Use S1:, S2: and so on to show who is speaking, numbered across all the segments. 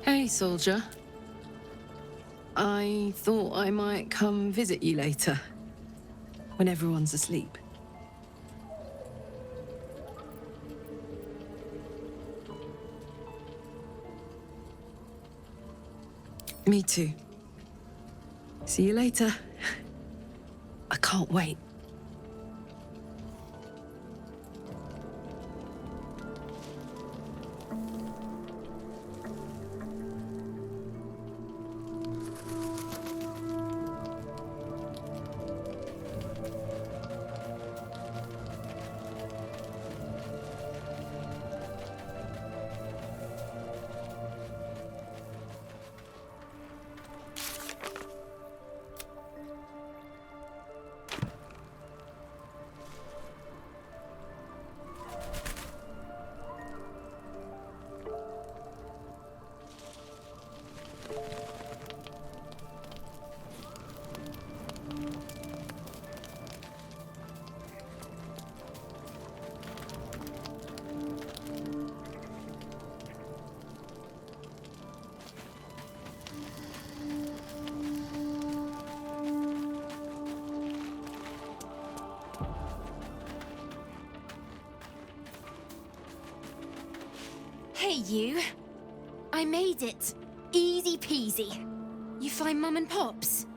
S1: Hey, soldier. I thought I might come visit you later, when everyone's asleep. Me too. See you later. I can't wait.
S2: Hey, you. I made it. Easy peasy. You find Mum and Pops?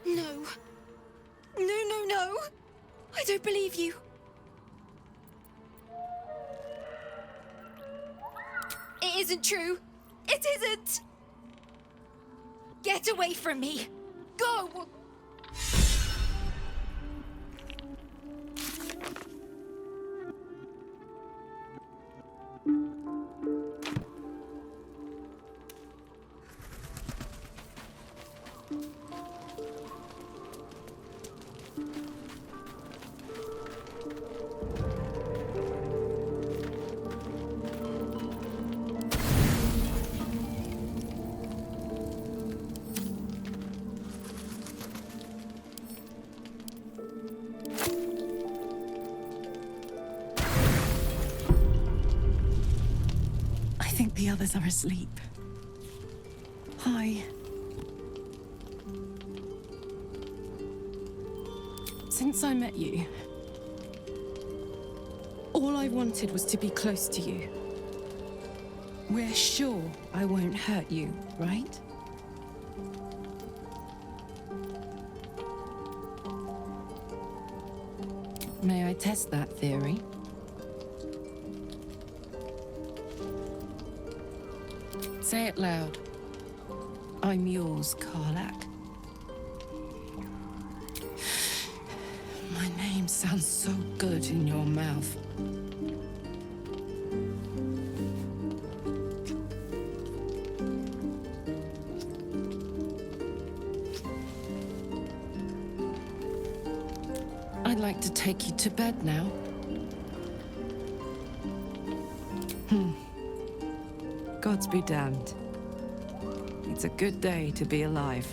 S2: No. No. I don't believe you. It isn't true. It isn't. Get away from me. Go!
S1: I think the others are asleep. Hi. Since I met you, all I wanted was to be close to you. We're sure I won't hurt you, right? May I test that theory? Say it loud. I'm yours, Karlach. My name sounds so good in your mouth. I'd like to take you to bed now. Gods be damned. It's a good day to be alive.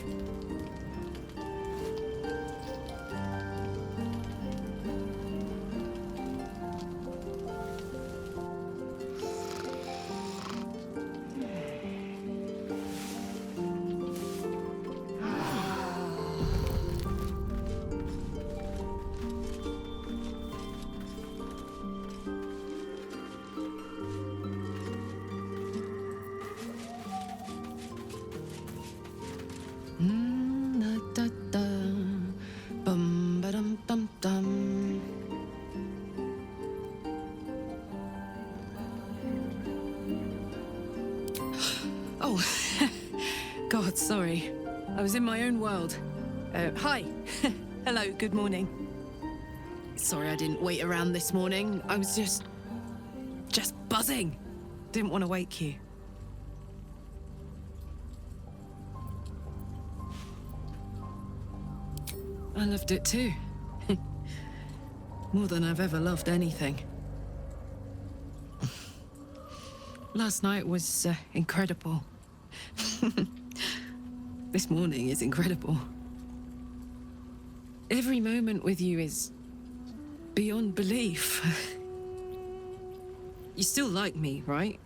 S1: Oh, God, sorry. I was in my own world. Hi. Hello, good morning. Sorry I didn't wait around this morning. I was just buzzing. Didn't want to wake you. I loved it too. More than I've ever loved anything. Last night was incredible. This morning is incredible. Every moment with you is beyond belief. You still like me, right?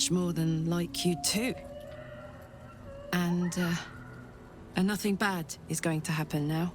S1: much more than like you too. And nothing bad is going to happen now.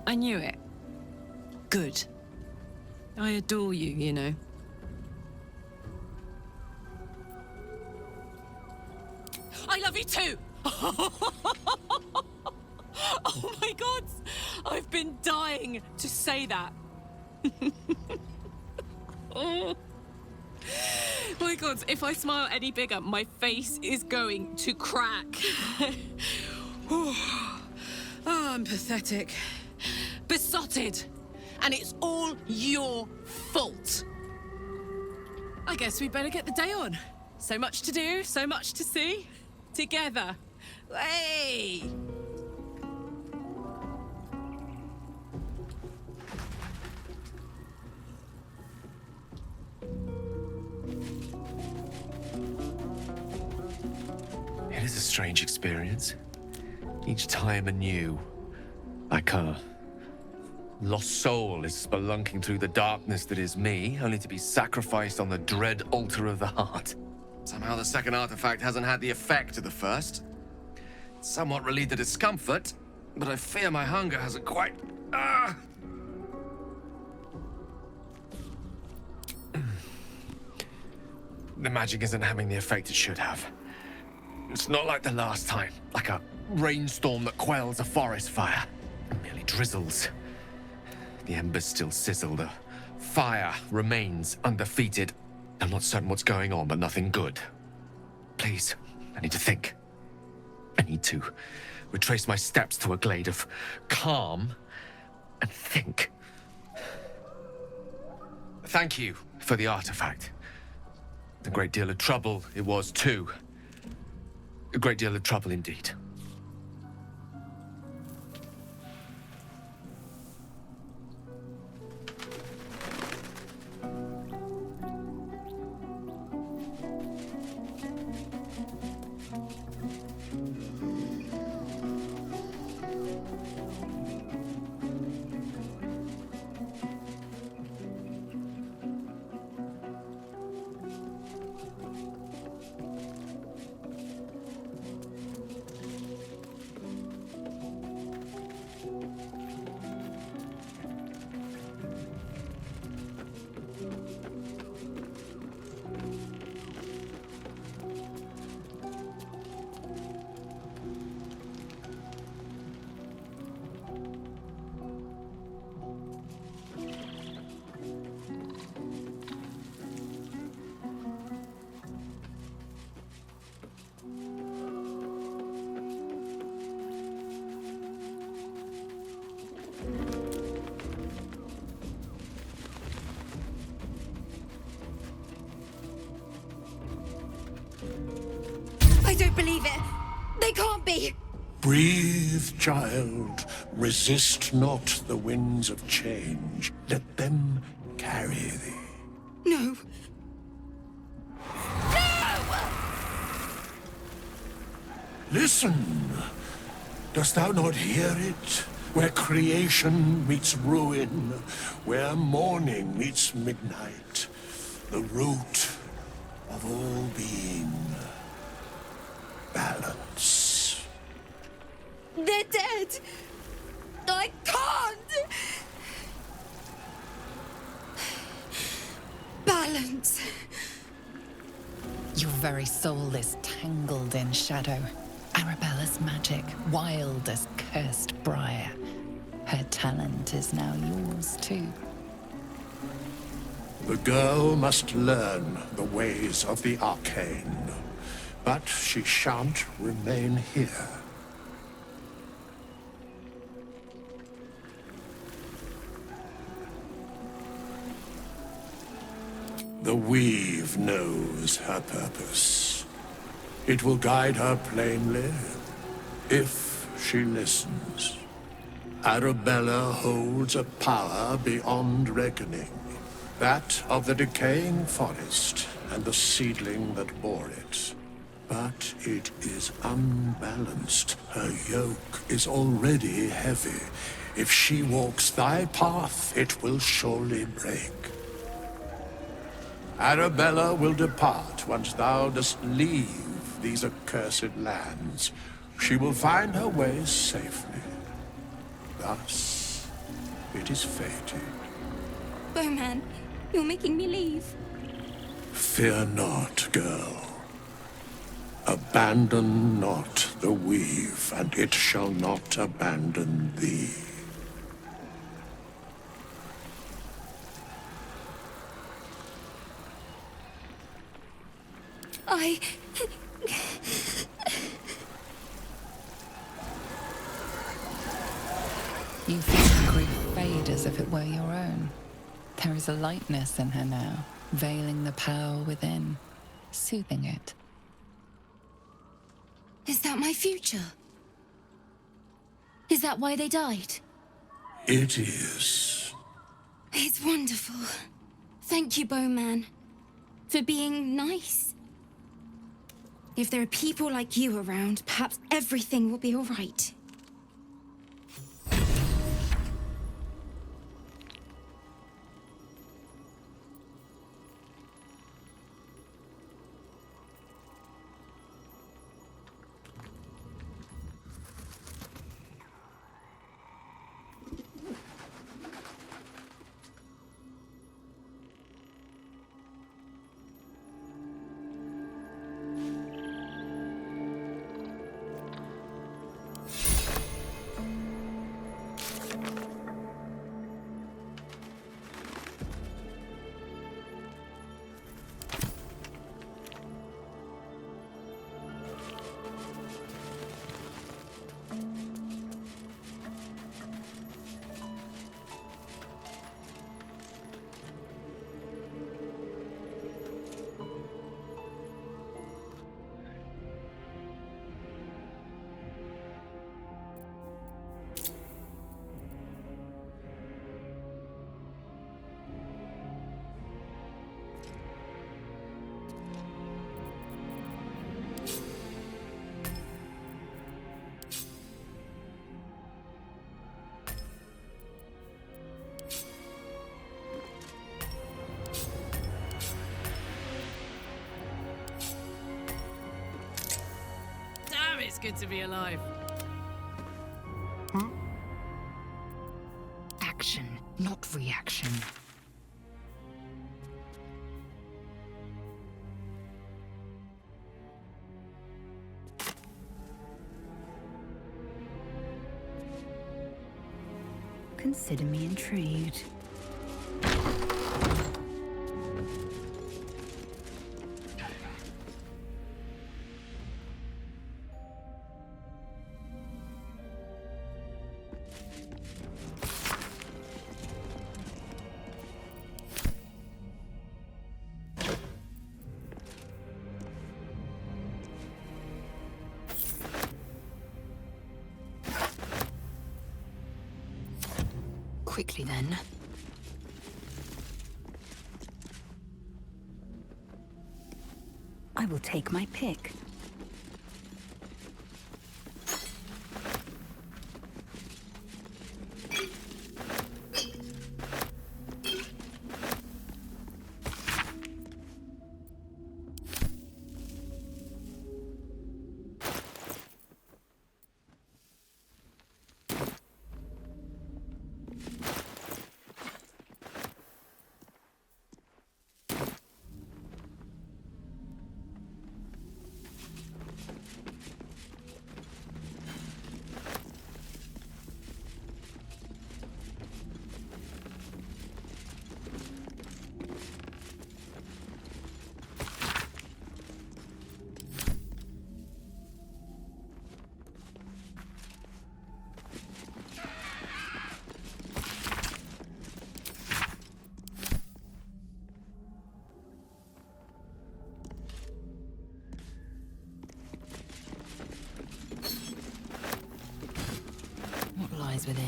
S1: I knew it. Good. I adore you, you know. I love you too! Oh my god! I've been dying to say that. Oh my god, if I smile any bigger, my face is going to crack. Oh, I'm pathetic. Besotted. And it's all your fault. I guess we'd better get the day on. So much to do, so much to see. Together. Hey!
S3: It is a strange experience. Each time anew. Like a lost soul is spelunking through the darkness that is me, only to be sacrificed on the dread altar of the heart. Somehow the second artifact hasn't had the effect of the first. It's somewhat relieved the discomfort, but I fear my hunger hasn't quite... The magic isn't having the effect it should have. It's not like the last time, like a rainstorm that quells a forest fire. It merely drizzles. The embers still sizzle, the fire remains undefeated. I'm not certain what's going on, but nothing good. Please, I need to think. I need to retrace my steps to a glade of calm and think. Thank you for the artifact. A great deal of trouble it was too. A great deal of trouble indeed.
S2: I don't believe it. They can't be.
S4: Breathe, child. Resist not the winds of change. Let them carry thee.
S2: No.
S4: Listen. Dost thou not hear it? Where creation meets ruin, where morning meets midnight, the root of all being. Balance.
S2: They're dead. I can't. Balance.
S5: Your very soul is tangled in shadow. Arabella's magic, wild as cursed briar. Her talent is now yours too.
S4: The girl must learn the ways of the arcane, but she shan't remain here. The weave knows her purpose. It will guide her plainly, if she listens. Arabella holds a power beyond reckoning. That of the decaying forest and the seedling that bore it. But it is unbalanced. Her yoke is already heavy. If she walks thy path, it will surely break. Arabella will depart once thou dost leave these accursed lands. She will find her way safely. Thus, it is fated.
S2: Bowman, you're making me leave.
S4: Fear not, girl. Abandon not the weave, and it shall not abandon thee.
S5: You feel the grief fade as if it were your own. There is a lightness in her now, veiling the power within, soothing it.
S2: Is that my future? Is that why they died?
S4: It is.
S2: It's wonderful. Thank you, Bowman, for being nice. If there are people like you around, perhaps everything will be all right.
S1: Damn, it's good to be alive.
S5: Action, not reaction.
S6: Consider me intrigued. Quickly then. I will take my pick. lies within.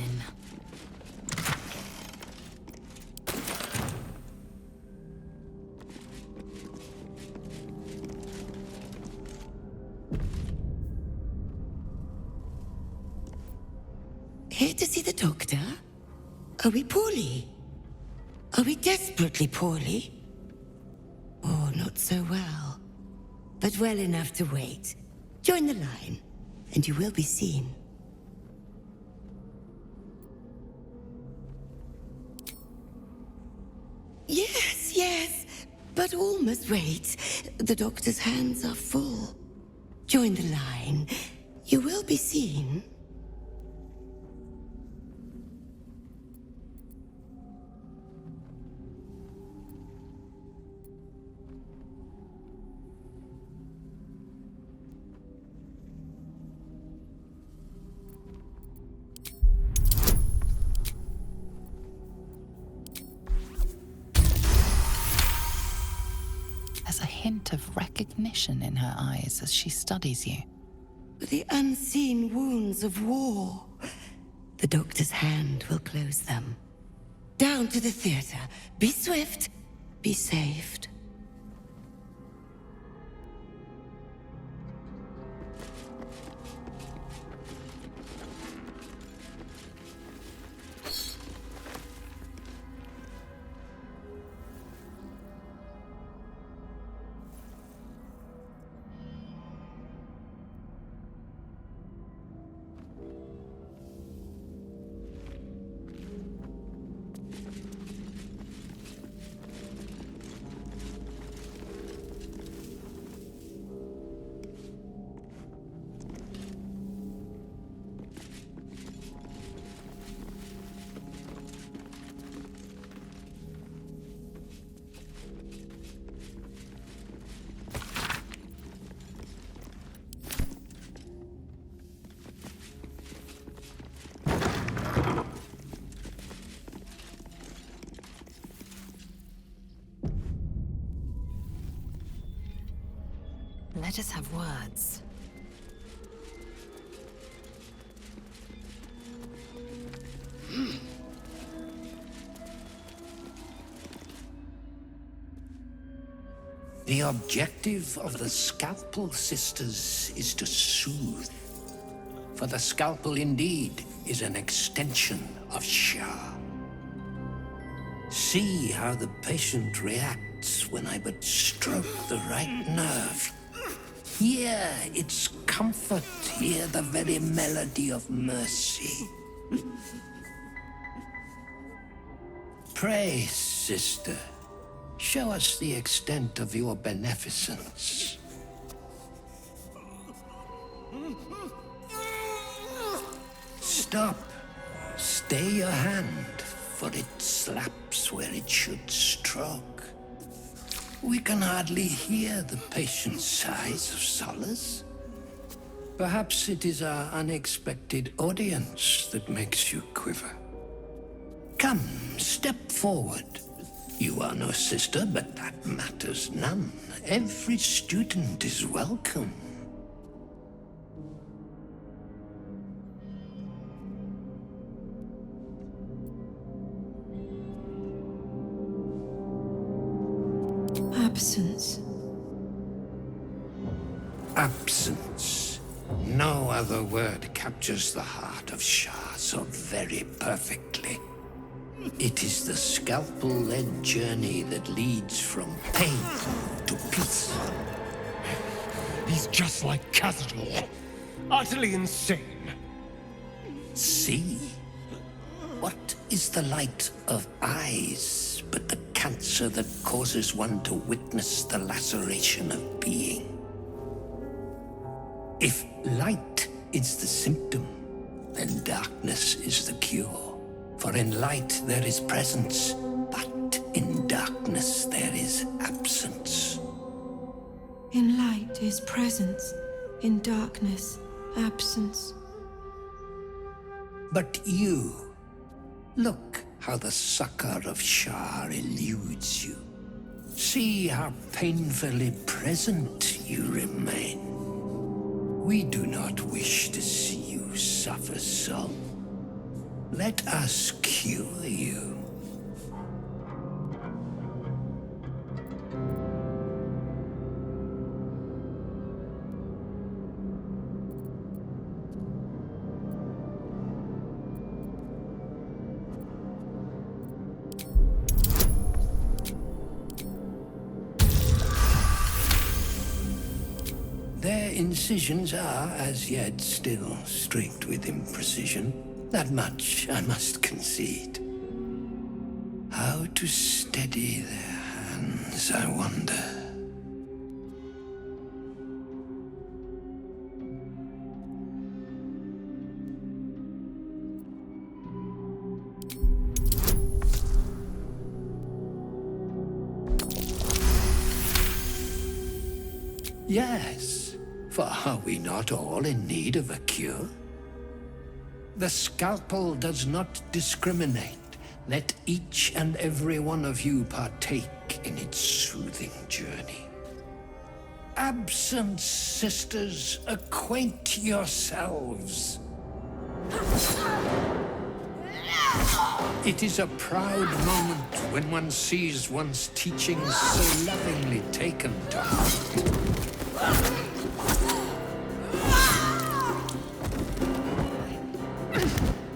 S7: Here to see the doctor? Are we poorly? Are we desperately poorly? Oh, not so well. But well enough to wait. Join the line, and you will be seen. Yes, yes, but all must wait. The doctor's hands are full. Join the line. You will be seen.
S5: There's a hint of recognition in her eyes as she studies you.
S7: The unseen wounds of war. The doctor's hand will close them. Down to the theater. Be swift. Be saved.
S6: Let us have words.
S4: The objective of the Scalpel Sisters is to soothe. For the Scalpel indeed is an extension of Shah. See how the patient reacts when I but stroke the right nerve. Hear its comfort, hear the very melody of mercy. Pray, sister, show us the extent of your beneficence. Stop. Stay your hand, for it slaps where it should stroke. We can hardly hear the patient's sighs of solace. Perhaps it is our unexpected audience that makes you quiver. Come, step forward. You are no sister, but that matters none. Every student is welcome.
S2: Absence.
S4: Absence. No other word captures the heart of Shah so very perfectly. It is the Scalpel-led journey that leads from pain to peace.
S3: He's just like Khazad, utterly insane.
S4: See? What is the light of eyes but the cancer that causes one to witness the laceration of being? If light is the symptom, then darkness is the cure. For in light there is presence, but in darkness there is absence.
S2: In light is presence, in darkness, absence.
S4: But you, look how the succor of Shah eludes you. See how painfully present you remain. We do not wish to see you suffer so. Let us cure you. Their incisions are, as yet, still streaked with imprecision. That much I must concede. How to steady their hands, I wonder. Yes, for are we not all in need of a cure? The scalpel does not discriminate. Let each and every one of you partake in its soothing journey. Absent sisters, acquaint yourselves. It is a proud moment when one sees one's teachings so lovingly taken to heart.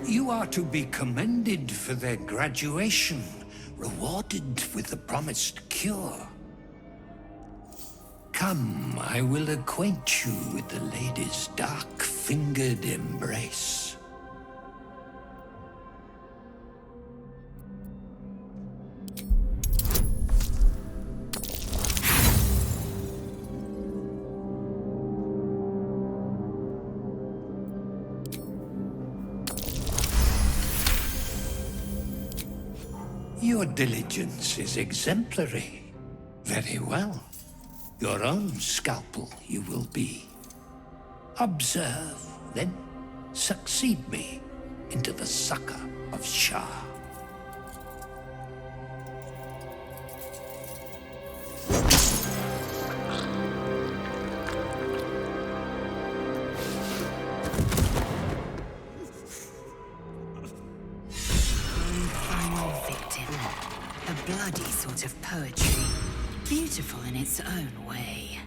S4: You are to be commended for their graduation, rewarded with the promised cure. Come, I will acquaint you with the lady's dark-fingered embrace. Your diligence is exemplary. Very well. Your own scalpel you will be. Observe, then succeed me into the succor of Shah.
S6: Bloody sort of poetry. Beautiful in its own way.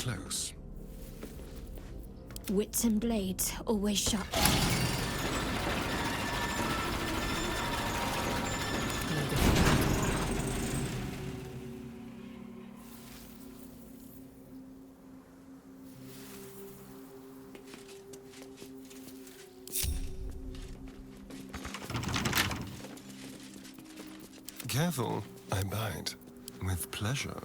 S4: close.
S2: Wits and blades always sharp.
S4: Careful, I bite. With pleasure.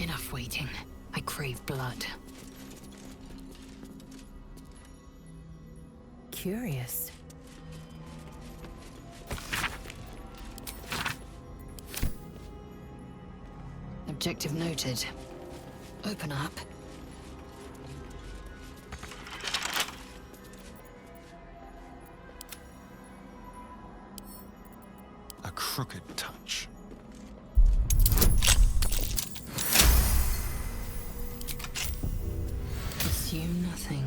S6: Enough waiting. I crave blood. Curious. Objective noted. Open up.
S4: A crooked touch.
S6: Assume nothing.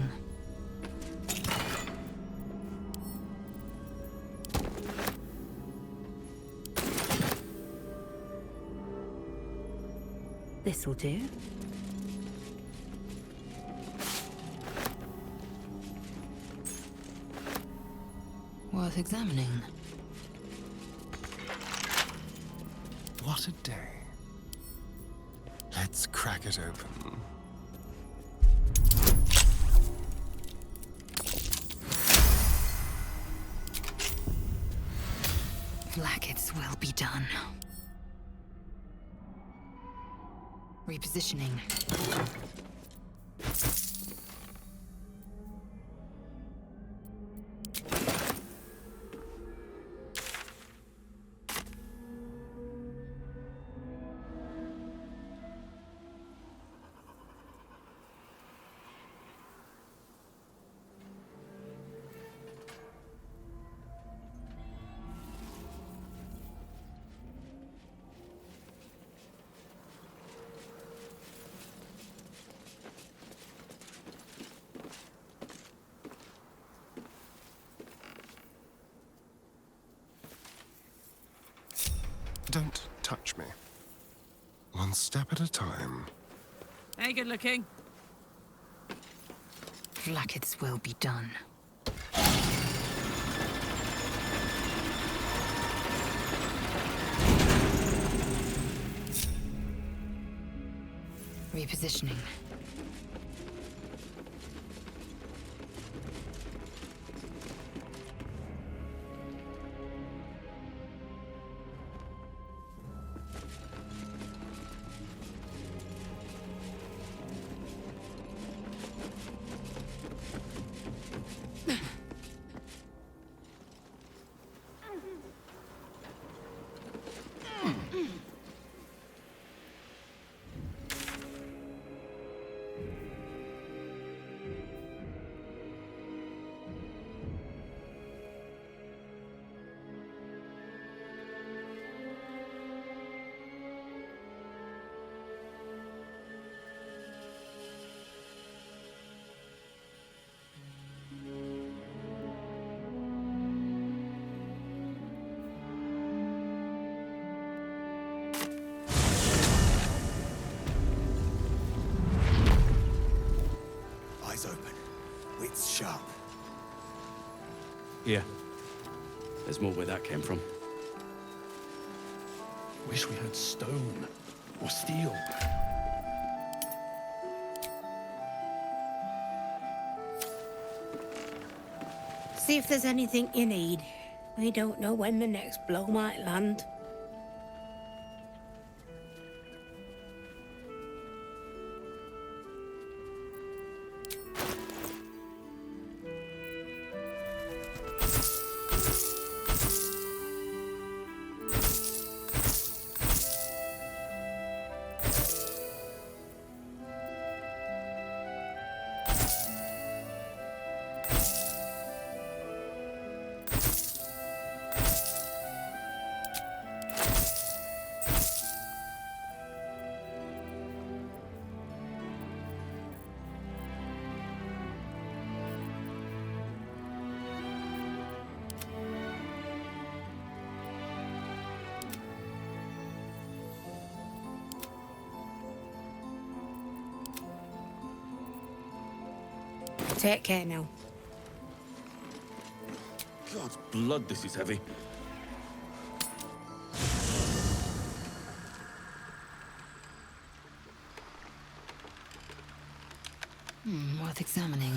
S6: This'll do. Worth examining.
S4: What a day. Let's crack it open.
S6: Blackets will be done. Repositioning.
S4: Don't touch me. One step at a time.
S1: Hey, good looking.
S6: Blackets will be done. Repositioning.
S8: Eyes open. Wits sharp.
S9: Yeah. There's more where that came from. Wish we had stone or steel.
S7: See if there's anything you need. We don't know when the next blow might land.
S2: Take care now.
S9: God's blood, this is heavy.
S6: Worth examining.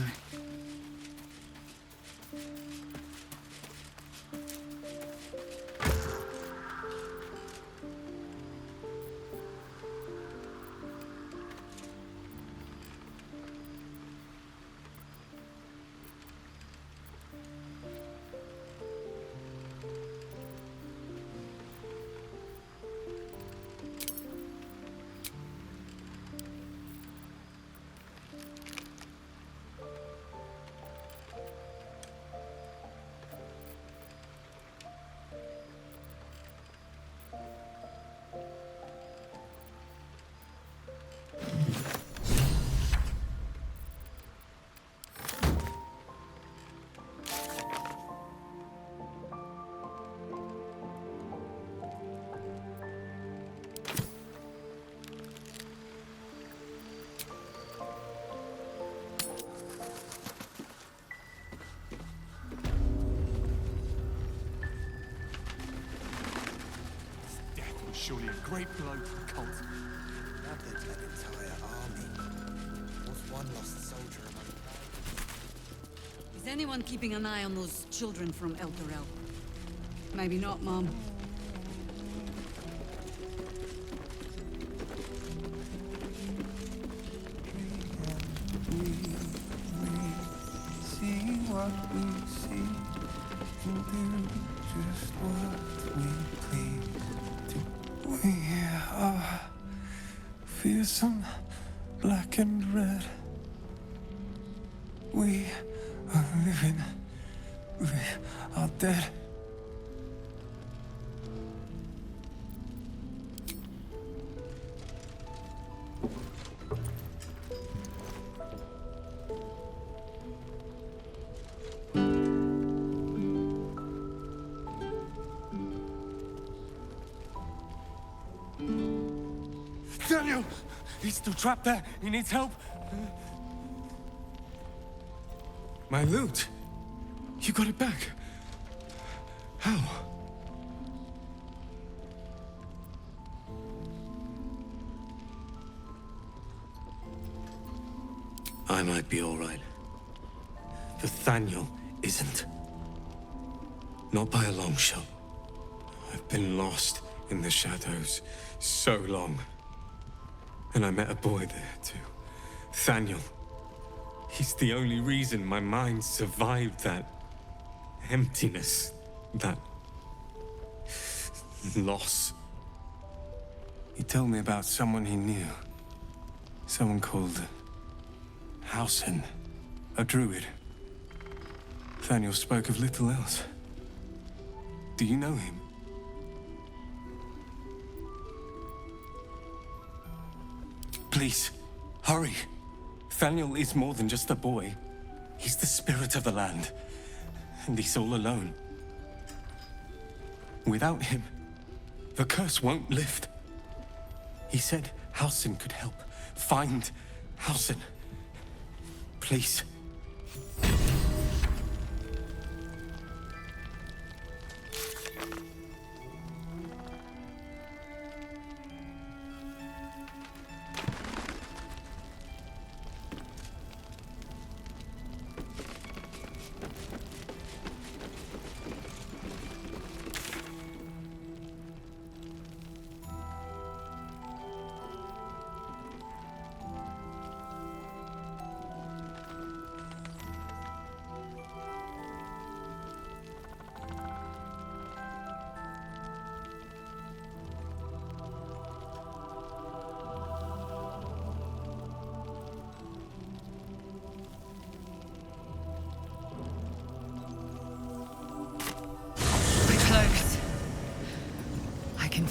S10: Surely a great blow to the cult.
S8: Gathered an entire army. Was one lost soldier among thousands?
S6: Is anyone keeping an eye on those children from El Dorel? Maybe not, Mom.
S10: See what we see and do just what we please. We are fearsome, black and red. We are living, we are dead. Daniel! He's still trapped there. He needs help. My loot. You got it back. How?
S4: I might be all right. Nathaniel isn't. Not by a long shot. I've been lost in the shadows so long. And I met a boy there, too. Nathaniel. He's the only reason my mind survived that emptiness, that loss.
S10: He told me about someone he knew. Someone called Hausen, a druid. Nathaniel spoke of little else. Do you know him? Please, hurry. Nathaniel is more than just a boy. He's the spirit of the land. And he's all alone. Without him, the curse won't lift. He said Hausen could help. Find Hausen. Please.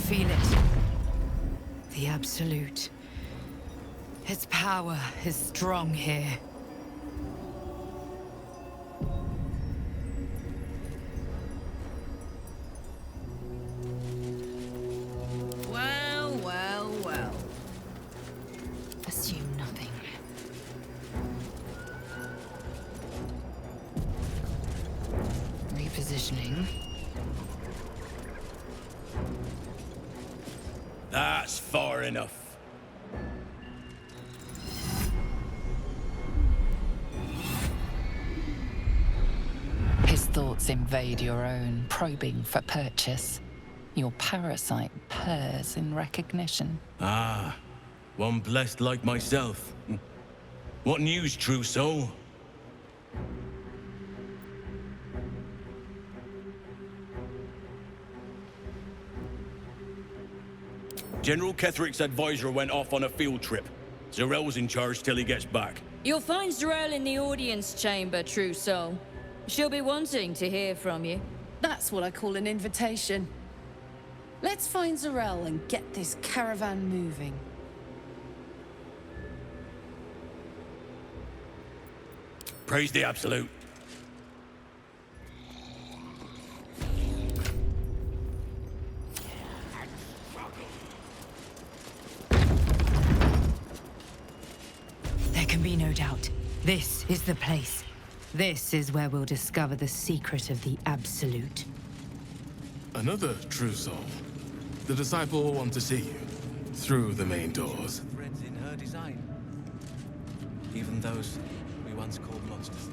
S1: Feel it. The Absolute. Its power is strong here.
S6: Well, well, well.
S5: Assume nothing.
S9: That's far enough.
S5: His thoughts invade your own, probing for purchase. Your parasite purrs in recognition.
S9: Ah, one blessed like myself. What news, true soul? General Ketherick's advisor went off on a field trip. Zarel's in charge till he gets back.
S11: You'll find Zarel in the audience chamber, true soul. She'll be wanting to hear from you.
S1: That's what I call an invitation. Let's find Zarel and get this caravan moving.
S9: Praise the Absolute.
S6: There can be no doubt. This is the place. This is where we'll discover the secret of the Absolute.
S10: Another true soul. The disciple will want to see you. Through the main doors.
S8: Threads in her design. Even those we once called monsters.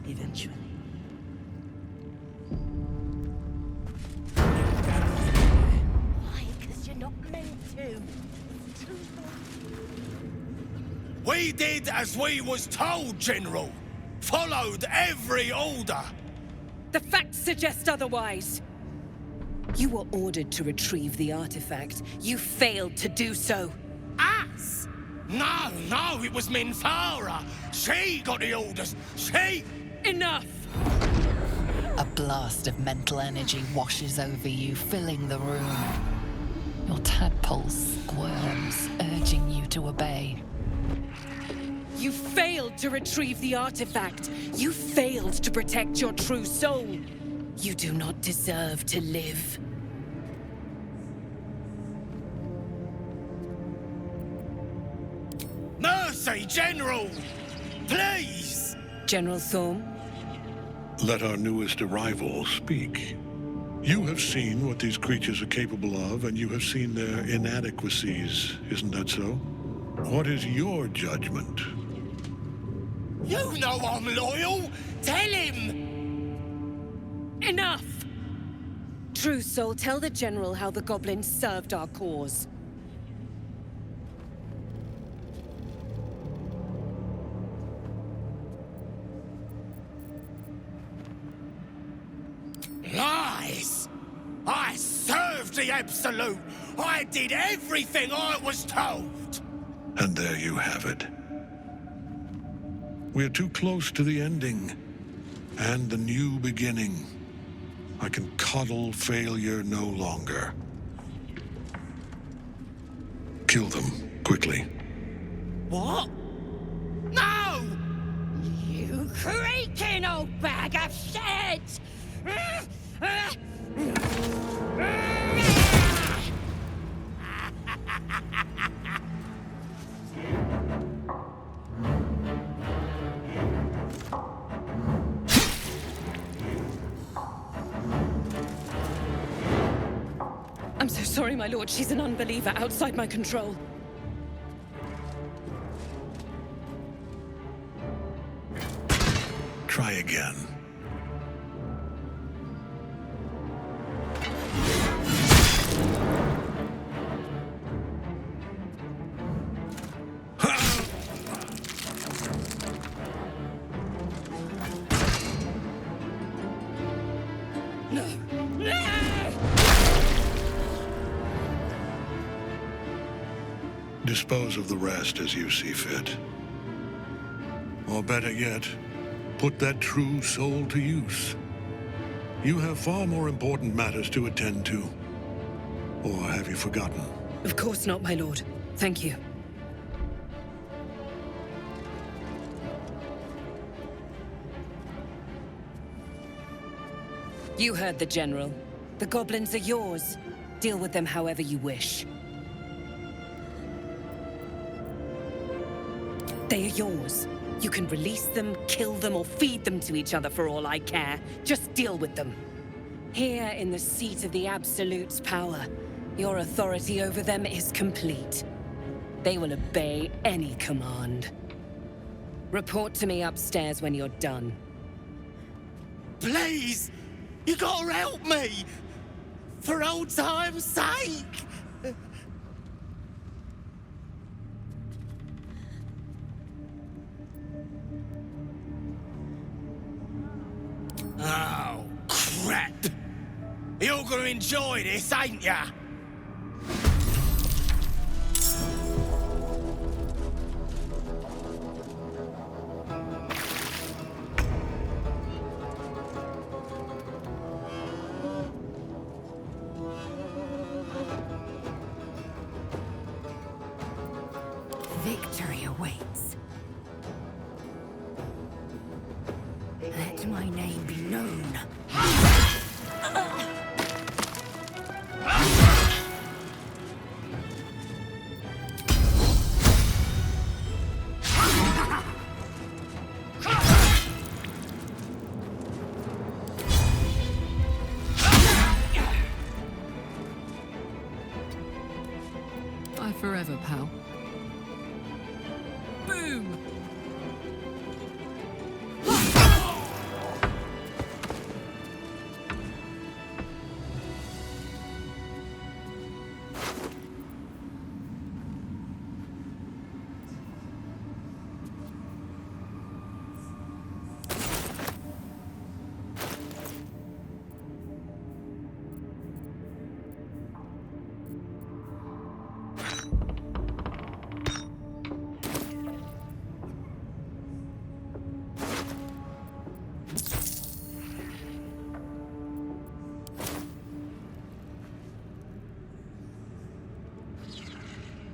S6: Eventually.
S7: Why? Because you're not meant to.
S9: We did as we was told, General. Followed every order.
S12: The facts suggest otherwise. You were ordered to retrieve the artifact. You failed to do so.
S9: Us? No, it was Minthara. She got the orders. She...
S12: Enough!
S5: A blast of mental energy washes over you, filling the room. Your tadpole squirms, urging you to obey.
S12: You failed to retrieve the artifact. You failed to protect your true soul. You do not deserve to live.
S9: Mercy, General! Please!
S12: General Thorm?
S4: Let our newest arrival speak. You have seen what these creatures are capable of, and you have seen their inadequacies, isn't that so? What is your judgment?
S9: You know I'm loyal! Tell him!
S12: Enough! True soul, tell the General how the goblins served our cause.
S9: Lies! I served the Absolute! I did everything I was told!
S4: And there you have it. We're too close to the ending, and the new beginning. I can coddle failure no longer. Kill them, quickly.
S9: What? No!
S7: You creaking old bag of shit!
S12: I'm so sorry, my lord. She's an unbeliever outside my control.
S4: Try again. Dispose of the rest as you see fit. Or better yet, put that true soul to use. You have far more important matters to attend to. Or have you forgotten?
S12: Of course not, my lord. Thank you. You heard the General. The goblins are yours. Deal with them however you wish. They are yours. You can release them, kill them, or feed them to each other for all I care. Just deal with them. Here in the seat of the Absolute's power, your authority over them is complete. They will obey any command. Report to me upstairs when you're done.
S9: Please! You gotta help me! For old time's sake! Oh, crap! You're gonna enjoy this, ain't ya?
S6: Victory awaits. Let my name be known.
S1: Bye forever, pal. Boom!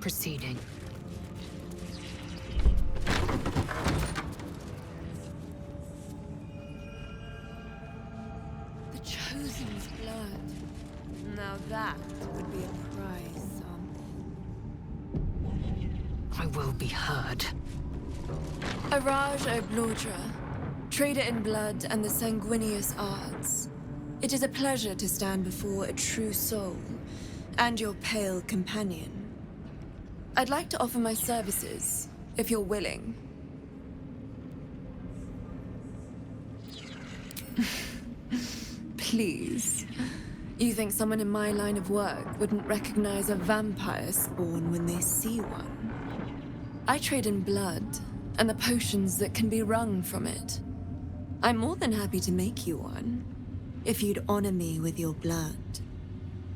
S6: Proceeding.
S13: The Chosen's blood. Now that would be a prize sum.
S6: I will be heard.
S13: Araj Oblodra, trader in blood and the sanguineous arts. It is a pleasure to stand before a true soul, and your pale companion. I'd like to offer my services, if you're willing. Please. You think someone in my line of work wouldn't recognize a vampire spawn when they see one? I trade in blood, and the potions that can be wrung from it. I'm more than happy to make you one, if you'd honor me with your blood.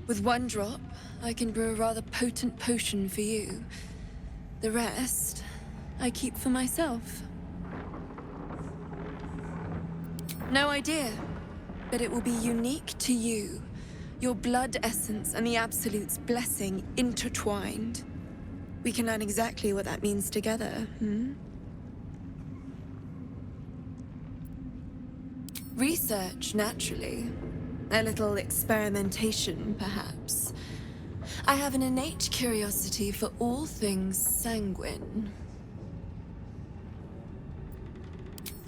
S13: With one drop, I can brew a rather potent potion for you. The rest, I keep for myself. No idea, but it will be unique to you. Your blood essence and the Absolute's blessing intertwined. We can learn exactly what that means together, Research, naturally. A little experimentation, perhaps. I have an innate curiosity for all things sanguine.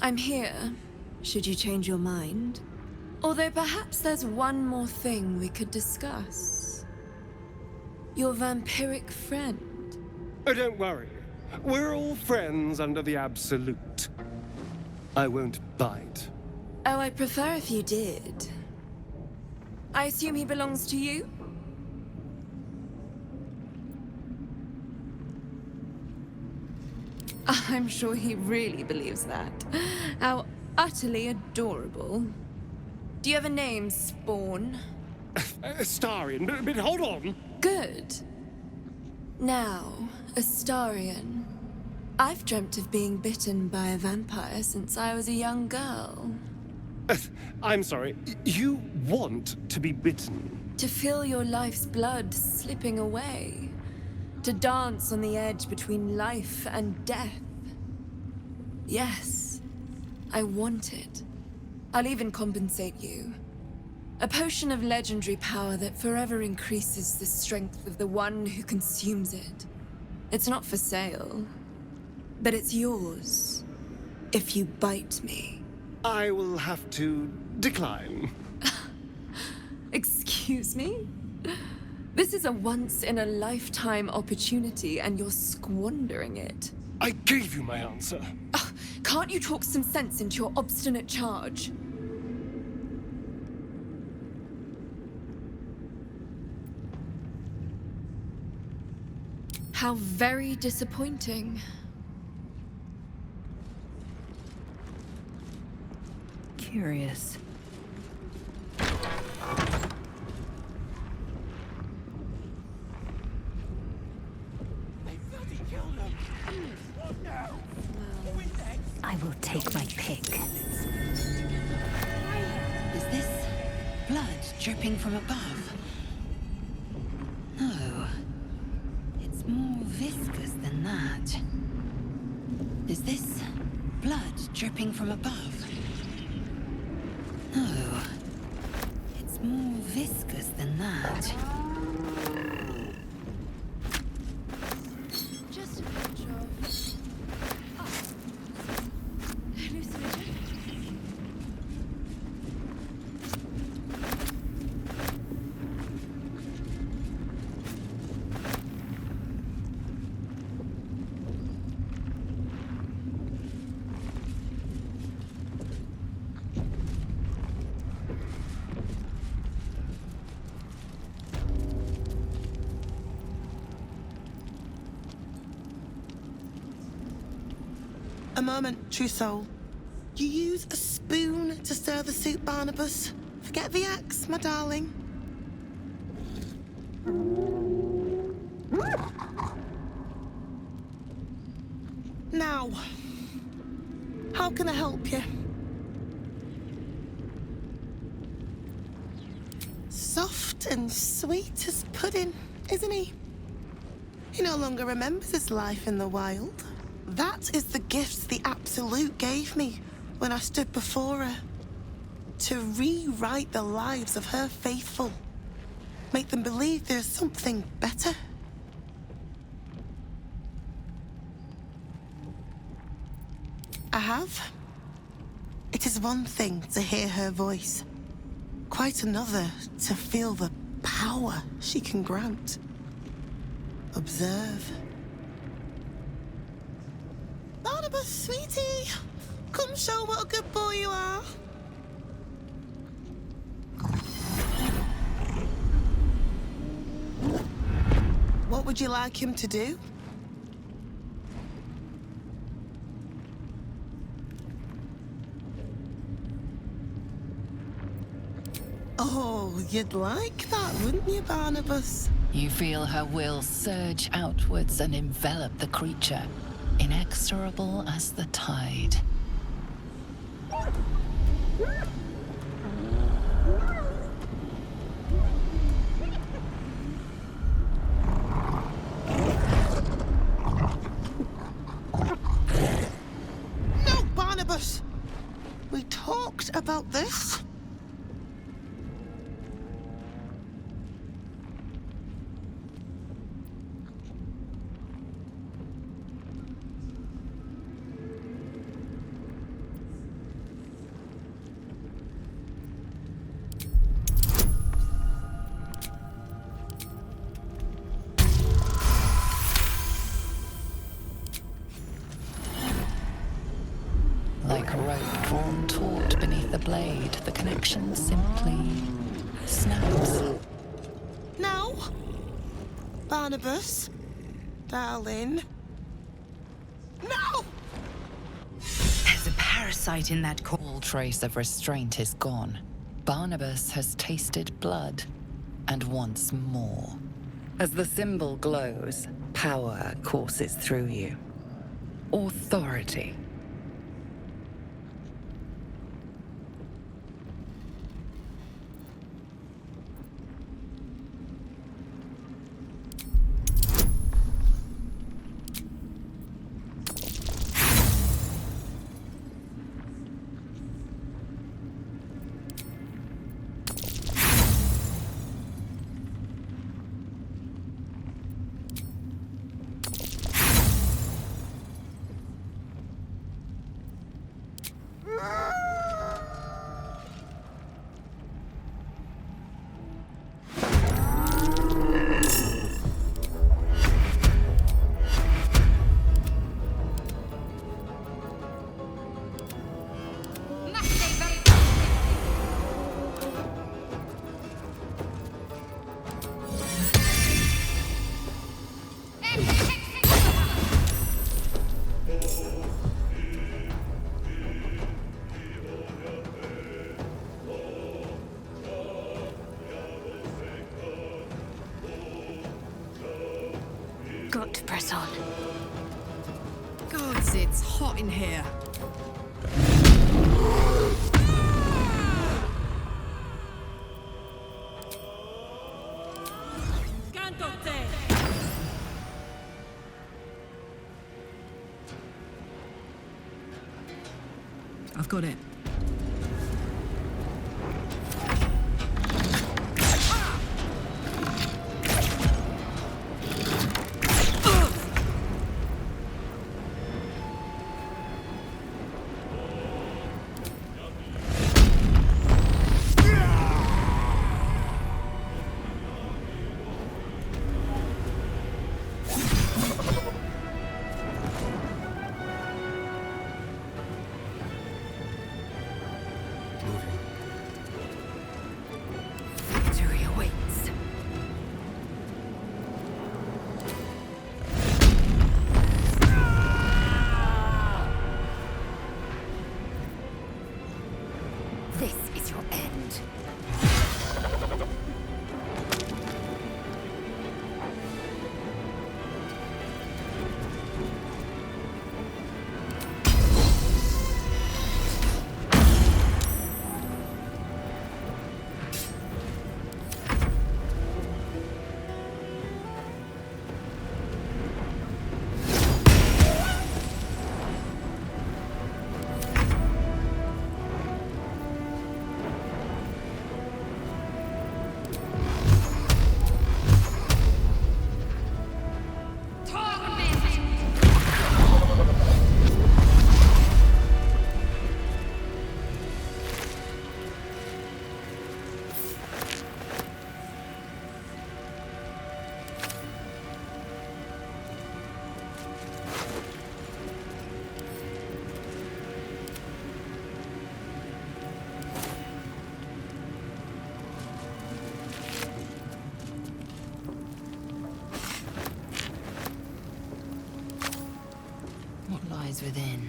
S13: I'm here, should you change your mind. Although perhaps there's one more thing we could discuss. Your vampiric friend.
S14: Oh, don't worry. We're all friends under the Absolute. I won't bite.
S13: Oh, I'd prefer if you did. I assume he belongs to you? I'm sure he really believes that. How utterly adorable. Do you have a name, Spawn?
S14: Astarion, but hold on.
S13: Good. Now, Astarion. I've dreamt of being bitten by a vampire since I was a young girl.
S14: I'm sorry, you want to be bitten?
S13: To feel your life's blood slipping away. To dance on the edge between life and death. Yes, I want it. I'll even compensate you. A potion of legendary power that forever increases the strength of the one who consumes it. It's not for sale, but it's yours if you bite me.
S14: I will have to decline.
S13: Excuse me? This is a once-in-a-lifetime opportunity, and you're squandering it.
S14: I gave you my answer.
S13: Can't you talk some sense into your obstinate charge? How very disappointing.
S6: Curious.
S15: I will take my pick.
S7: Is this blood dripping from above? No. It's more viscous than that. Is this blood dripping from above? No. It's more viscous than that.
S13: Just a pinch of... hallucinogen?
S16: A moment, true soul. You use a spoon to stir the soup, Barnabas. Forget the axe, my darling. Now, how can I help you? Soft and sweet as pudding, isn't he? He no longer remembers his life in the wild. That is the gift the Absolute gave me when I stood before her. To rewrite the lives of her faithful. Make them believe there's something better. I have. It is one thing to hear her voice. Quite another to feel the power she can grant. Observe. Barnabas, sweetie, come show what a good boy you are. What would you like him to do? Oh, you'd like that, wouldn't you, Barnabas?
S5: You feel her will surge outwards and envelop the creature, inexorable as the tide.
S16: No, Barnabas! We talked about this.
S5: Like a rope drawn taut beneath the blade, the connection simply snaps.
S16: No! Barnabas, darling. No!
S6: There's a parasite in that core.
S5: All trace of restraint is gone. Barnabas has tasted blood, and wants more. As the symbol glows,
S12: Power courses through you. Authority.
S15: Got to press on.
S1: Gods, it's hot in here. I've got it.
S6: Victory awaits.
S15: This is your end.
S5: What lies within?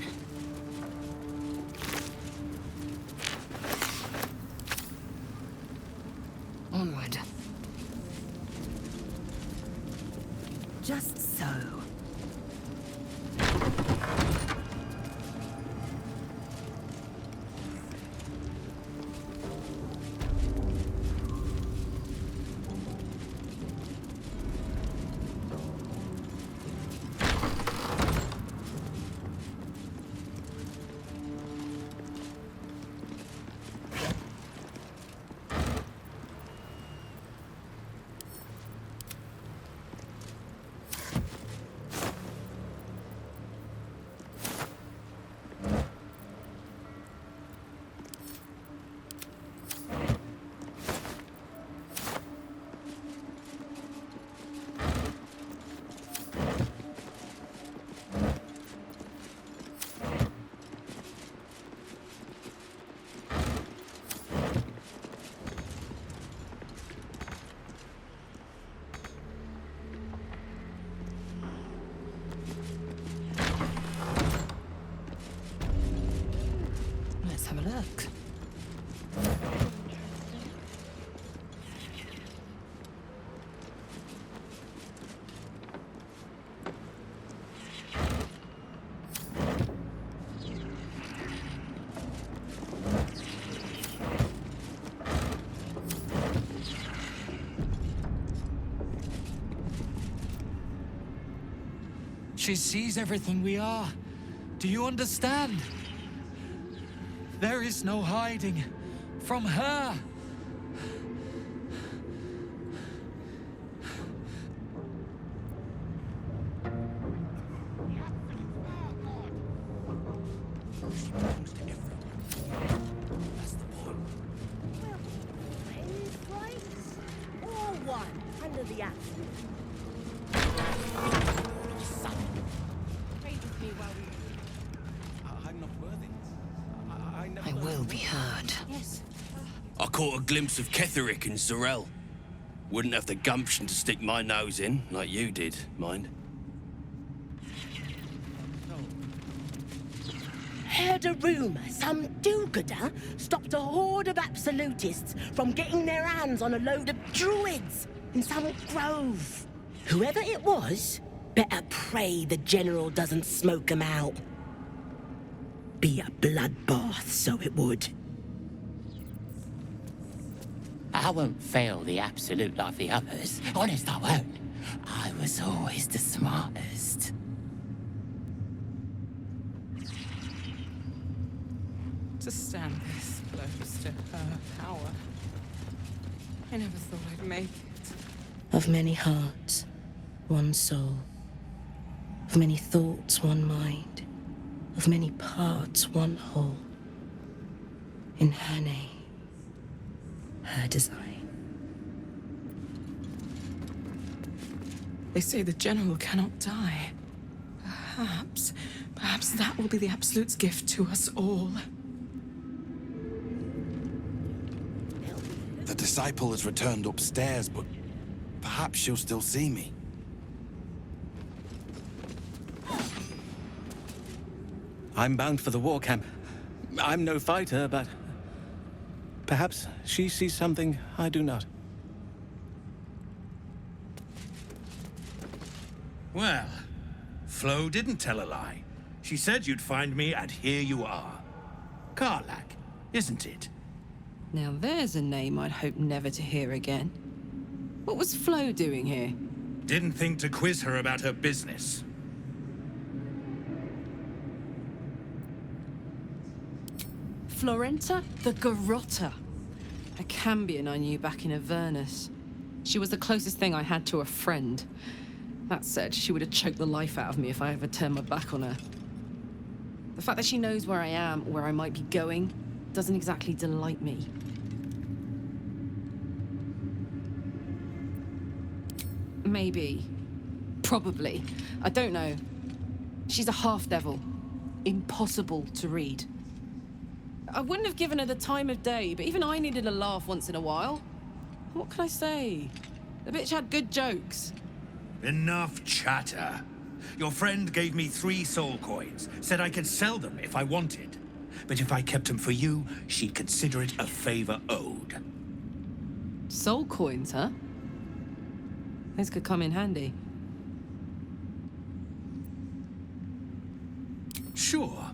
S5: Onward.
S15: Just so.
S17: She sees everything we are. Do you understand? There is no hiding from her.
S5: I will be heard.
S18: Yes. I caught a glimpse of Ketherick and Zarel. Wouldn't have the gumption to stick my nose in, like you did, mind.
S19: Heard a rumour some do-gooder stopped a horde of absolutists from getting their hands on a load of druids in some grove. Whoever it was, better pray the general doesn't smoke 'em out. Be a bloodbath, so it would.
S20: I won't fail the Absolute like the others. Honest, I won't. I was always the smartest.
S1: To stand this close to her power. I never thought I'd make it.
S19: Of many hearts, one soul. Of many thoughts, one mind. Of many parts, one whole. In her name, her design.
S1: They say the general cannot die. Perhaps that will be the Absolute's gift to us all.
S8: The disciple has returned upstairs, but perhaps she'll still see me.
S10: I'm bound for the war camp. I'm no fighter, but perhaps she sees something I do not.
S9: Well, Flo didn't tell a lie. She said you'd find me, and here you are. Karlach, isn't it?
S1: Now there's a name I'd hope never to hear again. What was Flo doing here?
S9: Didn't think to quiz her about her business.
S1: Florenta the Garotta. A Cambion I knew back in Avernus. She was the closest thing I had to a friend. That said, she would have choked the life out of me if I ever turned my back on her. The fact that she knows where I am, where I might be going, doesn't exactly delight me. Maybe. Probably. I don't know. She's a half-devil. Impossible to read. I wouldn't have given her the time of day, but even I needed a laugh once in a while. What can I say? The bitch had good jokes.
S9: Enough chatter. Your friend gave me 3 soul coins, said I could sell them if I wanted. But if I kept them for you, she'd consider it a favor owed.
S1: Soul coins, huh? Those could come in handy.
S9: Sure.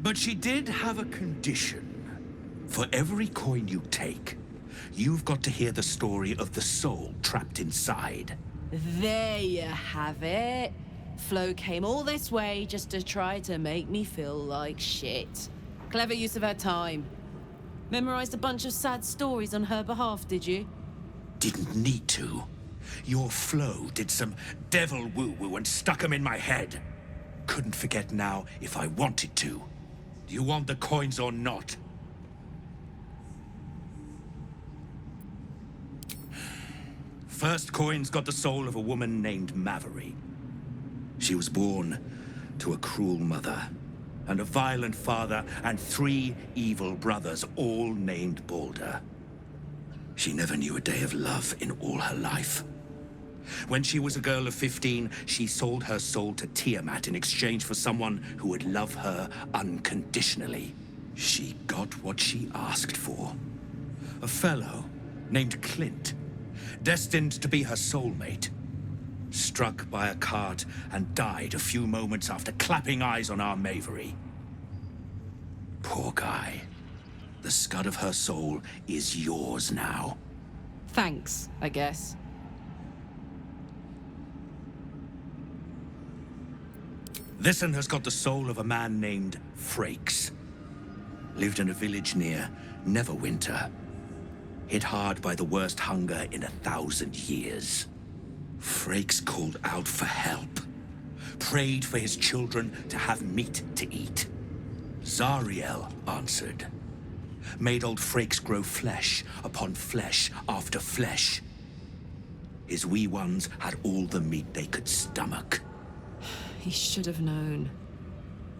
S9: But she did have a condition. For every coin you take, you've got to hear the story of the soul trapped inside.
S1: There you have it. Flo came all this way just to try to make me feel like shit. Clever use of her time. Memorized a bunch of sad stories on her behalf, did you?
S9: Didn't need to. Your Flo did some devil woo-woo and stuck 'em in my head. Couldn't forget now if I wanted to. Do you want the coins or not? First coin's got the soul of a woman named Maveri. She was born to a cruel mother, and a violent father, and 3 evil brothers, all named Baldur. She never knew a day of love in all her life. When she was a girl of 15, she sold her soul to Tiamat in exchange for someone who would love her unconditionally. She got what she asked for. A fellow named Clint, destined to be her soulmate, struck by a cart and died a few moments after clapping eyes on our Maveri. Poor guy. The scud of her soul is yours now.
S1: Thanks, I guess.
S9: This one has got the soul of a man named Frakes. Lived in a village near Neverwinter. Hit hard by the worst hunger in 1,000 years. Frakes called out for help. Prayed for his children to have meat to eat. Zariel answered. Made old Frakes grow flesh upon flesh after flesh. His wee ones had all the meat they could stomach.
S1: He should have known.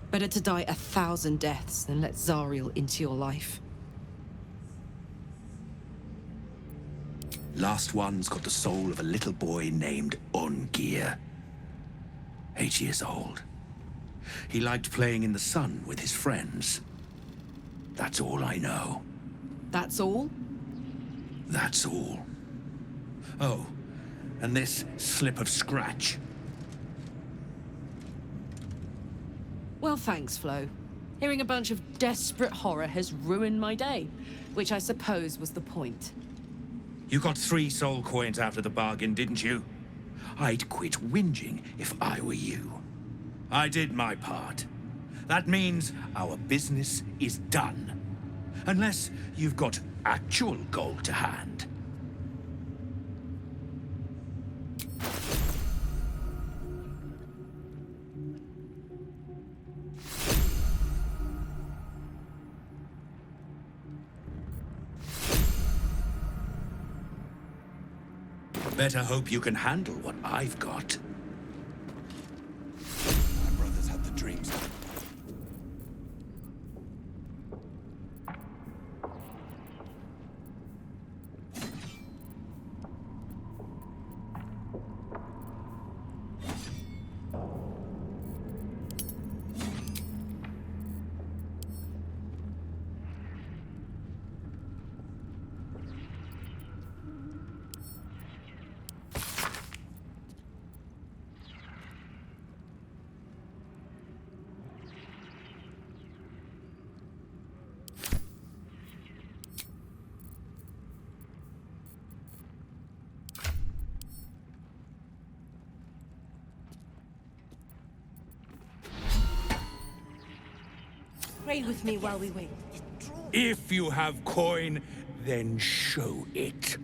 S1: Better to die 1,000 deaths than let Zariel into your life.
S9: Last one's got the soul of a little boy named Ungir. 8 years old. He liked playing in the sun with his friends. That's all I know.
S1: That's all?
S9: That's all. Oh, and this slip of scratch.
S1: Well, thanks, Flo. Hearing a bunch of desperate horror has ruined my day, which I suppose was the point.
S9: You got 3 soul coins after the bargain, didn't you? I'd quit whinging if I were you. I did my part. That means our business is done. Unless you've got actual gold to hand. Better hope you can handle what I've got.
S8: My brothers had the dreams.
S19: Pray with me while we wait.
S9: If you have coin, then show it.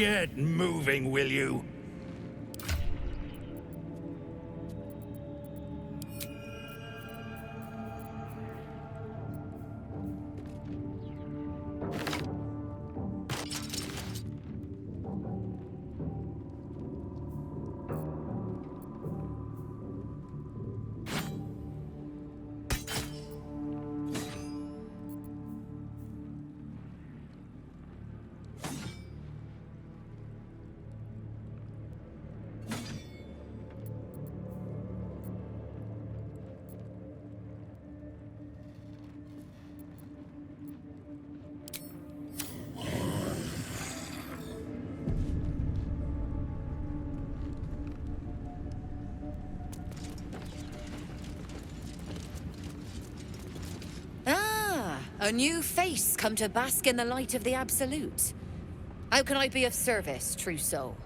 S9: Get moving, will you?
S21: A new face come to bask in the light of the Absolute. How can I be of service, true soul?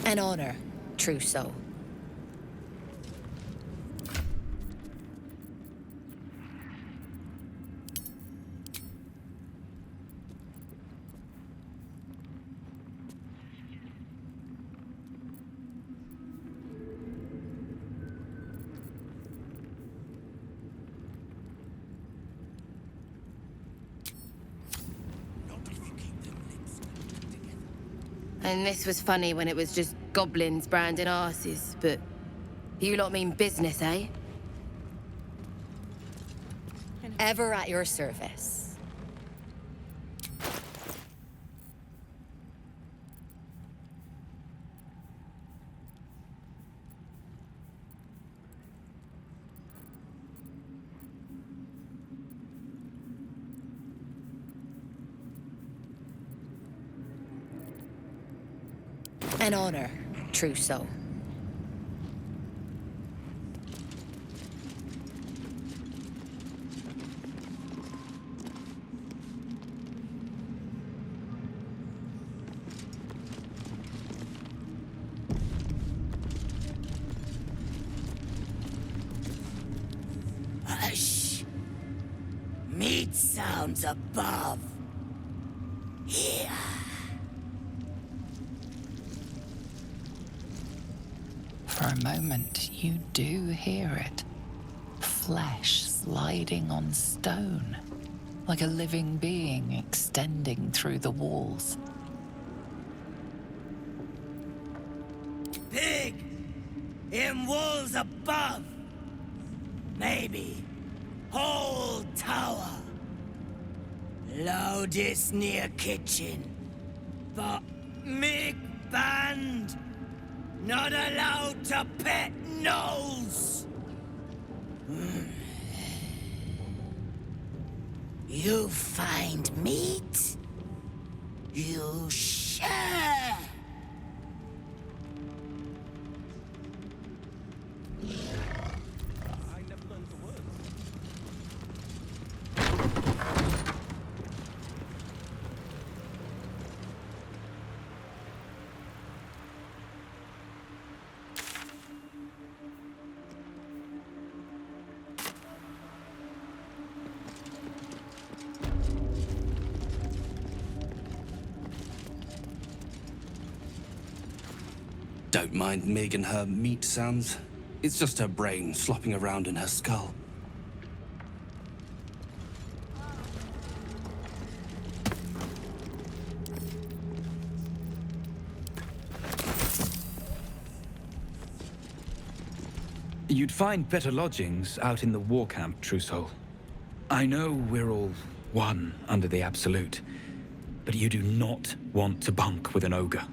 S21: An honor, true soul. And this was funny when it was just goblins branding arses, but you lot mean business, eh? Ever at your service. An honor, true soul.
S7: It sounds above. Here.
S5: For a moment, you do hear it. Flesh sliding on stone, like a living being extending through the walls.
S7: Pig! In walls above! Maybe. Whole tower. Loudest near kitchen. But Mig band! Not allowed to pet nose! You find meat? You share!
S18: Don't mind Mig and her meat sounds. It's just her brain slopping around in her skull.
S3: You'd find better lodgings out in the war camp, True Soul. I know we're all one under the Absolute, but you do not want to bunk with an ogre.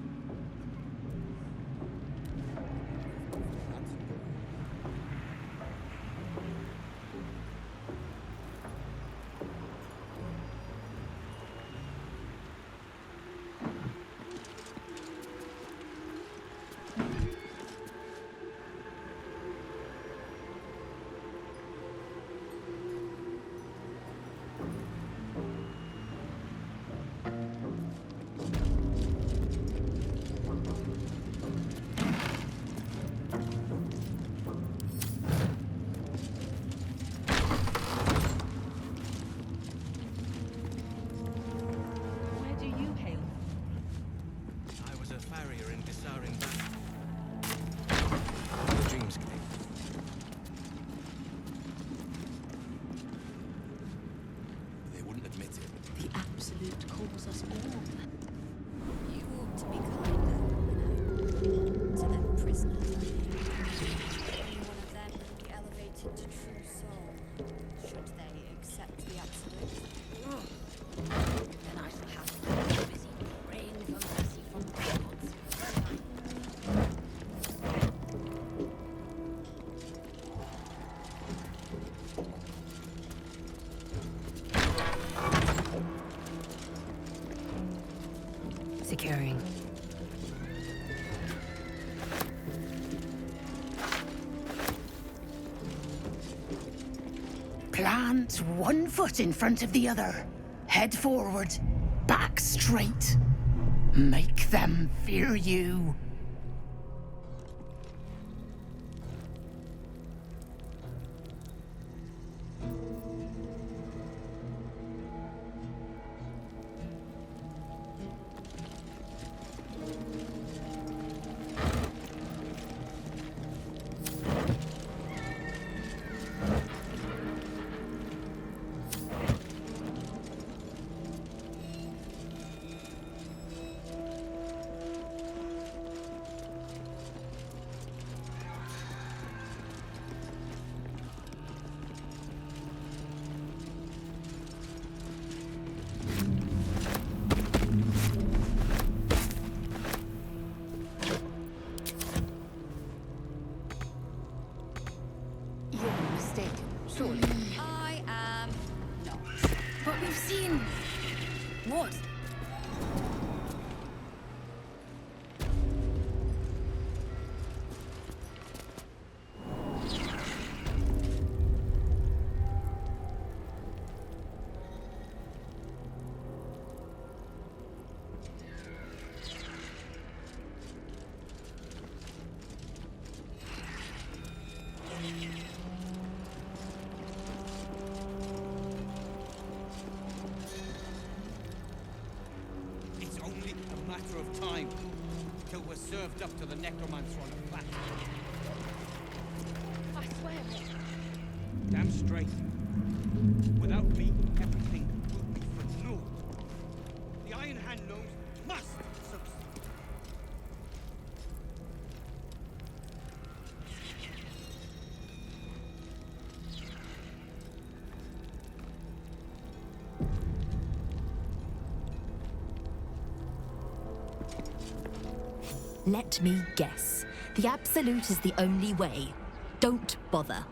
S6: Securing.
S19: Plant one foot in front of the other. Head forward. Back straight. Make them fear you.
S2: I am not. But we've seen... What?
S11: served up to the necromancer on a platter.
S19: I swear it.
S11: Damn straight. Without me, everything will be for naught. The Iron Hand knows must succeed.
S22: Let me guess. The Absolute is the only way. Don't bother.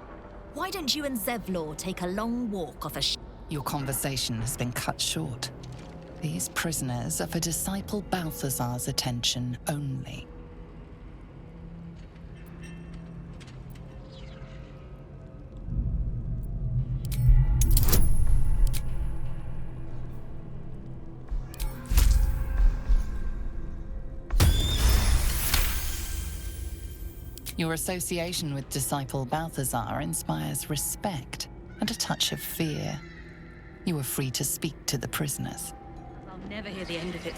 S22: Why don't you and Zevlor take a long walk off a
S5: Your conversation has been cut short. These prisoners are for Disciple Balthazar's attention only. Your association with Disciple Balthazar inspires respect and a touch of fear. You are free to speak to the prisoners.
S15: I'll never hear the end of it.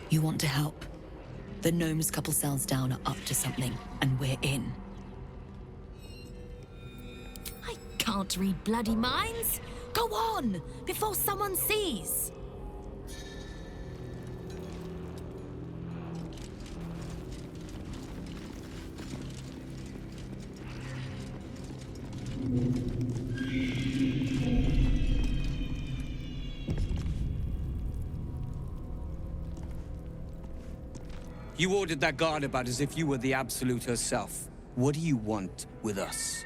S22: You want to help? The gnomes couple cells down are up to something, and we're in. I can't read bloody minds. Go on, before someone sees.
S11: You ordered that guard about as if you were the Absolute herself. What do you want with us,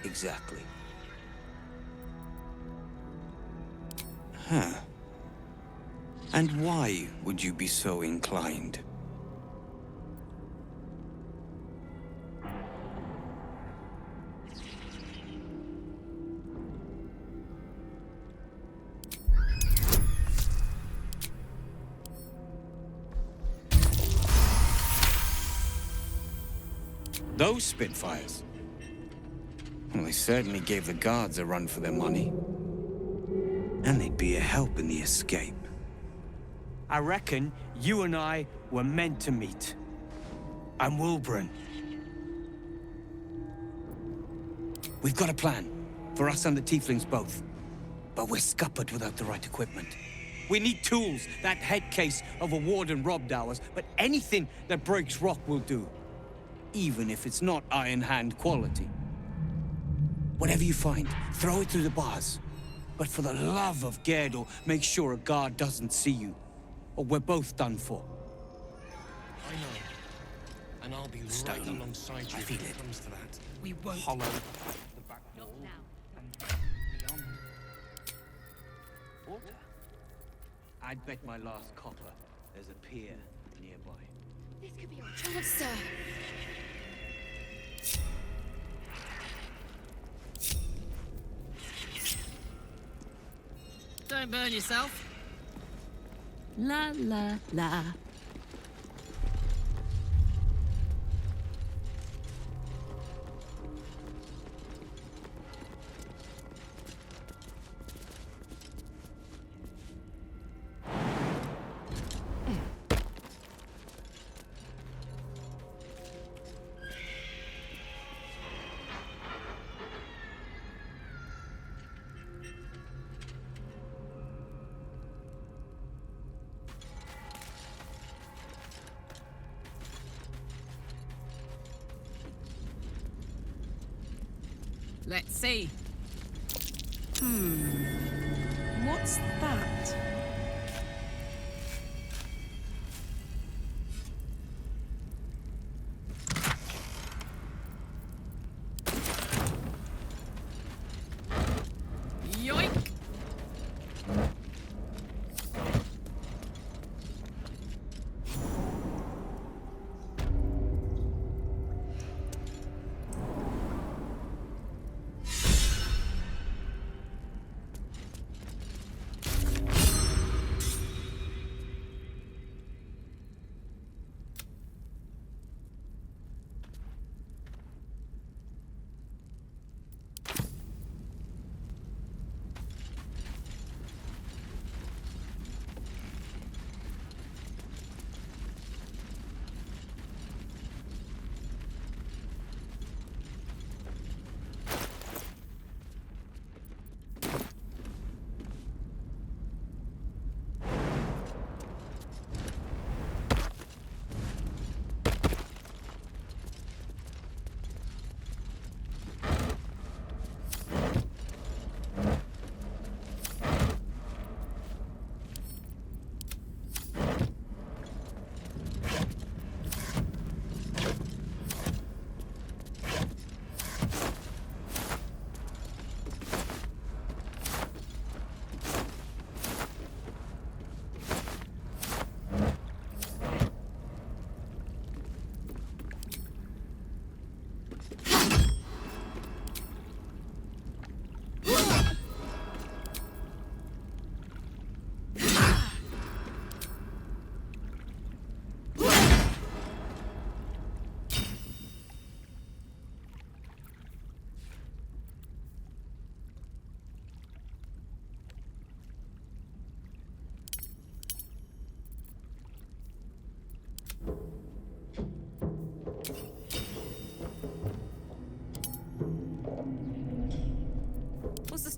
S11: exactly? Huh. And why would you be so inclined? Those Spitfires? Well, they certainly gave the guards a run for their money. And they'd be a help in the escape. I reckon you and I were meant to meet. I'm Wilburn. We've got a plan, for us and the Tieflings both. But we're scuppered without the right equipment. We need tools, that head case of a warden robbed ours, but anything that breaks rock will do. Even if it's not Iron Hand quality. Whatever you find, throw it through the bars. But for the love of Gerdor, make sure a guard doesn't see you, or we're both done for.
S8: I know. And I'll be right alongside you
S11: I feel
S8: when
S11: it.
S8: it comes to that.
S11: We won't
S8: Hollow.
S11: the back wall and beyond. Water? I'd bet my last copper there's a pier nearby.
S2: This could be our chance, sir.
S1: Don't burn yourself.
S22: La la la.
S1: Let's see. What's that? Yoink!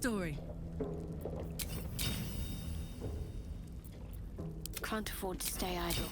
S1: story?
S4: Can't afford to stay idle.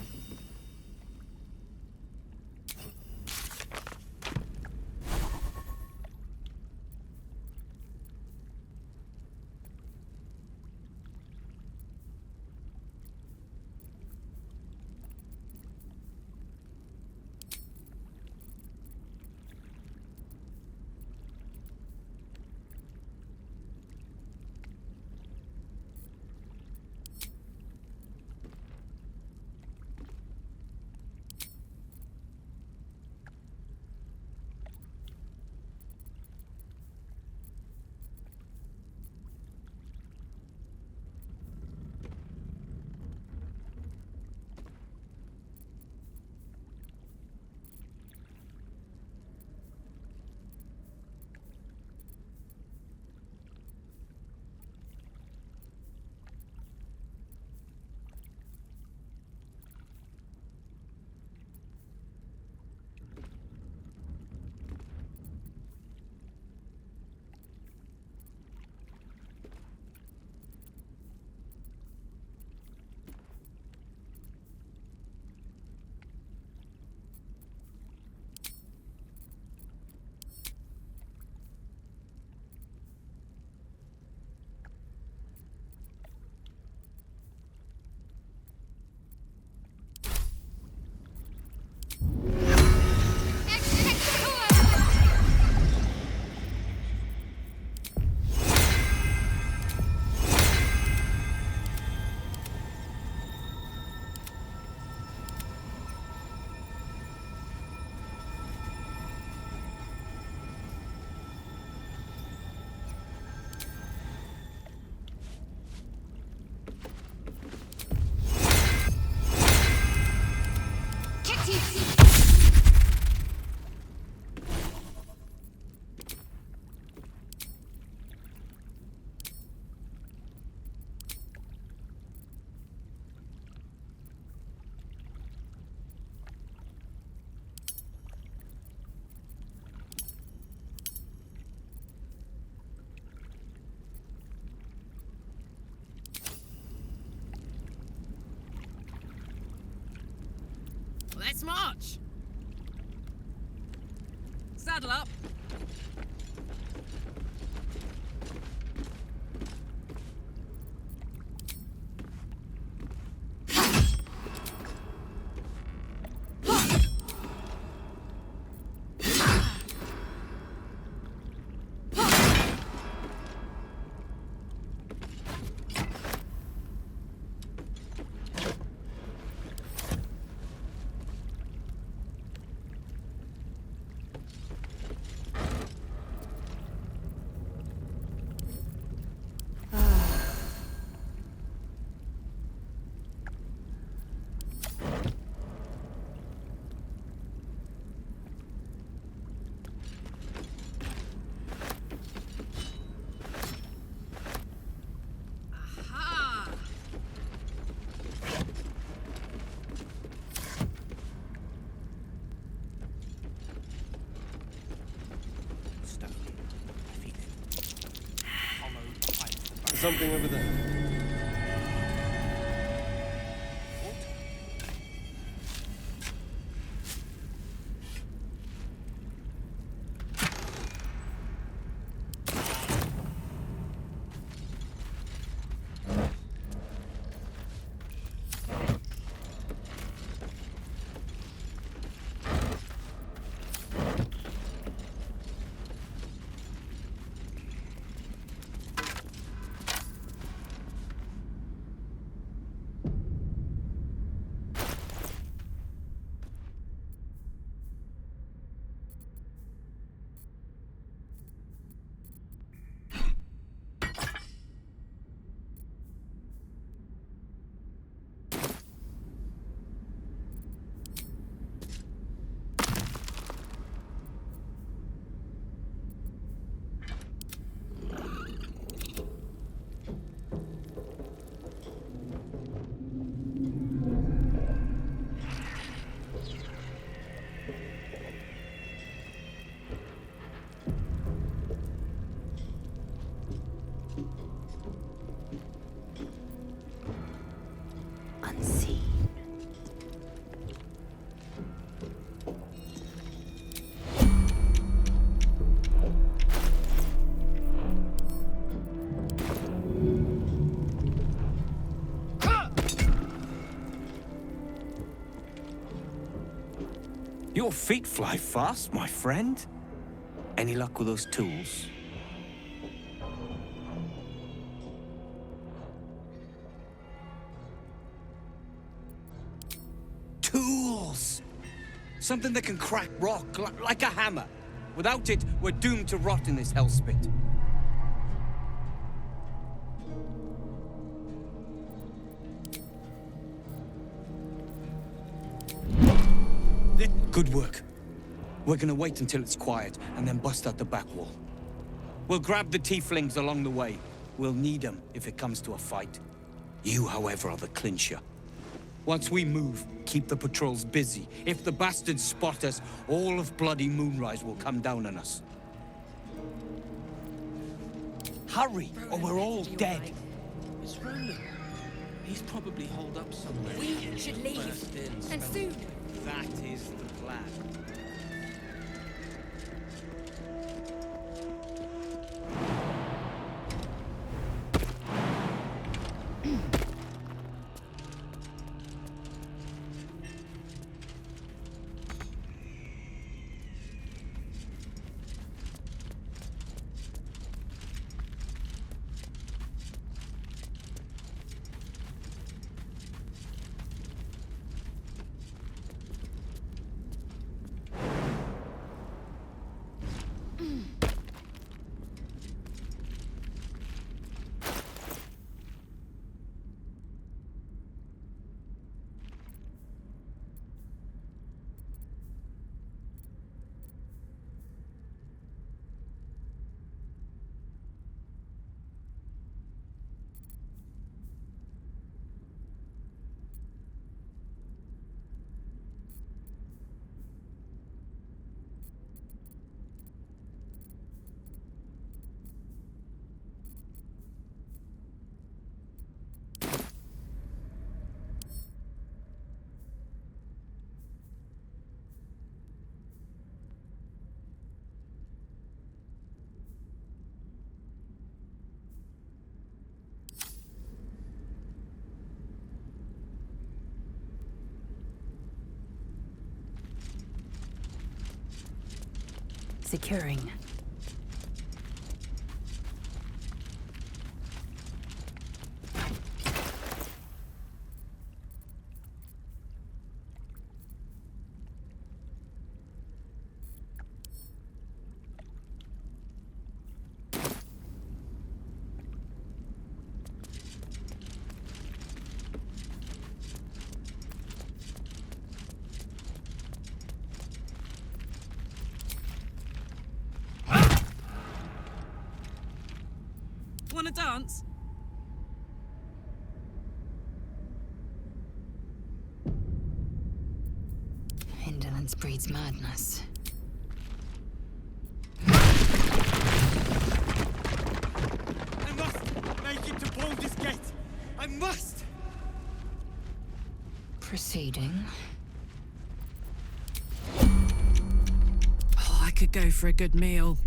S1: Let's march! Saddle up!
S10: Something over there.
S11: Your feet fly fast, my friend. Any luck with those tools? Tools! Something that can crack rock, like a hammer. Without it, we're doomed to rot in this hellspit. Good work. We're gonna wait until it's quiet, and then bust out the back wall. We'll grab the tieflings along the way. We'll need them if it comes to a fight. You, however, are the clincher. Once we move, keep the patrols busy. If the bastards spot us, all of bloody Moonrise will come down on us. Hurry, or we're all dead. It's Roland. He's probably holed up somewhere.
S21: We should leave, and soon.
S11: That is the plan.
S6: Securing.
S1: Want to dance?
S5: Indolence breeds madness.
S11: I must make it to Baldur's Gate! I must!
S5: Proceeding.
S1: Oh, I could go for a good meal.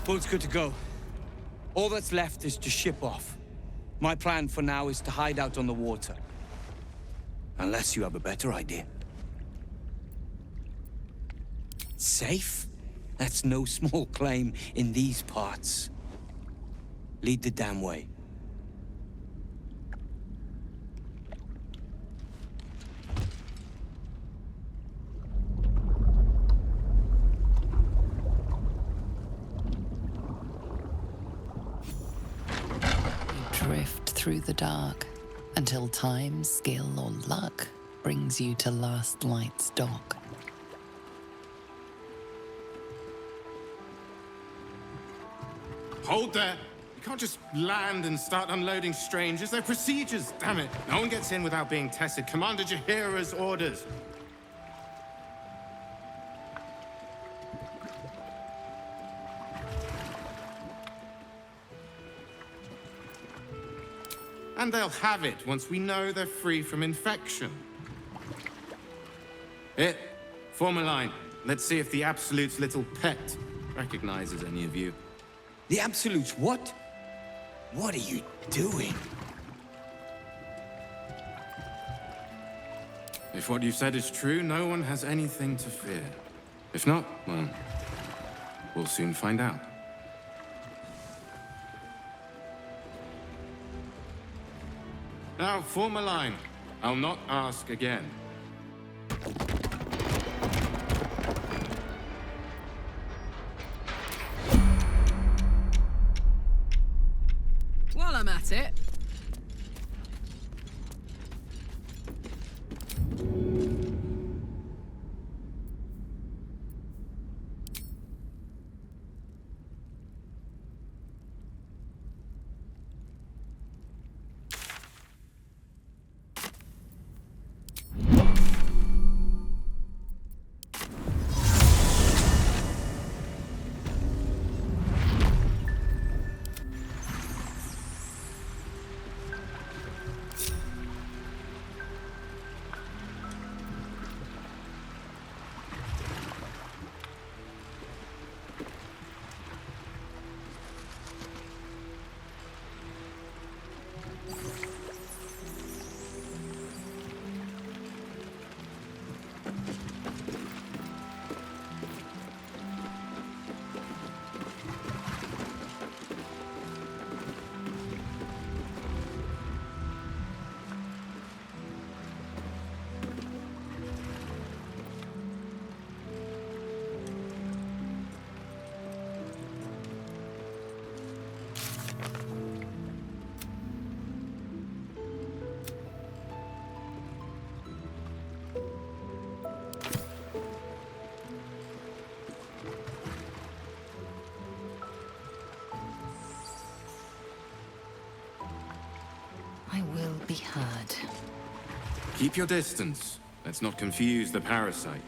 S11: Boat's good to go. All that's left is to ship off. My plan for now is to hide out on the water. Unless you have a better idea. Safe? That's no small claim in these parts. Lead the damn way.
S5: Drift through the dark until time, skill, or luck brings you to Last Light's dock.
S13: Hold there! You can't just land and start unloading strangers. They're procedures, damn it. No one gets in without being tested. Commander Jaheira's orders. And they'll have it once we know they're free from infection. Form a line. Let's see if the Absolute's little pet recognizes any of you.
S11: The Absolute's what? What are you doing?
S13: If what you've said is true, no one has anything to fear. If not, well, we'll soon find out. Now, form a line. I'll not ask again.
S1: While I'm at it,
S5: I will be heard.
S13: Keep your distance. Let's not confuse the parasite.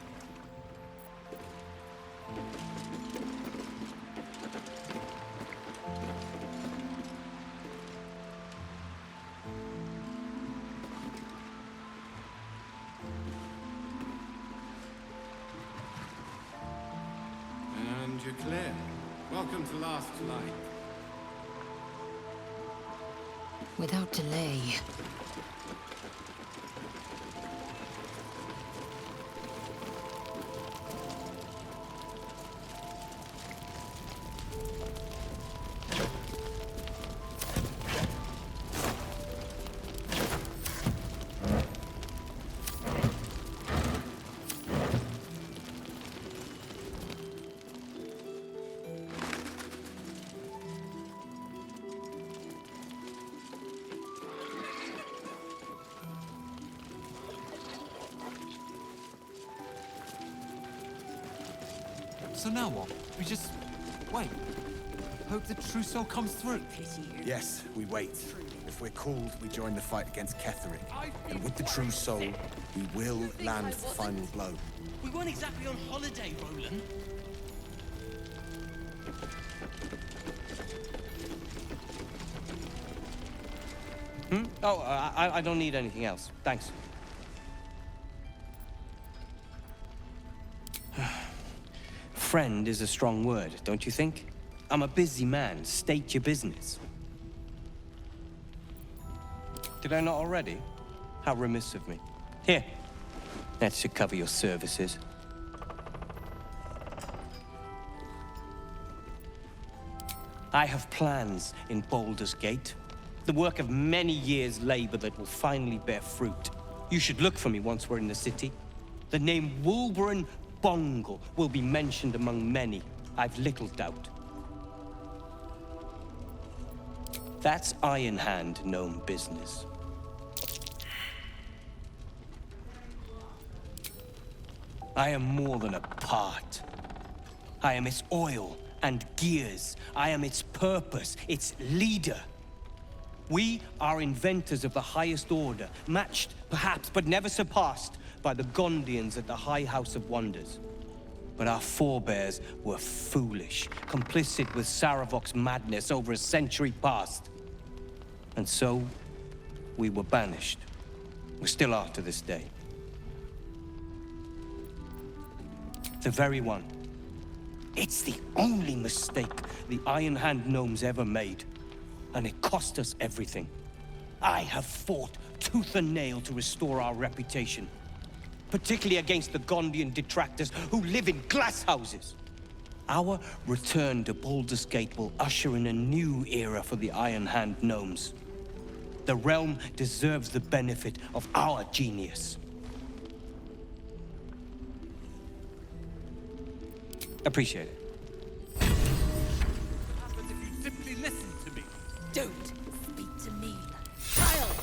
S13: And you're clear. Welcome to Last Light.
S5: Without delay.
S17: So now what? We just wait. Hope the Trousseau comes through.
S8: Yes, we wait. If we're called, we join the fight against Ketheric. And with the true soul, we will land the final blow.
S18: We weren't exactly on holiday, Roland.
S11: Oh, I don't need anything else. Thanks. Friend is a strong word, don't you think? I'm a busy man. State your business. Did I not already? How remiss of me. Here. That should cover your services. I have plans in Baldur's Gate. The work of many years' labor that will finally bear fruit. You should look for me once we're in the city. The name Wulbren Bongle will be mentioned among many, I've little doubt. That's Iron Hand gnome business. I am more than a part. I am its oil and gears. I am its purpose, its leader. We are inventors of the highest order, matched, perhaps, but never surpassed by the Gondians at the High House of Wonders. But our forebears were foolish, complicit with Saravok's madness over a century past. And so, we were banished. We still are to this day. The very one. It's the only mistake the Iron Hand gnomes ever made. And it cost us everything. I have fought tooth and nail to restore our reputation. Particularly against the Gondian detractors who live in glass houses. Our return to Baldur's Gate will usher in a new era for the Iron Hand gnomes. The realm deserves the benefit of our genius. Appreciate it.
S17: What happens if you simply listen to me?
S21: Don't speak to me, child!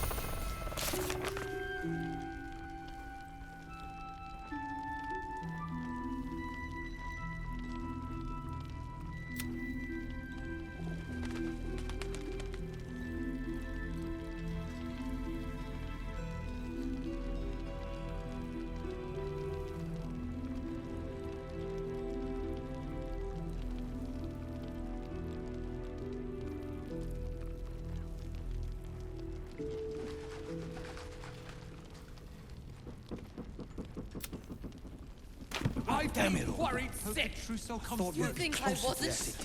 S17: Damn it! Worried sick. Trousseau comes through.
S21: You think I wasn't?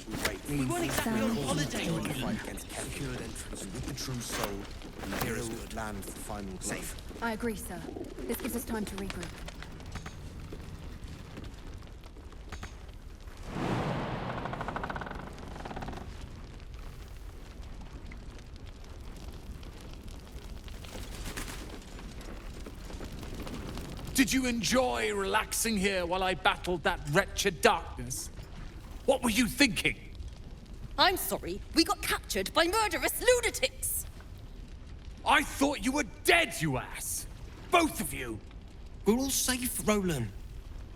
S8: We
S21: weren't exactly on holiday.
S8: Join the fight against secured entrance with the true soul. We will land the final blow.
S14: Safe. I agree, sir. This gives us time to regroup.
S16: Did you enjoy relaxing here while I battled that wretched darkness? What were you thinking?
S21: I'm sorry, we got captured by murderous lunatics!
S16: I thought you were dead, you ass! Both of you!
S23: We're all safe, Roland.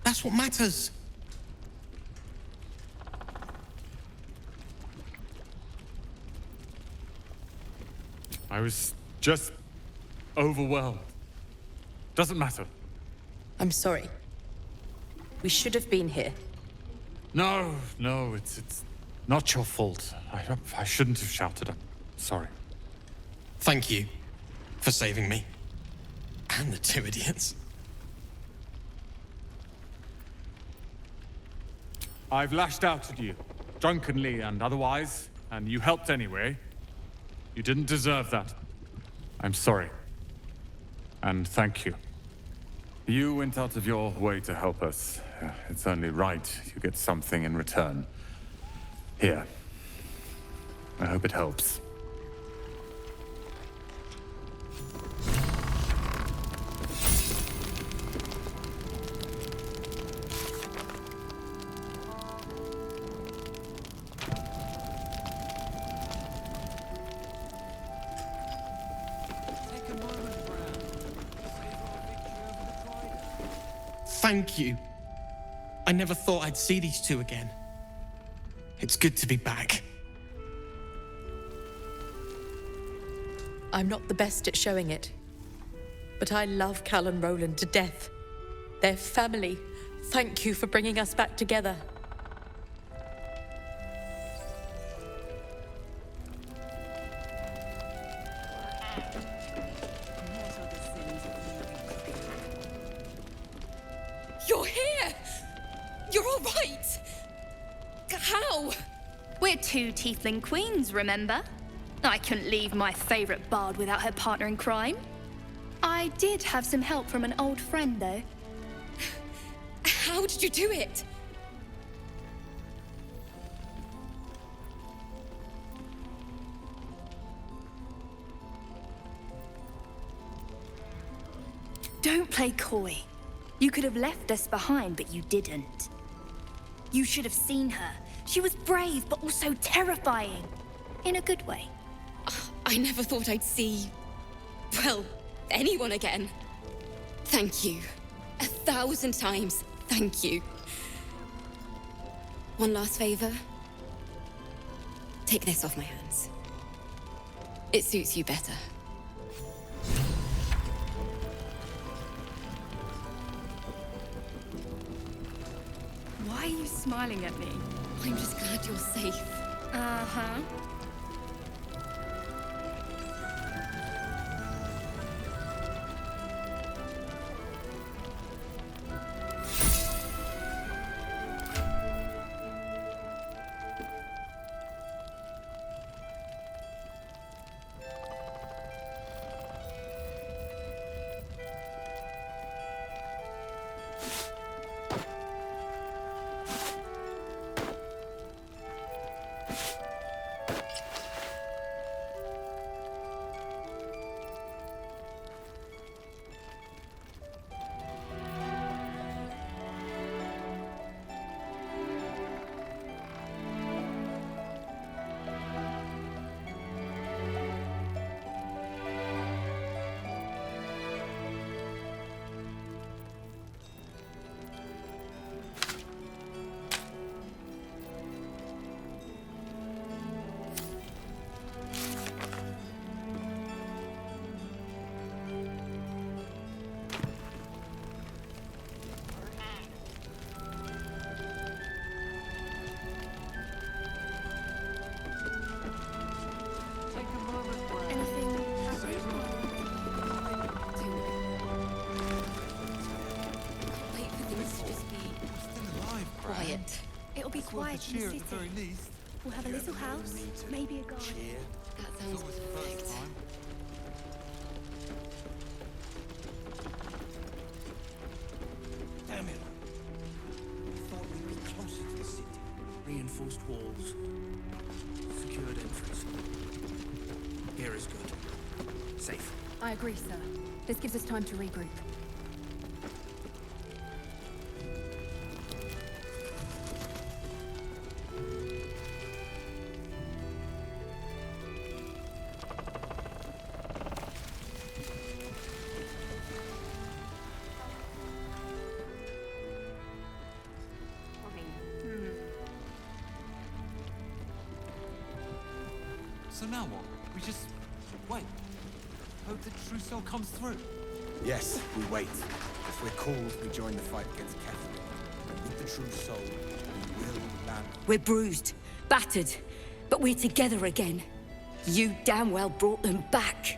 S23: That's what matters.
S16: I was just overwhelmed. Doesn't matter.
S24: I'm sorry. We should have been here.
S16: No, it's not your fault. I shouldn't have shouted. I'm sorry.
S23: Thank you for saving me. And the two idiots.
S16: I've lashed out at you, drunkenly and otherwise, and you helped anyway. You didn't deserve that. I'm sorry. And thank you. You went out of your way to help us. It's only right you get something in return. Here. I hope it helps.
S23: Thank you. I never thought I'd see these two again. It's good to be back.
S24: I'm not the best at showing it, but I love Cal and Roland to death. They're family. Thank you for bringing us back together.
S2: You're here! You're all right! How?
S25: We're two tiefling queens, remember? I couldn't leave my favorite bard without her partner in crime. I did have some help from an old friend, though.
S2: How did you do it?
S25: Don't play coy. You could have left us behind, but you didn't. You should have seen her. She was brave, but also terrifying. In a good way.
S2: I never thought I'd see... well, anyone again. Thank you. 1,000 times, thank you. One last favor. Take this off my hands. It suits you better.
S25: Why are you smiling at me?
S2: I'm just glad you're safe.
S25: Uh-huh.
S21: quiet.
S14: It'll be
S17: It's worth
S14: quiet
S17: a
S14: in the
S17: cheer
S14: city.
S17: at the very least.
S14: We'll have a little house, maybe a garden.
S21: That sounds perfect.
S11: Damn it. I thought we'd be closer to the city. Reinforced walls. Secured entrance. Here is good. Safe.
S14: I agree, sir. This gives us time to regroup.
S17: So now what? We just wait. Hope the trousseau comes through.
S8: Yes, we wait. If we're called, we join the fight against Catherine. And with the true soul, we will land.
S19: We're bruised, battered, but we're together again. You damn well brought them back.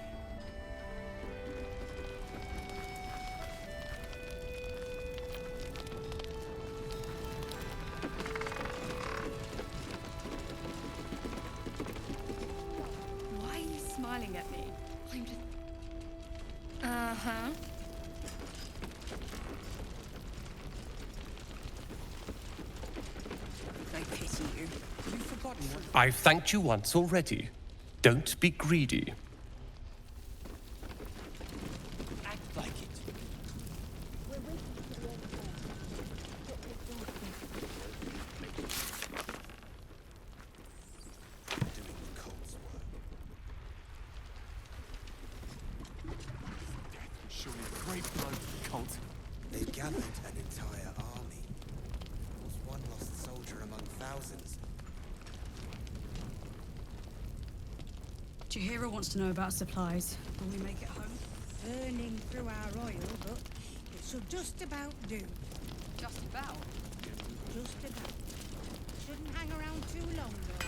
S25: Why are you smiling at me? I'm just... Uh-huh.
S21: I pity you.
S11: You've forgotten what...
S3: I've thanked you once already. Don't be greedy.
S11: Act like it.
S8: Doing the cult's work.
S17: Surely a great blow for the cult.
S8: They gathered an entire army. Was one lost soldier among thousands.
S7: Jahira wants to know about supplies. Will we make it home?
S9: Burning through our oil, but it should just about do.
S7: Just about.
S9: Just about. Shouldn't hang around too long, though.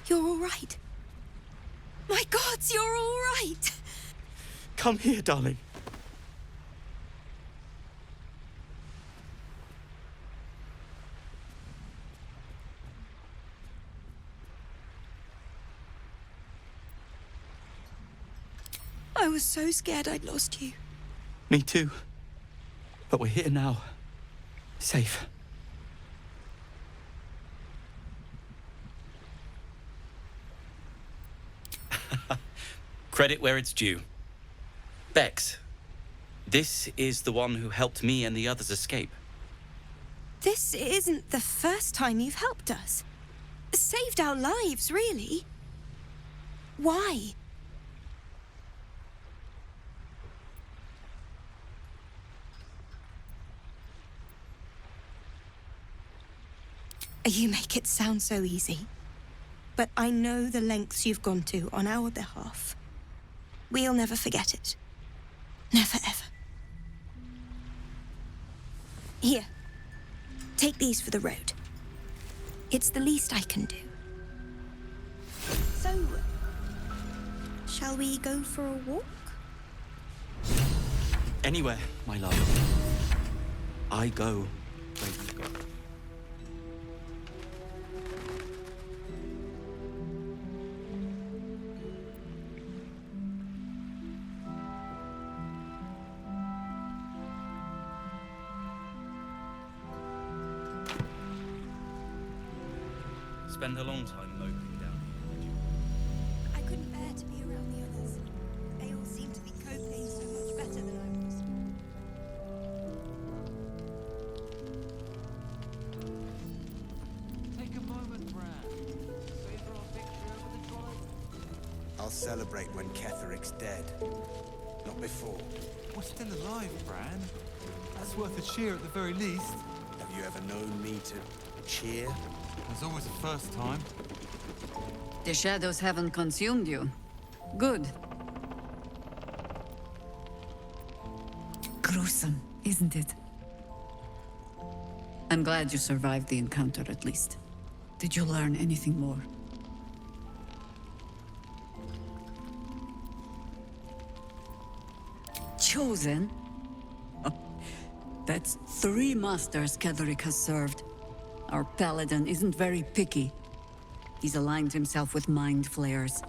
S19: You're all right. My gods, you're all right.
S3: Come here, darling.
S19: I was so scared I'd lost you.
S3: Me too. But we're here now. Safe.
S12: Credit where it's due. Bex, this is the one who helped me and the others escape.
S19: This isn't the first time you've helped us. Saved our lives, really. Why? You make it sound so easy. But I know the lengths you've gone to on our behalf. We'll never forget it. Never, ever. Here. Take these for the road. It's the least I can do. So, shall we go for a walk?
S12: Anywhere, my love. I go where you go. Spend a long time moping down here.
S19: I couldn't bear to be around the others. They all seem to be coping so much better than I was.
S17: Take a moment, Bran. Savor our victory over the drive.
S8: I'll celebrate when Ketheric's dead. Not before.
S17: We're still alive, Bran. That's worth a cheer at the very least.
S8: Have you ever known me to cheer?
S17: There's always a first time.
S4: The shadows haven't consumed you. Good. Gruesome, isn't it? I'm glad you survived the encounter, at least. Did you learn anything more? Chosen? Oh, that's 3 masters Ketheric has served. Our paladin isn't very picky. He's aligned himself with mind flayers.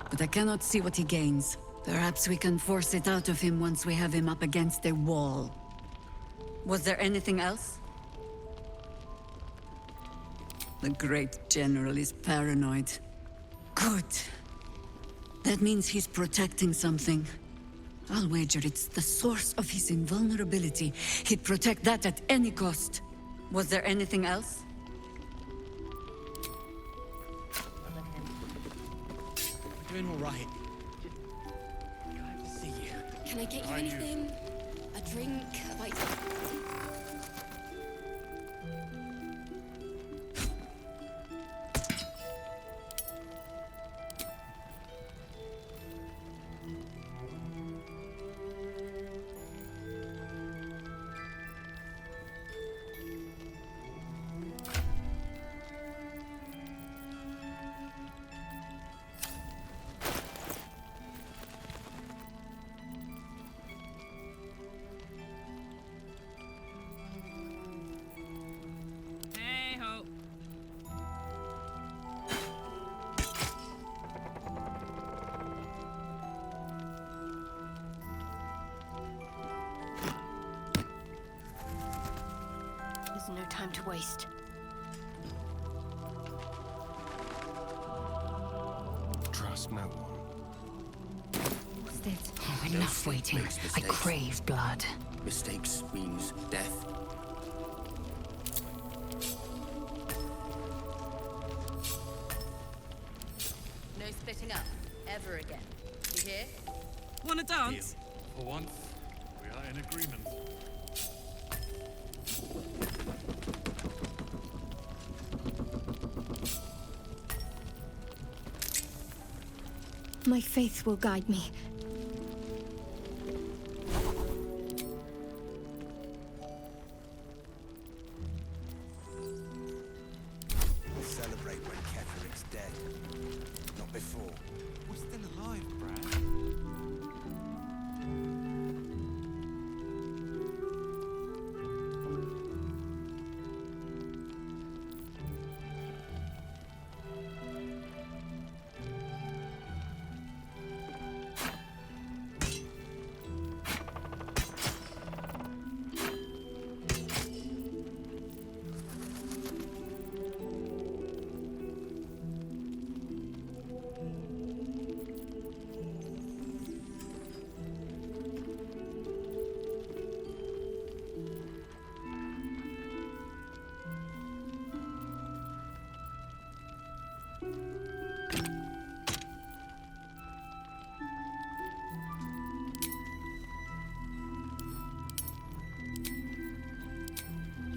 S4: But I cannot see what he gains. Perhaps we can force it out of him once we have him up against a wall. Was there anything else? The great general is paranoid. Good. That means he's protecting something. I'll wager it's the source of his invulnerability. He'd protect that at any cost. Was there anything else?
S23: We're doing all right. Glad to see you.
S2: Can I get you anything? A drink? A bite?
S25: There's no time to waste.
S18: Trust no one.
S25: What's this?
S5: Oh, enough waiting. I crave blood.
S18: Mistakes means death.
S21: No splitting up. Ever again. You hear?
S1: Wanna dance?
S16: For once, we are in agreement.
S25: My faith will guide me.
S8: We'll celebrate when Ketheric's dead. Not before.
S17: We're still alive, Brad.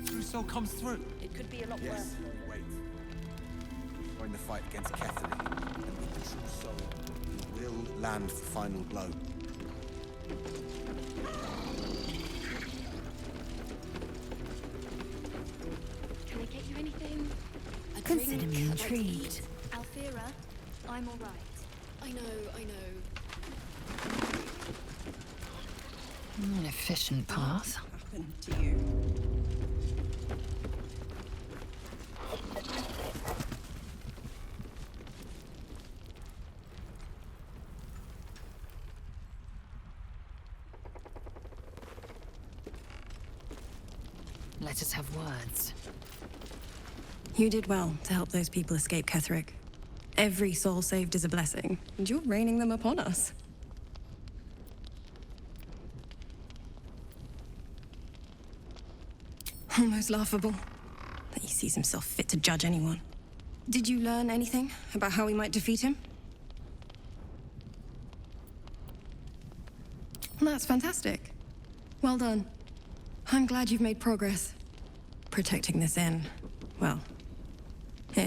S17: Trousseau comes through.
S9: It could be a lot worse.
S8: Yes, we wait. Join the fight against Ketheric, and with the true soul, we will land the final blow.
S2: Can I get you anything? A
S25: Consider
S2: drink?
S25: me
S2: A bite to
S25: intrigued.
S2: eat?
S25: Alfira, I'm all right.
S2: I know.
S5: An efficient path.
S9: Happened to you.
S5: Let us have words.
S10: You did well to help those people escape Ketheric. Every soul saved is a blessing, and you're raining them upon us. Almost laughable that he sees himself fit to judge anyone. Did you learn anything about how we might defeat him? That's fantastic. Well done. I'm glad you've made progress. Protecting this inn, well,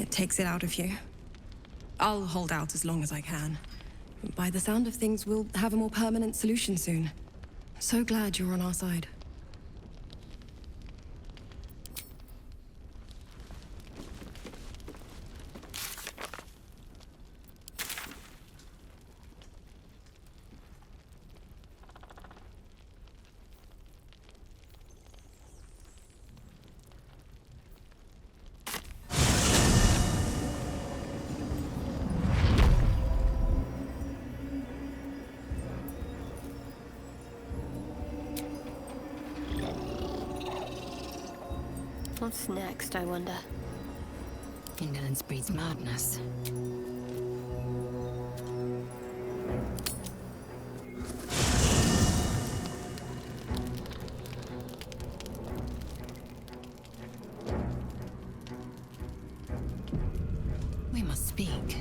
S10: It takes it out of you. I'll hold out as long as I can. By the sound of things, we'll have a more permanent solution soon. So glad you're on our side.
S6: What's next, I wonder?
S2: Indolence breeds madness. We must speak.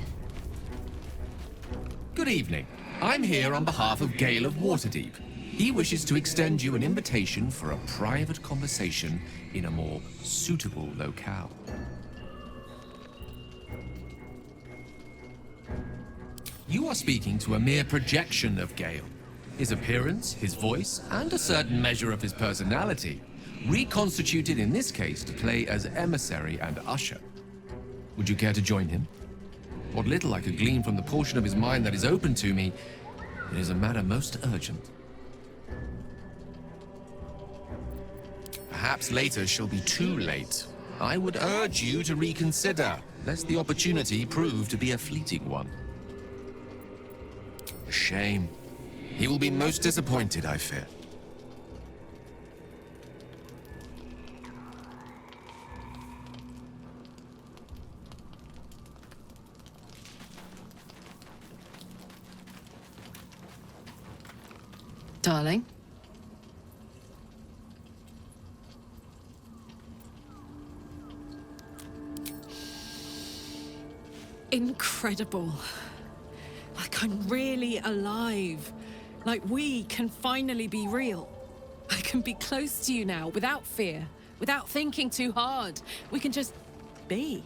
S13: Good evening. I'm here on behalf of Gale of Waterdeep. He wishes to extend you an invitation for a private conversation in a more suitable locale. You are speaking to a mere projection of Gale. His appearance, his voice, and a certain measure of his personality, reconstituted in this case to play as emissary and usher. Would you care to join him? What little I could glean from the portion of his mind that is open to me, it is a matter most urgent. Perhaps later shall be too late. I would urge you to reconsider, lest the opportunity prove to be a fleeting one. A shame. He will be most disappointed, I fear.
S1: Darling? Incredible. Like I'm really alive. Like we can finally be real. I can be close to you now without fear, without thinking too hard. We can just be.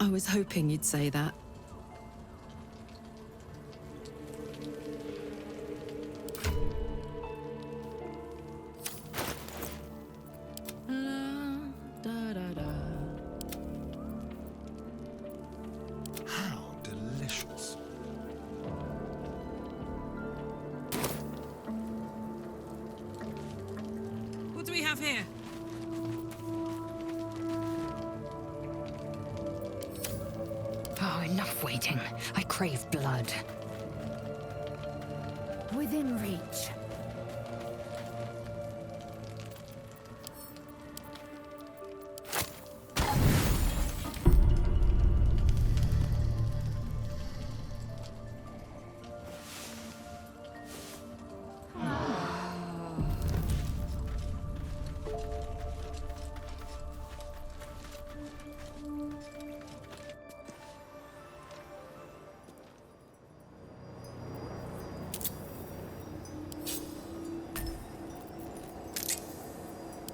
S1: I was hoping you'd say that.
S8: How delicious.
S1: What do we have here?
S2: Oh, enough waiting. I crave blood.
S6: Within reach.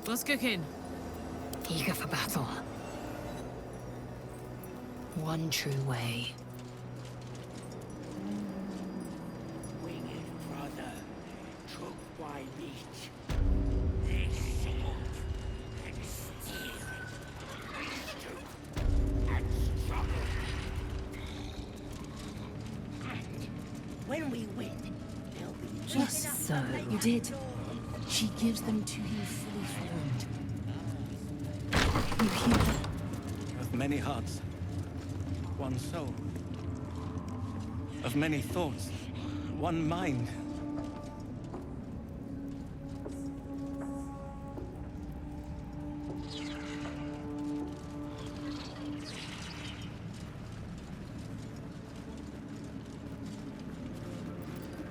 S1: What's cooking?
S2: Eager for battle. One true way.
S19: Winged brother, took by meat. They sought and steal, and struggle. And when we win, they'll be
S15: Just so. You did. She gives them to you fully formed. You hear her?
S11: Of many hearts, one soul. Of many thoughts, one mind.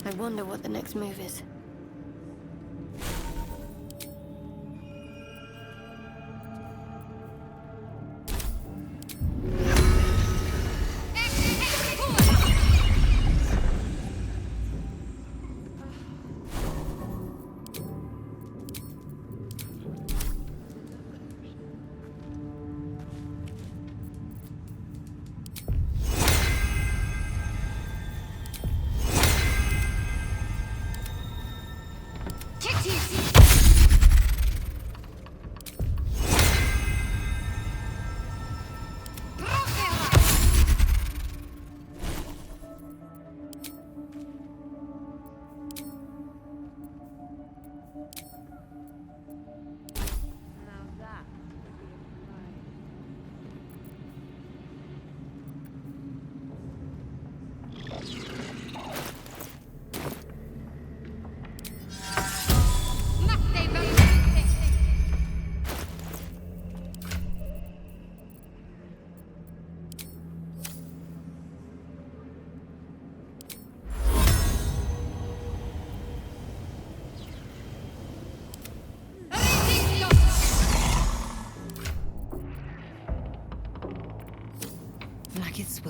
S6: I wonder what the next move is.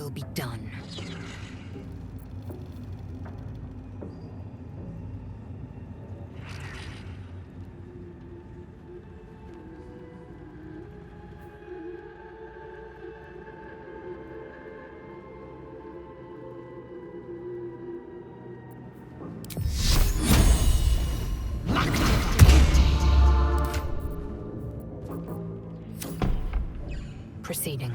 S21: will be done. Proceeding.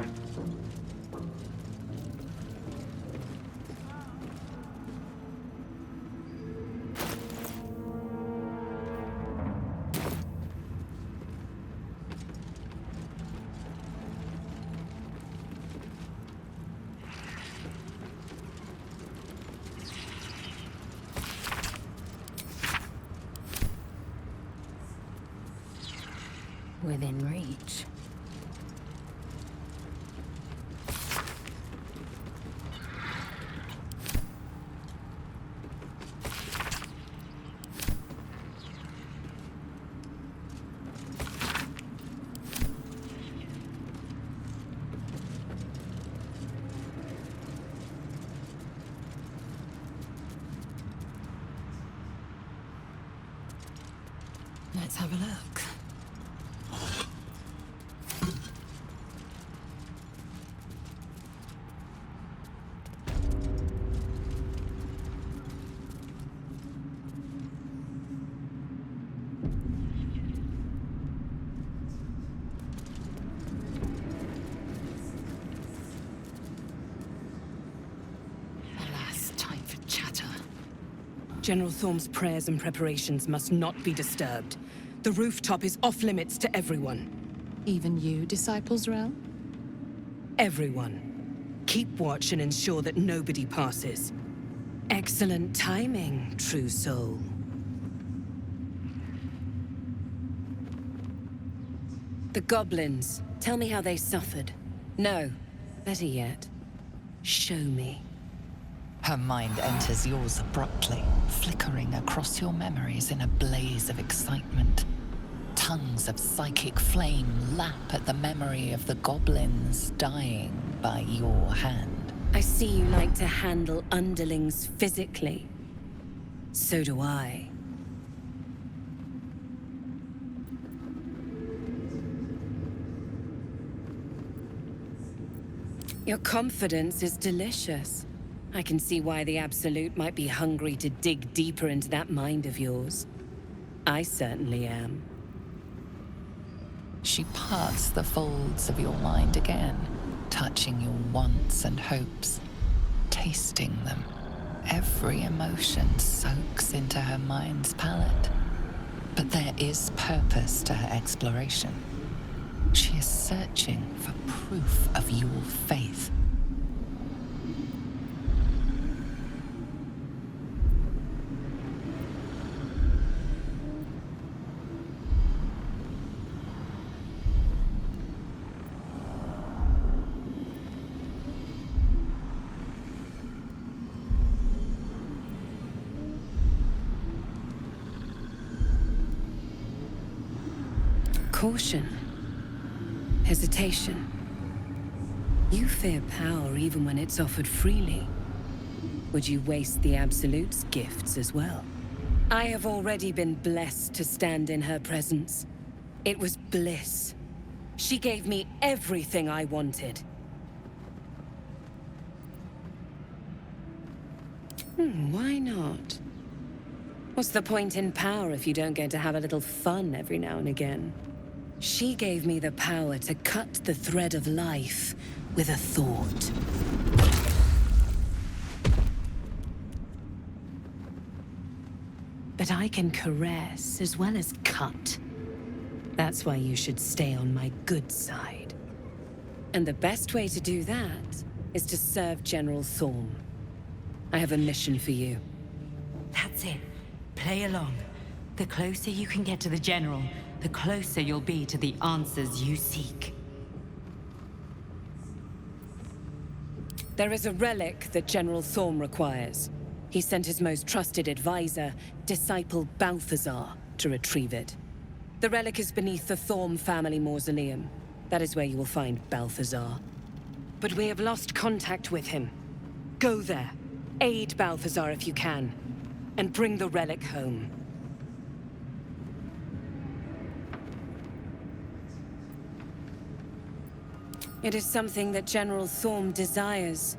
S21: Within reach.
S1: Let's have a look. Alas, time for chatter.
S7: General Thorm's prayers and preparations must not be disturbed. The rooftop is off limits to everyone.
S1: Even you, Disciples Realm?
S7: Everyone. Keep watch and ensure that nobody passes. Excellent timing, true soul.
S10: The goblins. Tell me how they suffered. No. Better yet, show me.
S5: Her mind enters yours abruptly, flickering across your memories in a blaze of excitement. Tongues of psychic flame lap at the memory of the goblins dying by your hand.
S10: I see you like to handle underlings physically. So do I. Your confidence is delicious. I can see why the Absolute might be hungry to dig deeper into that mind of yours. I certainly am.
S5: She parts the folds of your mind again, touching your wants and hopes, tasting them. Every emotion soaks into her mind's palate. But there is purpose to her exploration. She is searching for proof of your faith.
S10: Caution. Hesitation. You fear power even when it's offered freely. Would you waste the Absolute's gifts as well? I have already been blessed to stand in her presence. It was bliss. She gave me everything I wanted. Why not? What's the point in power if you don't get to have a little fun every now and again? She gave me the power to cut the thread of life with a thought. But I can caress as well as cut. That's why you should stay on my good side. And the best way to do that is to serve General Thorm. I have a mission for you.
S14: That's it. Play along. The closer you can get to the General, the closer you'll be to the answers you seek.
S10: There is a relic that General Thorm requires. He sent his most trusted advisor, Disciple Balthazar, to retrieve it. The relic is beneath the Thorm family mausoleum. That is where you will find Balthazar.
S7: but we have lost contact with him. Go there, aid Balthazar if you can, and bring the relic home. It is something that General Thorm desires,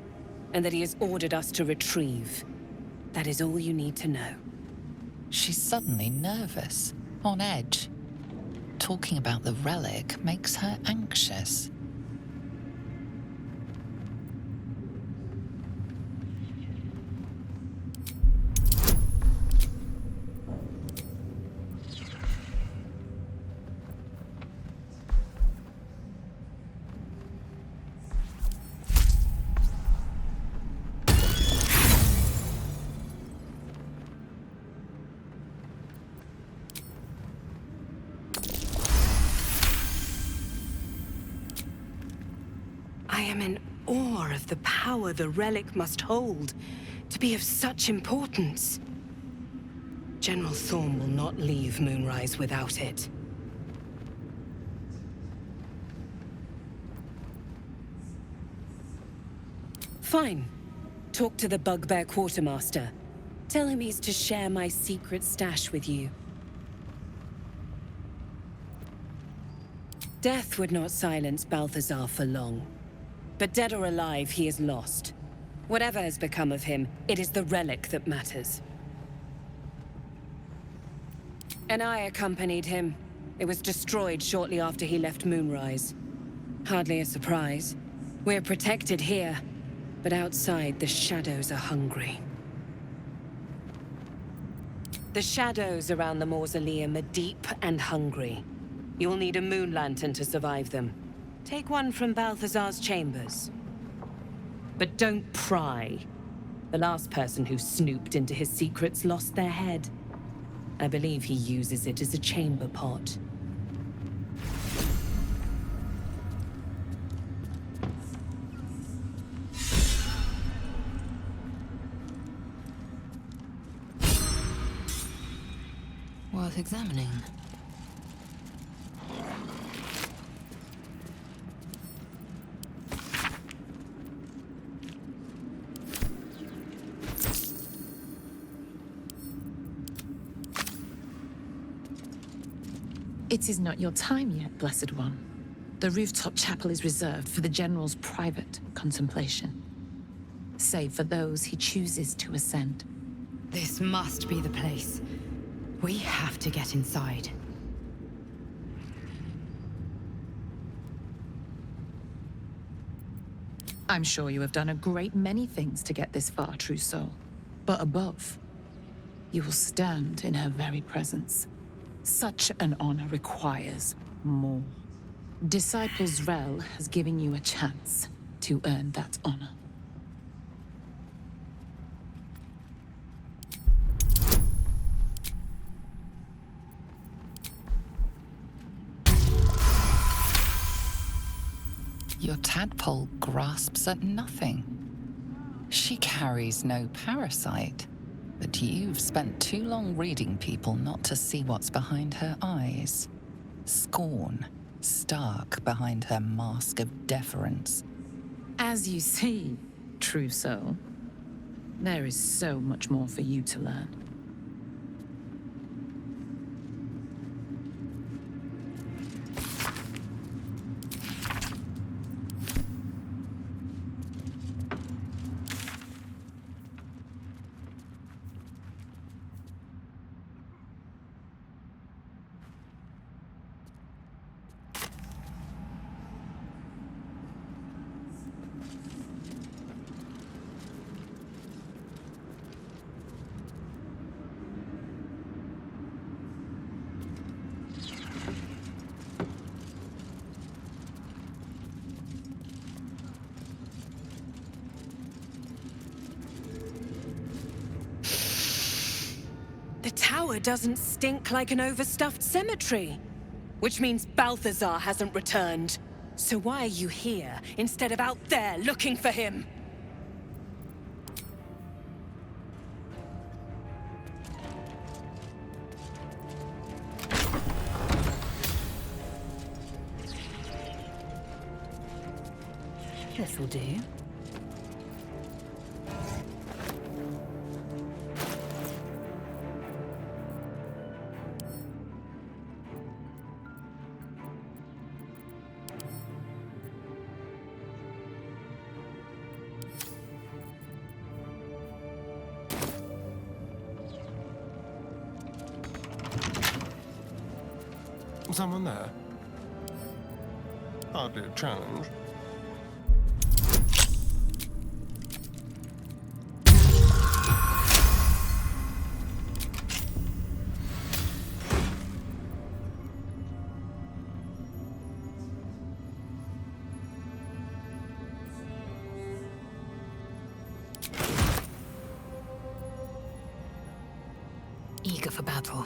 S7: and that he has ordered us to retrieve. That is all you need to know.
S5: She's suddenly nervous, on edge. Talking about the relic makes her anxious.
S7: I am in awe of the power the relic must hold to be of such importance. General Thorm will not leave Moonrise without it. Fine. Talk to the Bugbear Quartermaster. Tell him he's to share my secret stash with you. Death would not silence Balthazar for long. But dead or alive, he is lost. Whatever has become of him, it is the relic that matters. And I accompanied him. It was destroyed shortly after he left Moonrise. Hardly a surprise. We're protected here, but outside the shadows are hungry. The shadows around the mausoleum are deep and hungry. You'll need a moon lantern to survive them. Take one from Balthazar's chambers. But don't pry. The last person who snooped into his secrets lost their head. I believe he uses it as a chamber pot.
S21: Worth examining.
S1: It is not your time yet, Blessed One. The rooftop chapel is reserved for the General's private contemplation, save for those he chooses to ascend.
S14: This must be the place. We have to get inside.
S1: I'm sure you have done a great many things to get this far, true soul. But above, you will stand in her very presence. Such an honor requires more. Disciples Rel has given you a chance to earn that honor.
S5: Your tadpole grasps at nothing. She carries no parasite, but you've spent too long reading people not to see what's behind her eyes. Scorn, stark behind her mask of deference.
S1: As you see, true soul, there is so much more for you to learn.
S7: The tower doesn't stink like an overstuffed cemetery. Which means Balthazar hasn't returned. So why are you here instead of out there looking for him?
S14: This'll do.
S3: Someone there? Hardly a challenge.
S14: Eager for battle.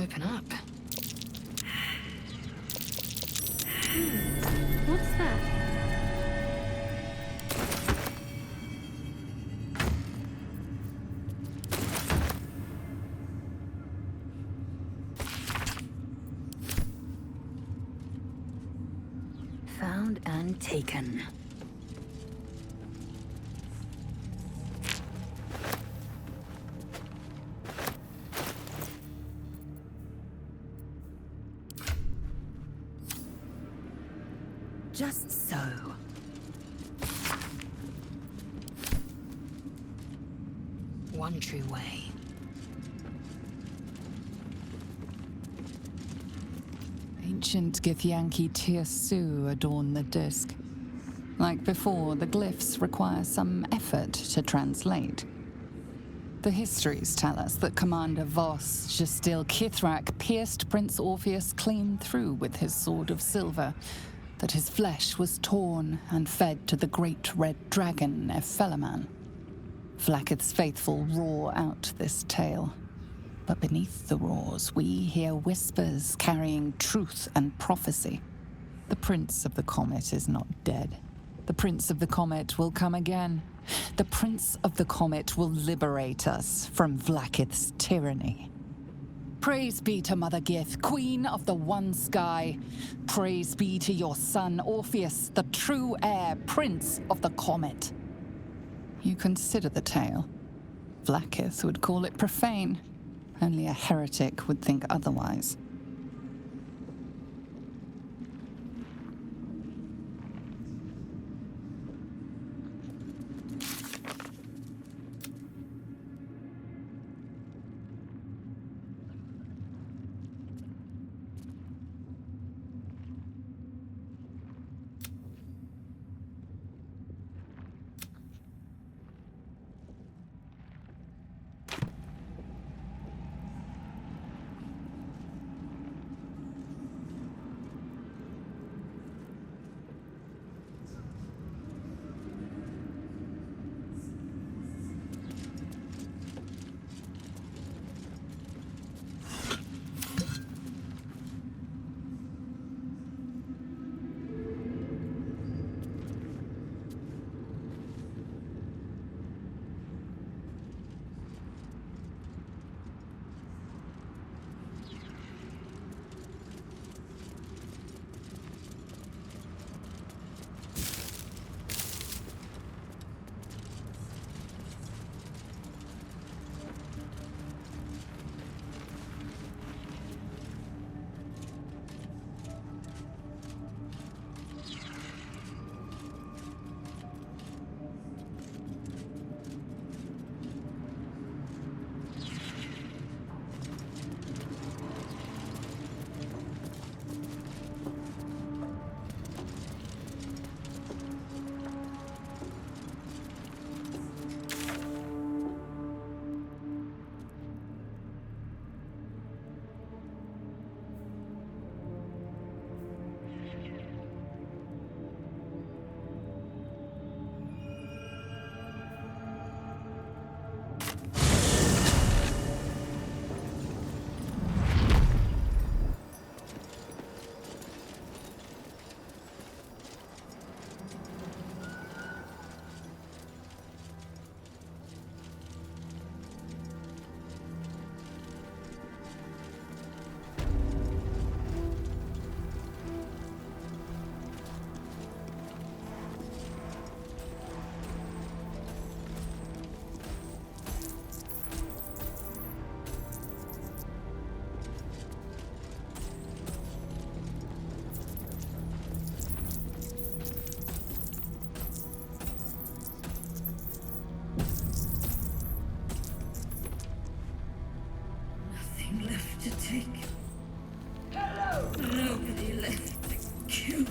S25: Open up. What's that?
S14: Found and taken. Just so. One true way.
S5: Ancient Githyanki Tirsu adorn the disc. Like before, the glyphs require some effort to translate. The histories tell us that Commander Voss Justil Kithrak pierced Prince Orpheus clean through with his sword of silver, that his flesh was torn and fed to the great red dragon Nephelaman. Vlaakith's faithful roar out this tale. But beneath the roars, we hear whispers carrying truth and prophecy. The Prince of the Comet is not dead. The Prince of the Comet will come again. The Prince of the Comet will liberate us from Vlaakith's tyranny. Praise be to Mother Gith, Queen of the One Sky. Praise be to your son, Orpheus, the true heir, Prince of the Comet. You consider the tale. Vlaakith would call it profane. Only a heretic would think otherwise.
S4: Left to take. Hello. Nobody left to kill.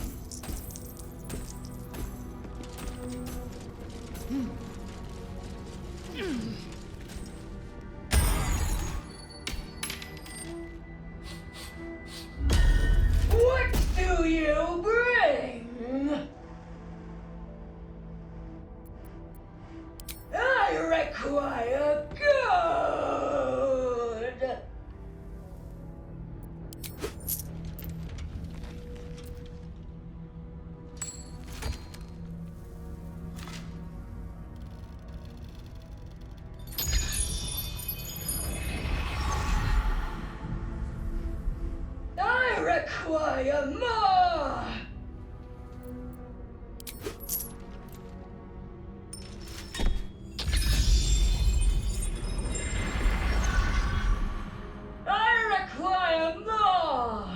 S4: What do you bring? I require good. I require more! I require more!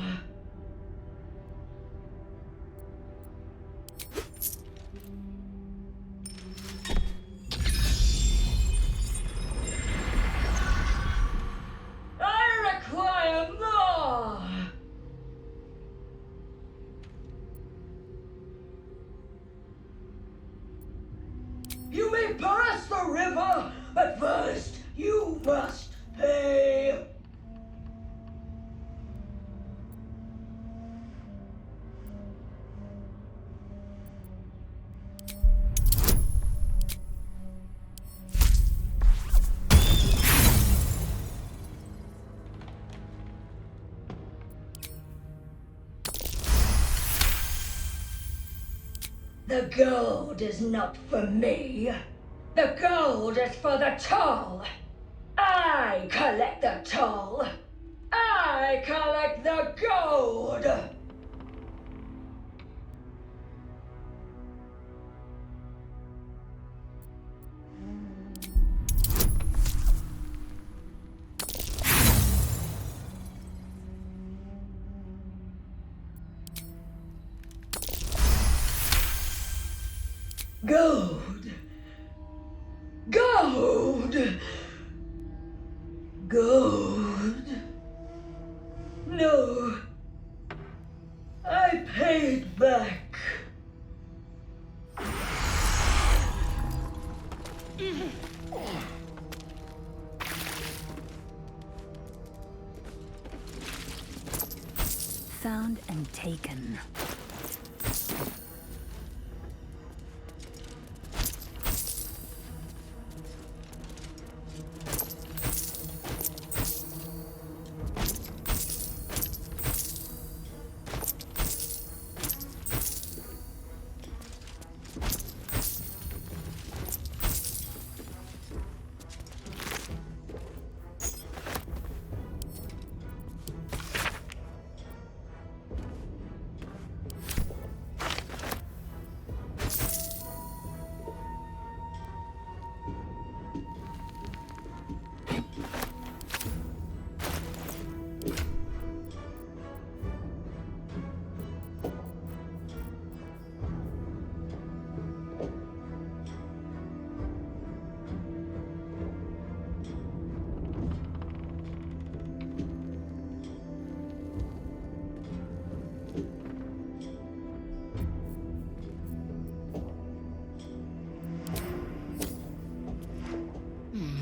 S4: I require more! You may pass the river, but first you must pay. The gold is not for me. The gold is for the toll. I collect the toll. I collect the gold. Gold. Gold. Gold. No. I paid back.
S25: Found and taken.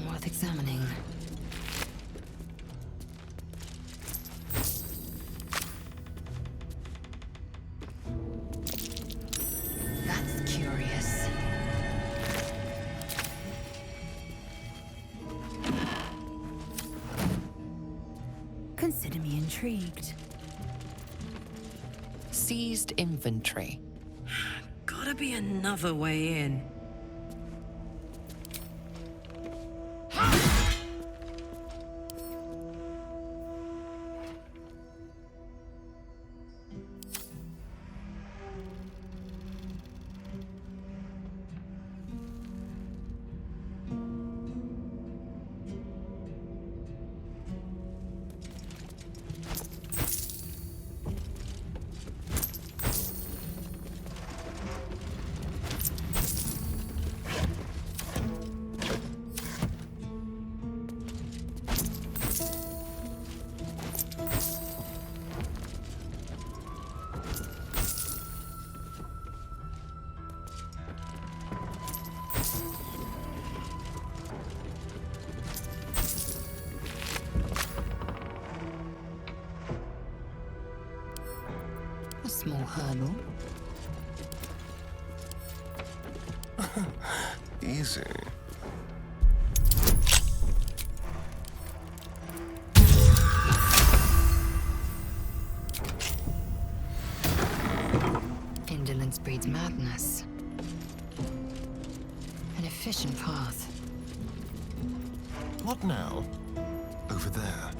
S21: Worth examining. That's curious.
S25: Consider me intrigued.
S5: Seized inventory.
S7: Gotta be another way in.
S21: A small hurdle.
S3: Easy.
S21: Indolence breeds madness. An efficient path.
S3: What now? Over there.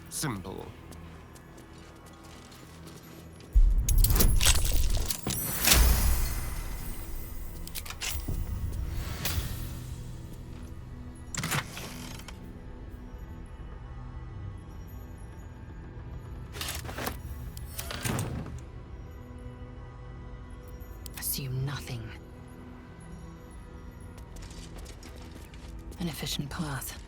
S3: Simple.
S21: Assume nothing. An efficient path.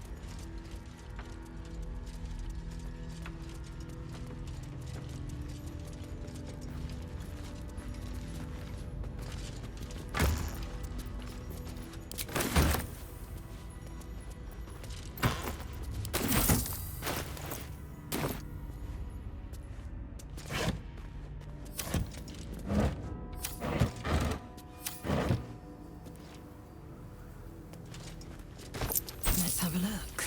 S21: Let's have a look.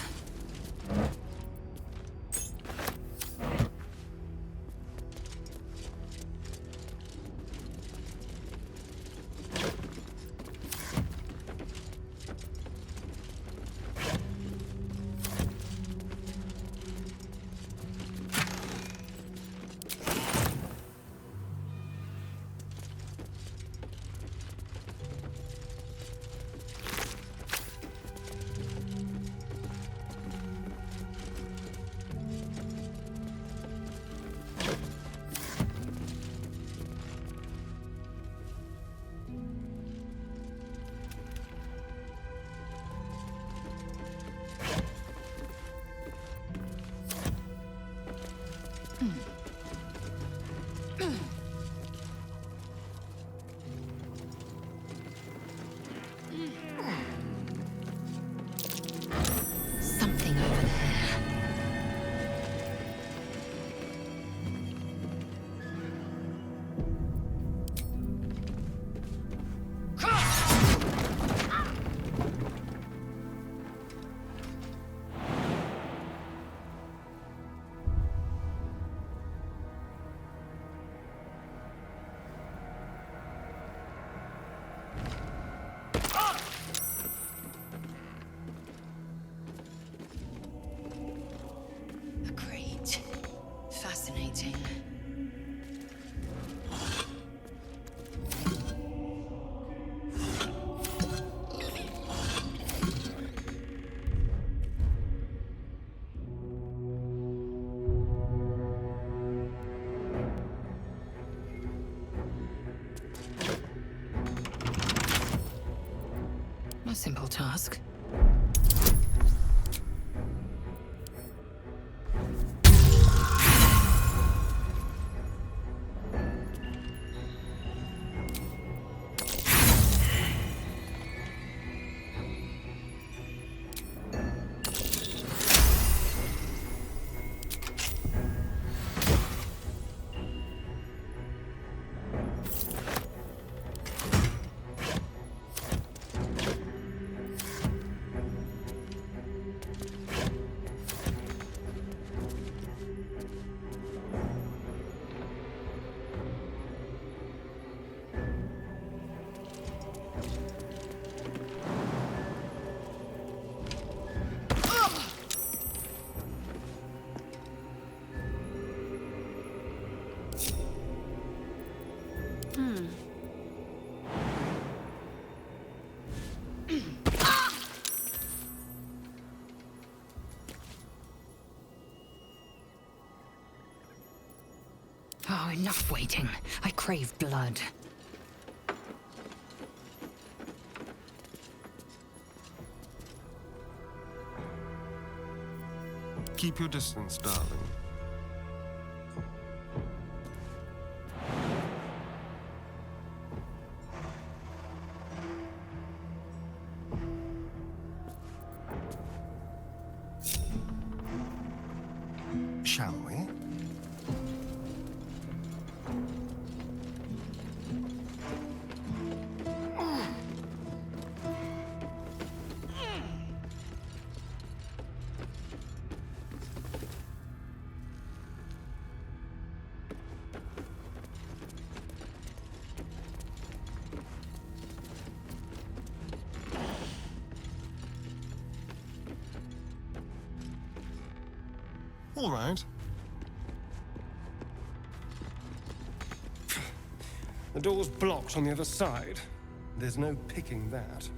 S10: task.
S14: Oh, enough waiting. I crave blood.
S3: Keep your distance, darling. Shall we? All right.
S12: The door's blocked on the other side. There's no picking that.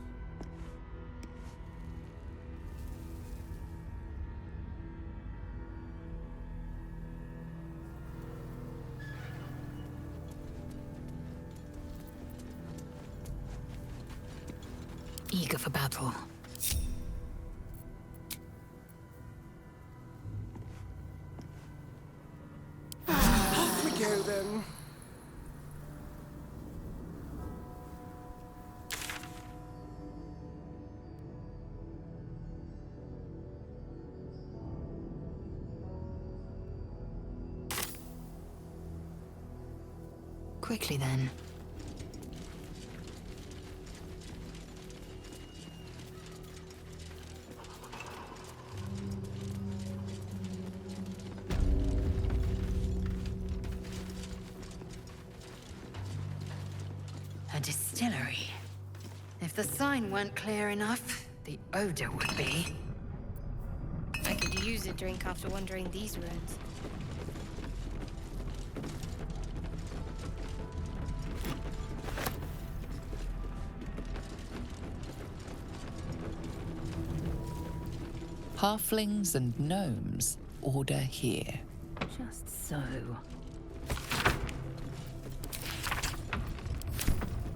S14: Eager for battle.
S12: Off we go then.
S14: Quickly then. A distillery. If the sign weren't clear enough, the odor would be.
S2: I could use a drink after wandering these ruins.
S5: Halflings and gnomes order here.
S14: Just so.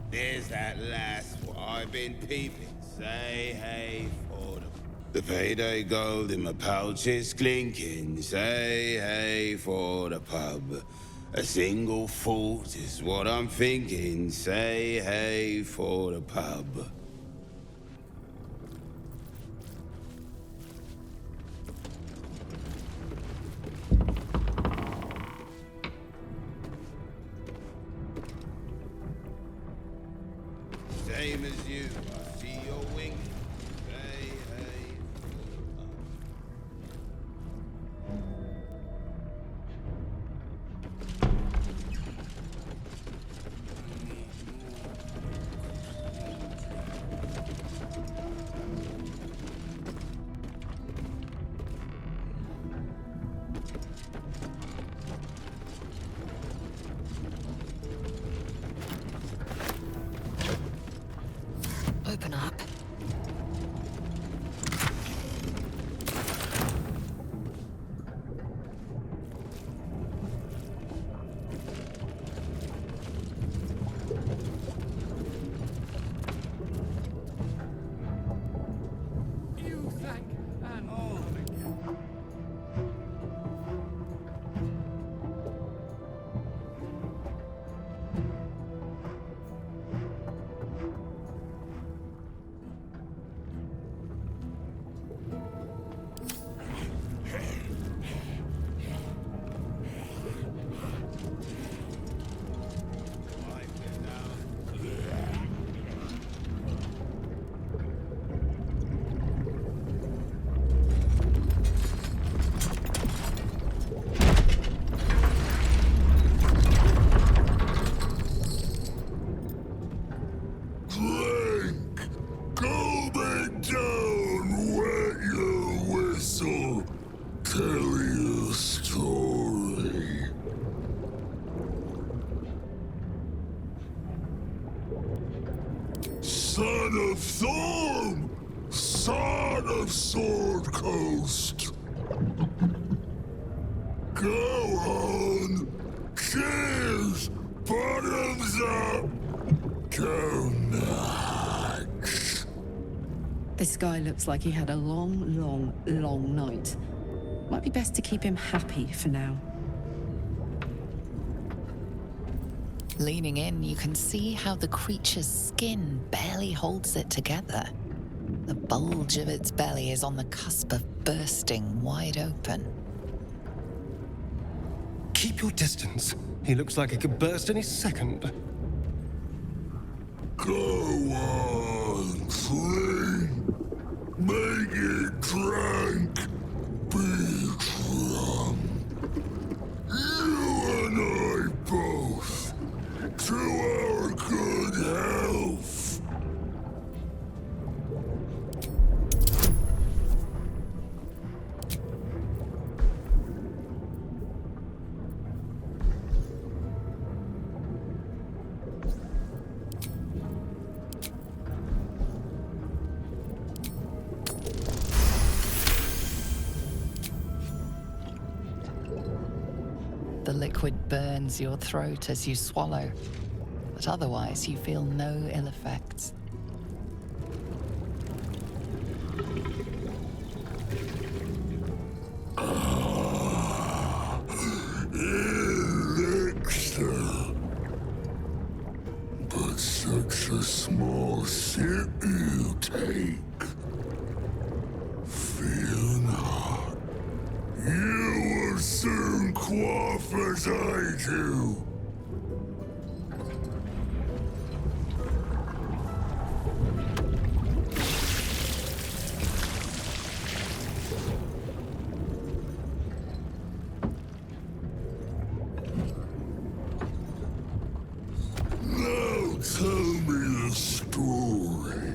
S20: There's that lass what I've been peeping. Say hey for the payday gold in my pouch is clinking. Say hey for the pub. A single thought is what I'm thinking. Say hey for the pub. Same as you, I see your wink. Say hey.
S16: of Thorn, son of Sword Coast. Go on. Cheers. Bottoms up. Go nuts.
S1: This guy looks like he had a long night. Might be best to keep him happy for now.
S5: Leaning in, you can see how the creature's skin barely holds it together. The bulge of its belly is on the cusp of bursting wide open.
S12: Keep your distance. He looks like he could burst any second.
S16: Go on, drink. Make it drink. Be drunk. You and I both. To our good health.
S5: The liquid burns your throat as you swallow, but otherwise you feel no ill effects.
S16: Elixir. But such a small sip you take. Fear not. You will soon quaff as I do. Now tell me the story.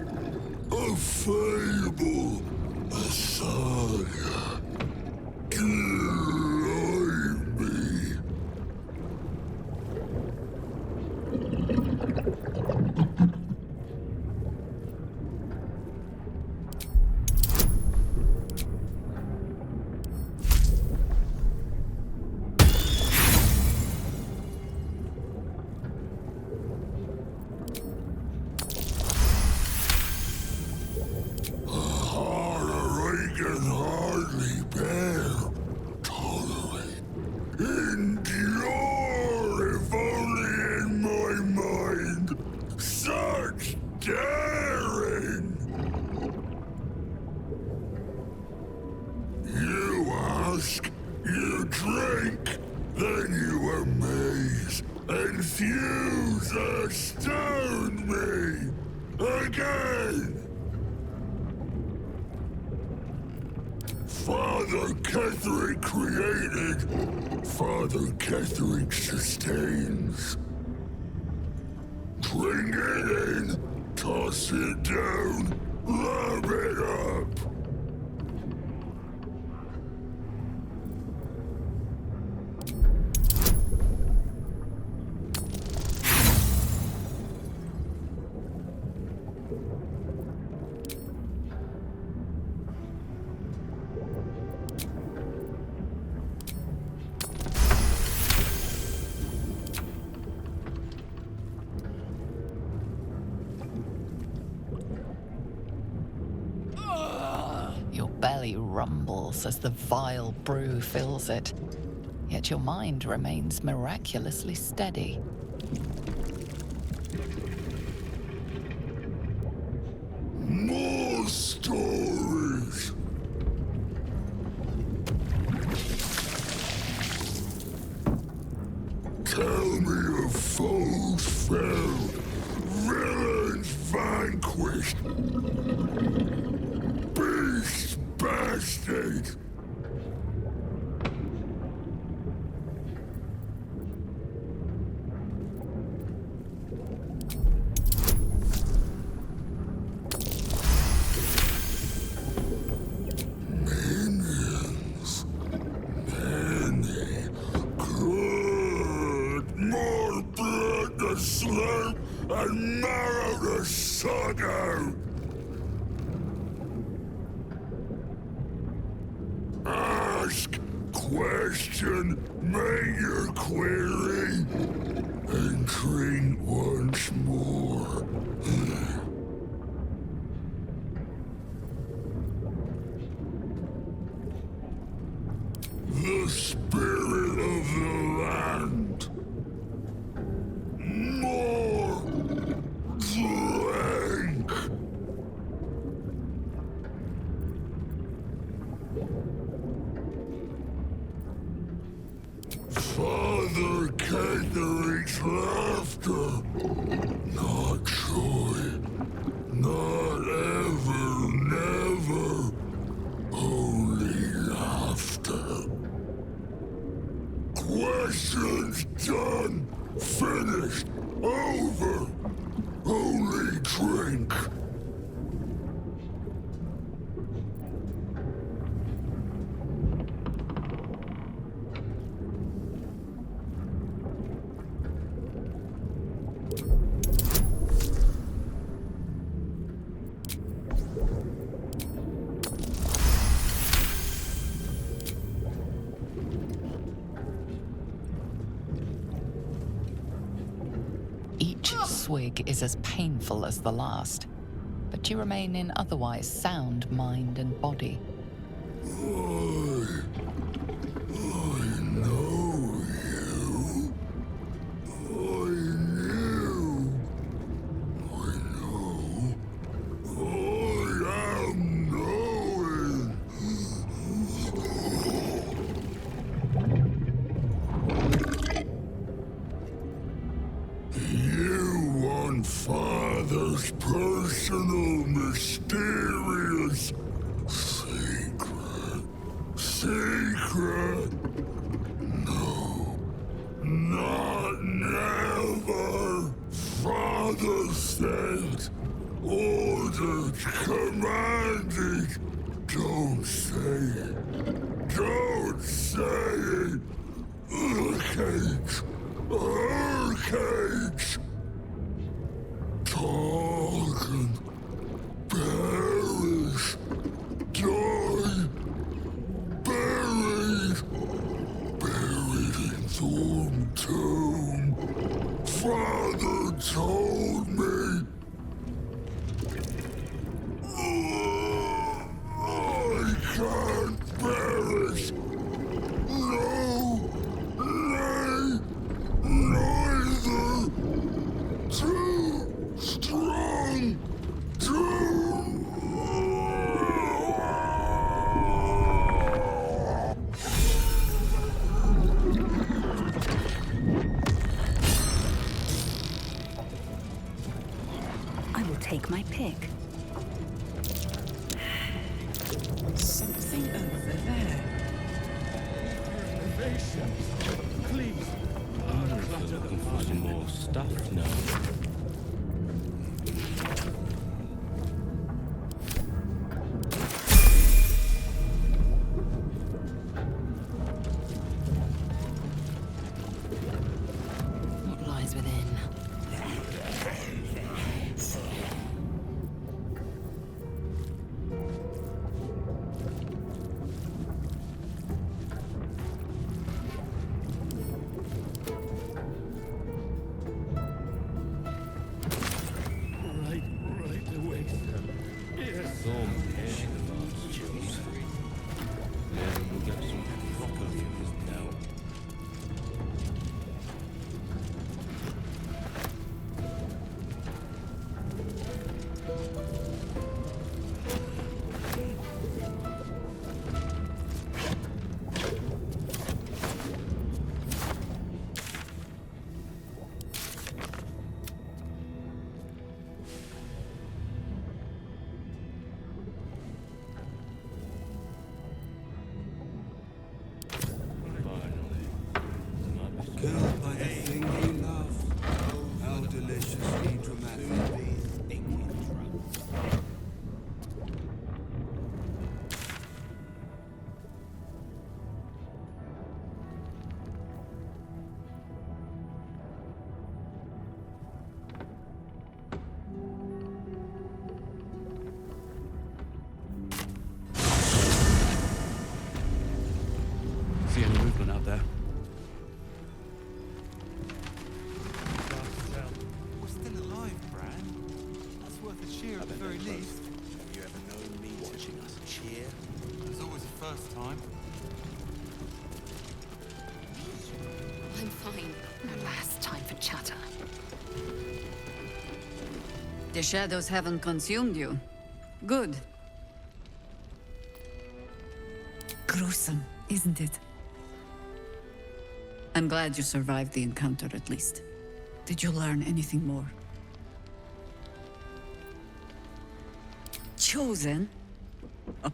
S16: A fable, a saga. Delight me. I can hardly bear, tolerate, endure, if only in my mind, such daring. You ask, you drink, then you amaze, enthuse, astound me, again. Father Ketherick created, Father Ketherick sustains. Bring it in, toss it down, love it up.
S5: Your belly rumbles as the vile brew fills it, yet your mind remains miraculously steady.
S16: More stories. Tell me of foes felled, villains vanquished, beasts bastard. Minions, many, good, more blood to slurp and marrow to suck out. ask, question, make your query, and drink once more. The spirit of the land. More drink. Father Catherick's laughter. Not joy. Not ever, never. Only laughter. Questions done. Finished. Over. Only drink.
S5: Each swig is as painful as the last, but you remain in otherwise sound mind and body.
S16: I know you. I knew. I know. I am knowing. You want Father's personal, mysterious secret. Secret? No. Not never. Father said, ordered, commanded. Don't say it. Don't say it. Cage. Her cage. Talking. Perish. Die. Buried. Buried in Thorn Tomb. Father told me. I can't perish. No. Nay. Neither. Too strong.
S15: I will take my pick.
S1: Something over there.
S12: Please.
S17: Looking for some more stuff now.
S1: What lies within?
S11: there.
S9: We're still alive, Bran. That's worth a cheer at the very least.
S8: Have you ever known me watching us cheer?
S9: There's always a first time.
S21: I'm fine.
S18: No last time for chatter. The shadows haven't consumed you. Good. Gruesome, isn't it? I'm glad you survived the encounter at least. Did you learn anything more? Chosen? Oh,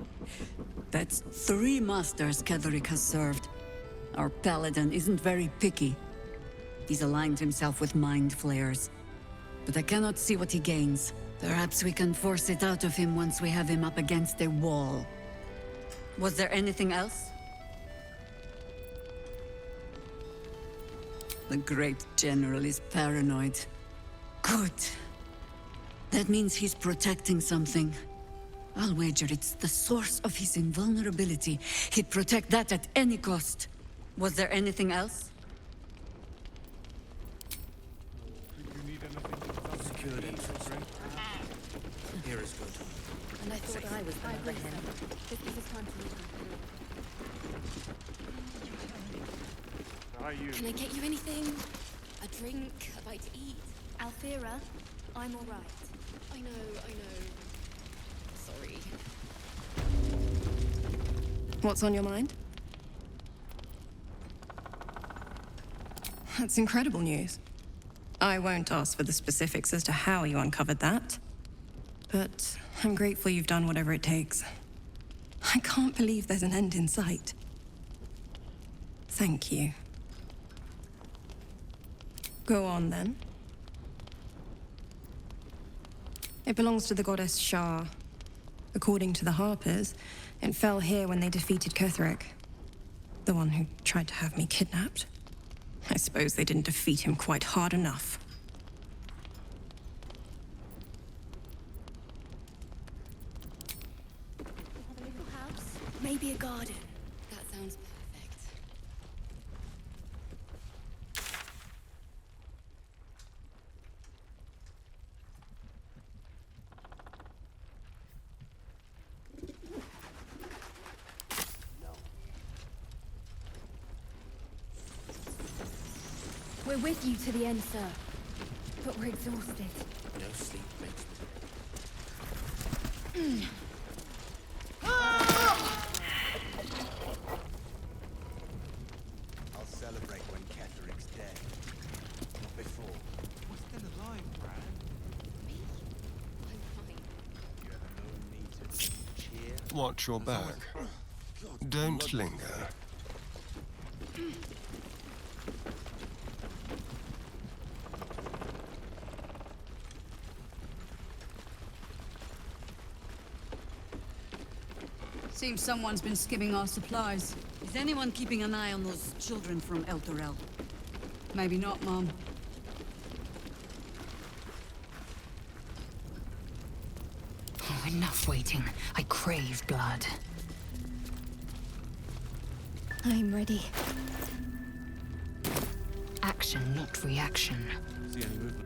S18: that's 3 masters Ketheric has served. Our paladin isn't very picky. He's aligned himself with mind flayers. But I cannot see what he gains. Perhaps we can force it out of him once we have him up against a wall. Was there anything else? The great general is paranoid. Good. That means he's protecting something. I'll wager it's the source of his invulnerability. He'd protect that at any cost. Was there anything else?
S11: Secured entrance. Here is good.
S21: And I thought I was the number him.
S25: This is his time to leave.
S2: Can I get you anything? A drink? A bite to eat?
S25: Alfira, I'm all right.
S2: I know. Sorry.
S22: What's on your mind? That's incredible news. I won't ask for the specifics as to how you uncovered that. But I'm grateful you've done whatever it takes. I can't believe there's an end in sight. Thank you. Go on, then. It belongs to the goddess Shah. According to the Harpers, it fell here when they defeated Ketheric. The one who tried to have me kidnapped. I suppose they didn't defeat him quite hard enough.
S25: A little house, maybe a garden.
S2: That sounds perfect.
S25: We're with you to the end, sir. But we're exhausted.
S11: No sleep makes
S8: I'll celebrate when Ketheric's dead. Not before.
S9: We're still alive, Bran.
S2: I'm fine.
S8: You ever known me to cheer?
S3: Watch your back. Don't linger.
S18: Seems someone's been skimming our supplies. Is anyone keeping an eye on those children from El Torel? Maybe not, Mom.
S14: Oh, enough waiting. I crave blood.
S25: I'm ready.
S14: Action, not reaction.
S11: See any movement?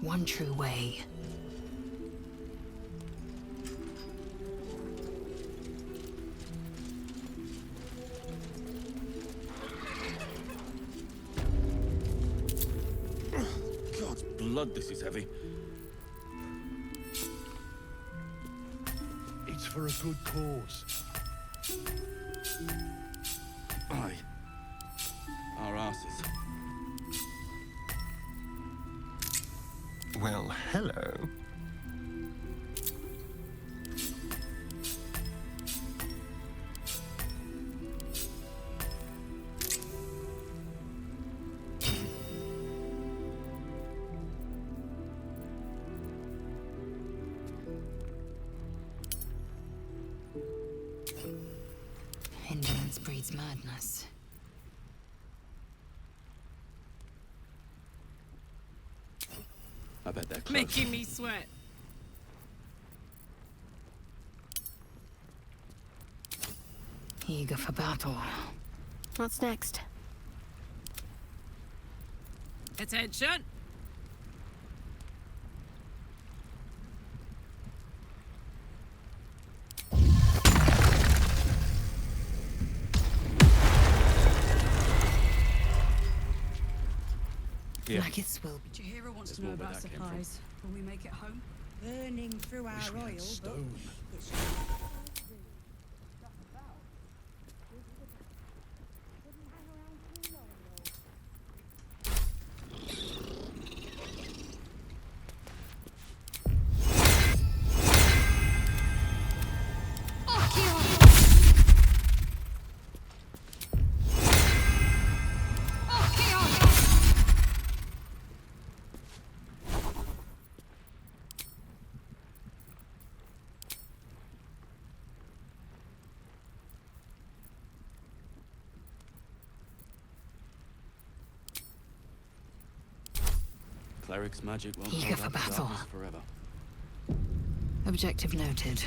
S25: one true way.
S17: God's blood, this is heavy.
S16: It's for a good cause.
S17: Aye. Our asses.
S3: Well, hello.
S25: Indolence breeds madness.
S17: I bet they're close.
S1: Making me sweat.
S25: Eager for battle. What's next?
S1: Attention!
S17: Yeah.
S25: Maggots will be.
S6: Jahira wants
S17: There's
S6: to know
S17: more where
S6: about
S17: that came
S6: supplies. Will we make it home?
S13: Burning through our oil, but it's
S17: Cleric's magic won't
S25: Eager
S17: hold
S25: for
S17: up the
S25: battle.
S17: darkness forever.
S25: Objective noted.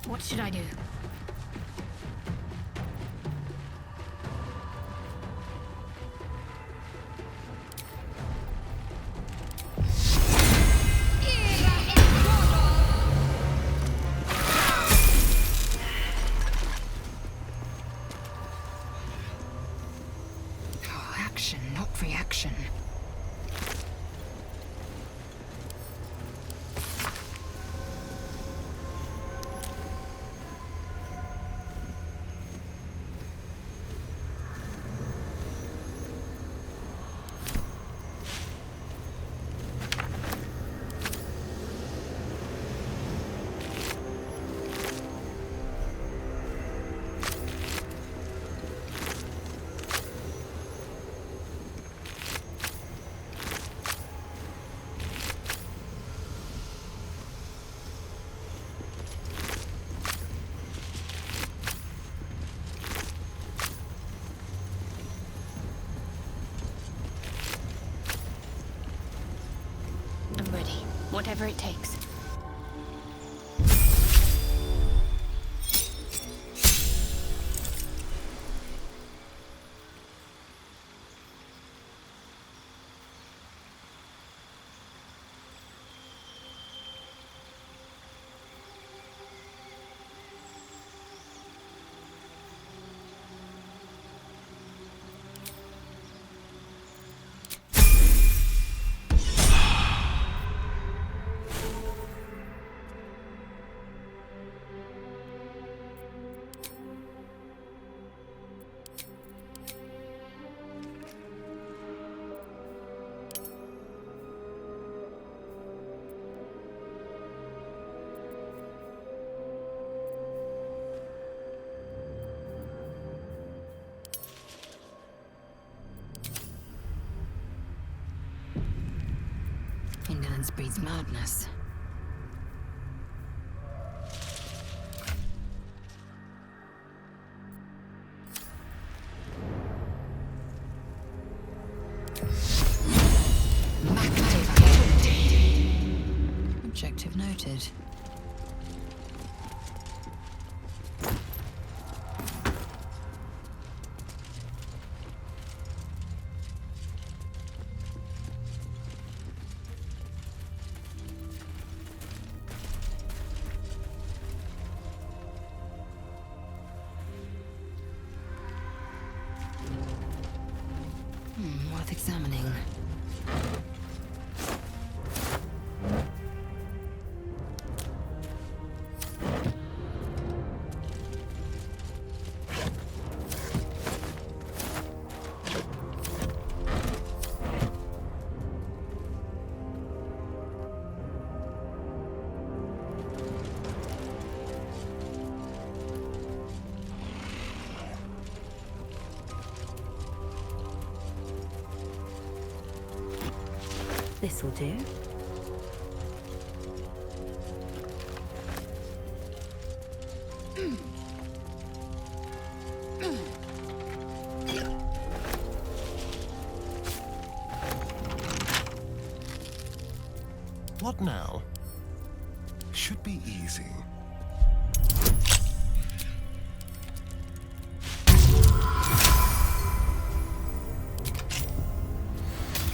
S25: What should I do? Oh, action, not reaction. I'm ready. Whatever it takes. Ignorance breeds madness. Objective noted. Worth examining.
S14: This'll do.
S3: What now? Should be easy.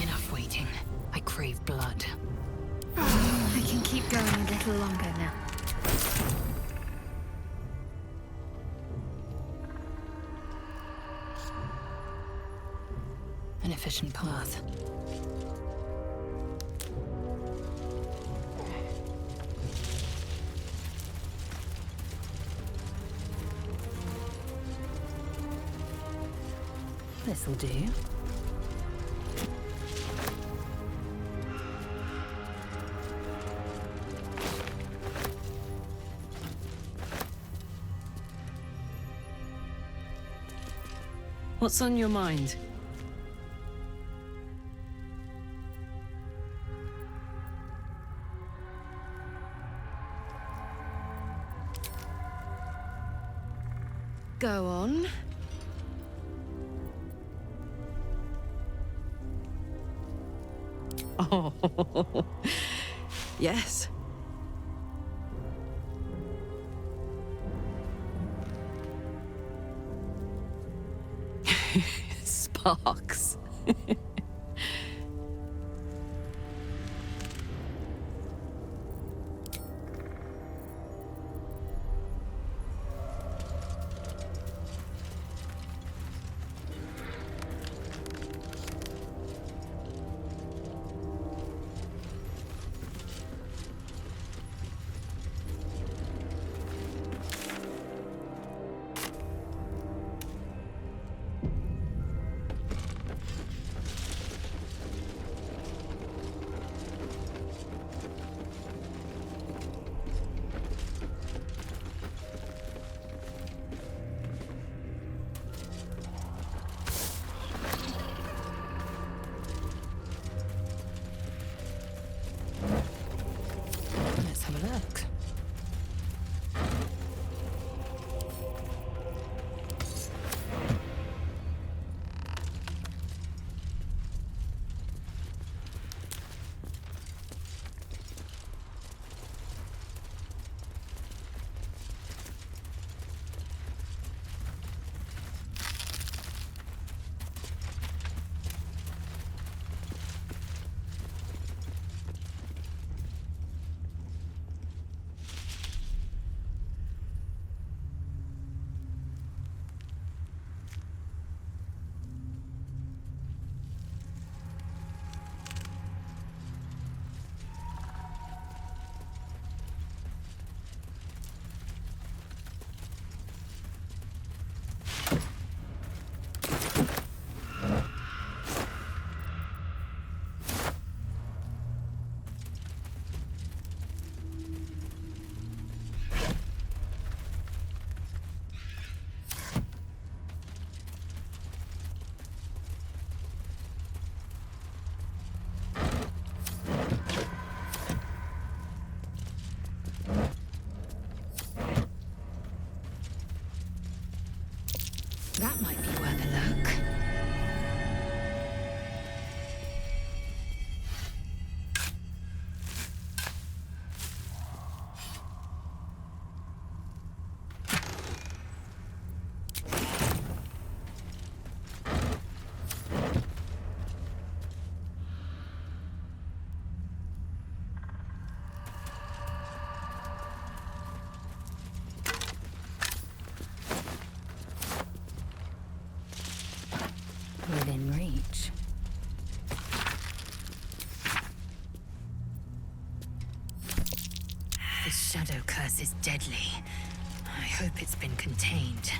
S25: Enough waiting. I crave blood. I can keep going a little longer now. An efficient path.
S14: This'll do.
S1: What's on your mind? Go on. Oh, yes. Sparks.
S25: That might be worth a look. Within reach. This shadow curse is deadly. I hope it's been contained.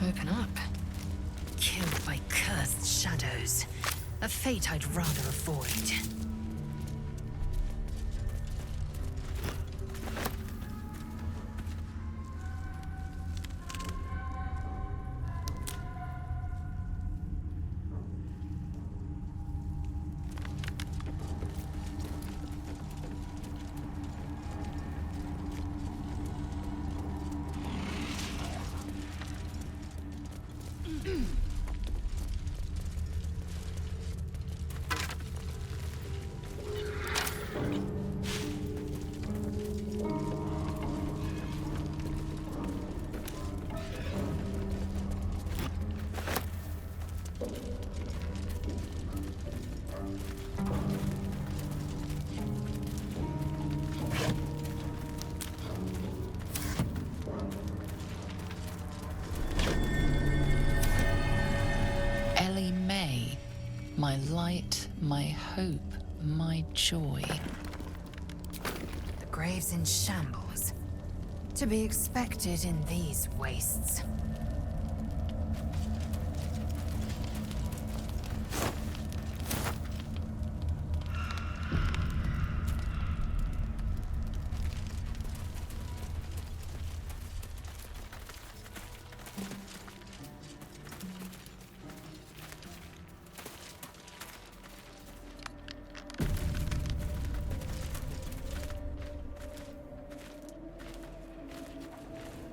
S25: Open up. Killed by cursed shadows. A fate I'd rather avoid.
S5: My light, my hope, my joy.
S25: The grave's in shambles. To be expected in these wastes.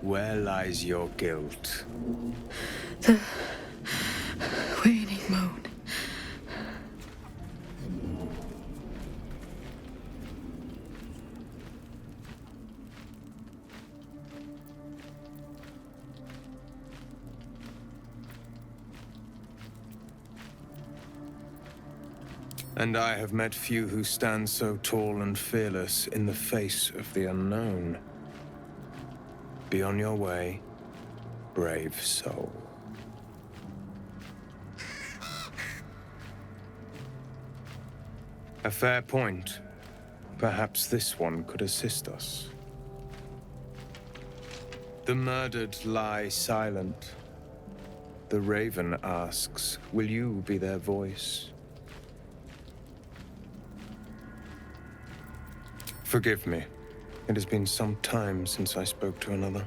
S8: Where lies your guilt?
S15: The waning moon.
S3: And I have met few who stand so tall and fearless in the face of the unknown. Be on your way, brave soul. A fair point. Perhaps this one could assist us. The murdered lie silent. The raven asks, will you be their voice? Forgive me. It has been some time since I spoke to another.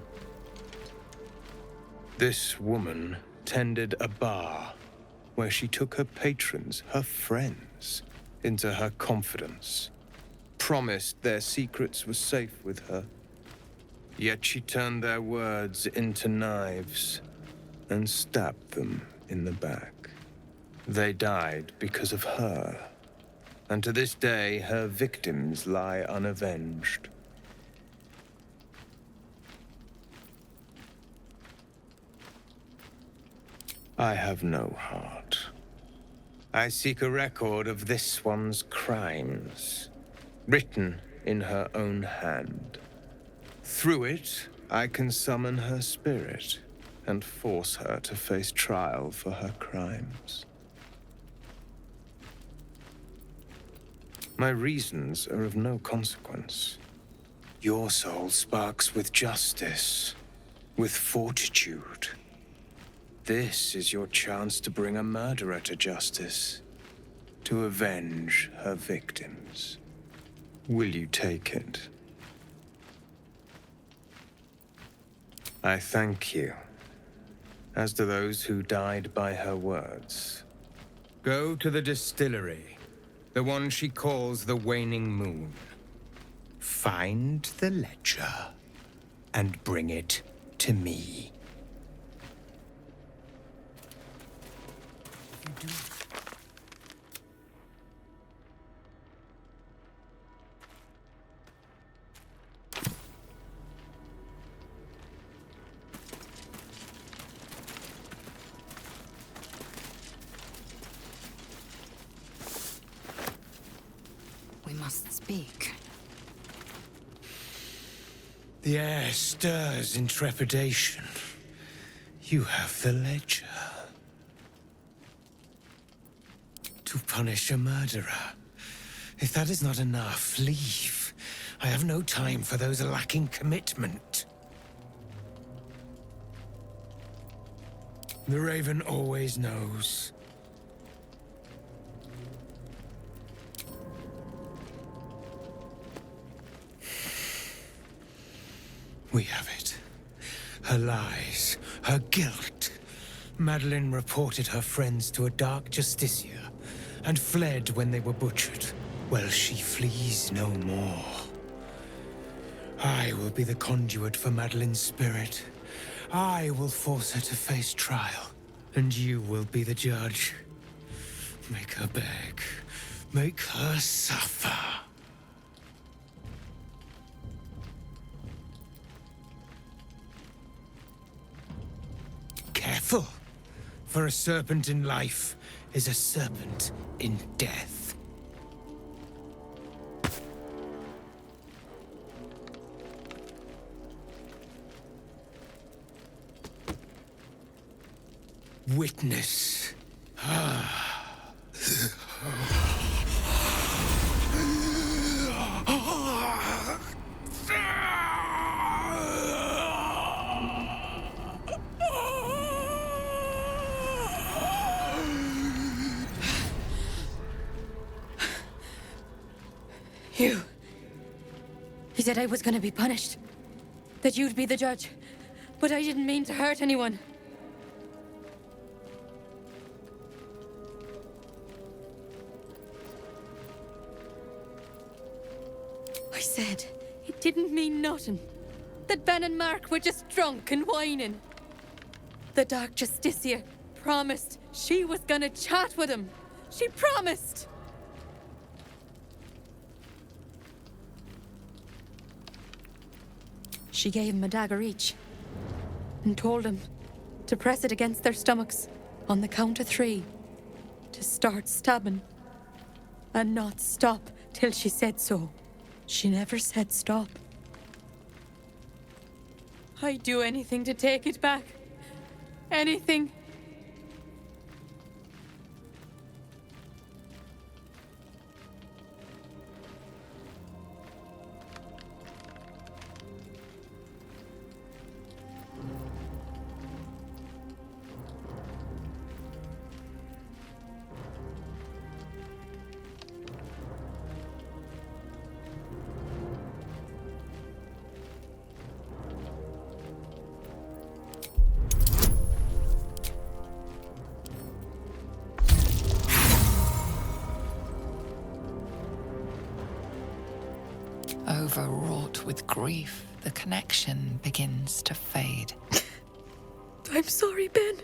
S3: This woman tended a bar where she took her patrons, her friends, into her confidence, promised their secrets were safe with her. Yet she turned their words into knives and stabbed them in the back. They died because of her, and to this day her victims lie unavenged. I have no heart. I seek a record of this one's crimes, written in her own hand. Through it, I can summon her spirit and force her to face trial for her crimes. My reasons are of no consequence. Your soul sparks with justice, with fortitude. This is your chance to bring a murderer to justice, to avenge her victims. Will you take it? I thank you, as do those who died by her words. Go to the distillery, the one she calls the Waning Moon. Find the ledger, and bring it to me.
S25: We must speak.
S3: The air stirs in trepidation. You have the ledger. To punish a murderer. If that is not enough, leave. I have no time for those lacking commitment. The Raven always knows. We have it. Her lies, her guilt. Madeline reported her friends to a dark justiciar and fled when they were butchered. Well, she flees no more. I will be the conduit for Madeline's spirit. I will force her to face trial, and you will be the judge. Make her beg. Make her suffer. Careful, for a serpent in life is a serpent in death. Witness.
S25: He said I was gonna be punished. That you'd be the judge. But I didn't mean to hurt anyone. I said it didn't mean nothing. That Ben and Mark were just drunk and whining. The Dark Justiciar promised she was gonna chat with him. She promised! She gave him a dagger each, and told him to press it against their stomachs on the count of 3, to start stabbing, and not stop till she said so. She never said stop. I'd do anything to take it back. Anything.
S5: Overwrought with grief, the connection begins to fade.
S25: I'm sorry, Ben.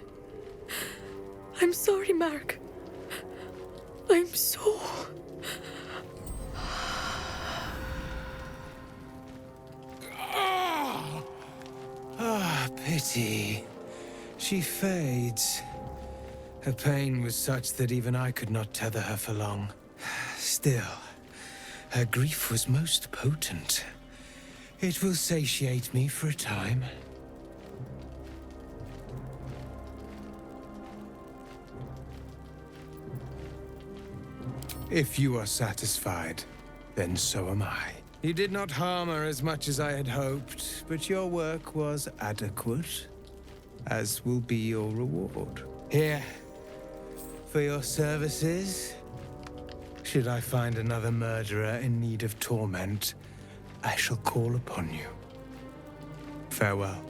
S25: I'm sorry, Mark. I'm so...
S3: Ah, pity. She fades. Her pain was such that even I could not tether her for long. Still, her grief was most potent. It will satiate me for a time. If you are satisfied, then so am I. You did not harm her as much as I had hoped, but your work was adequate, as will be your reward. Here, for your services, should I find another murderer in need of torment, I shall call upon you. Farewell.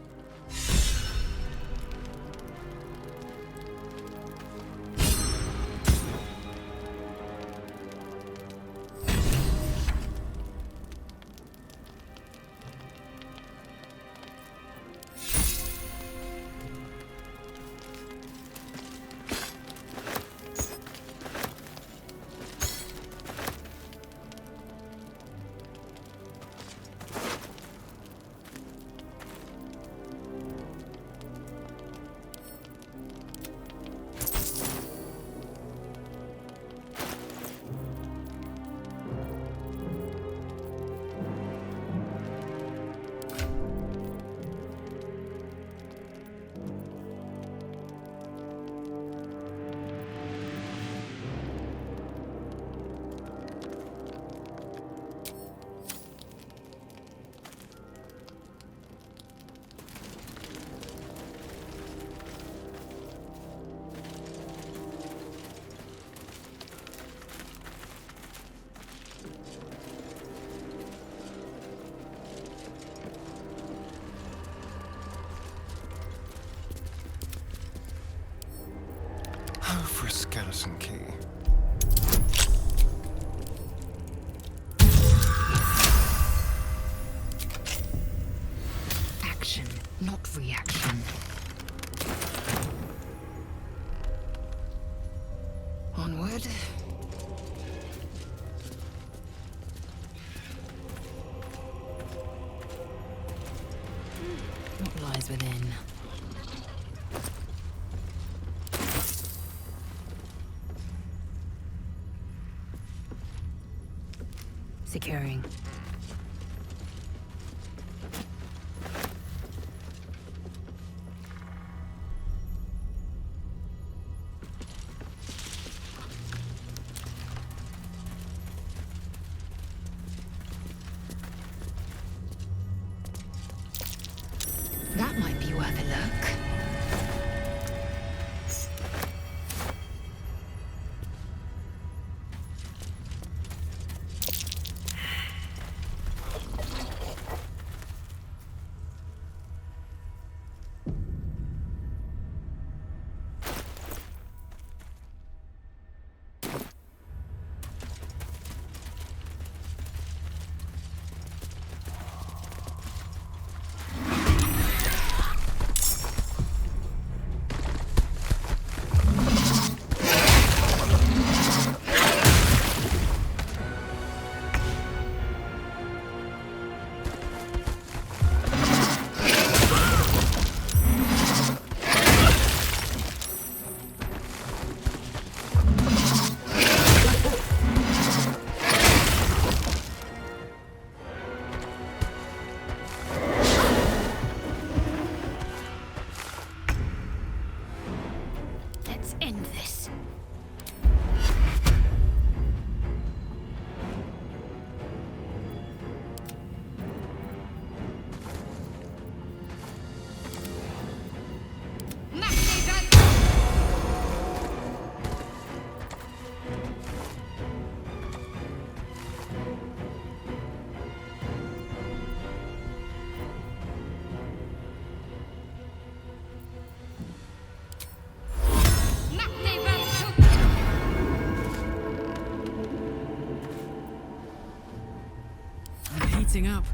S12: For a skeleton key.
S15: Action, not reaction. Onward. What lies within? Securing. That might be worth a look.
S1: Up.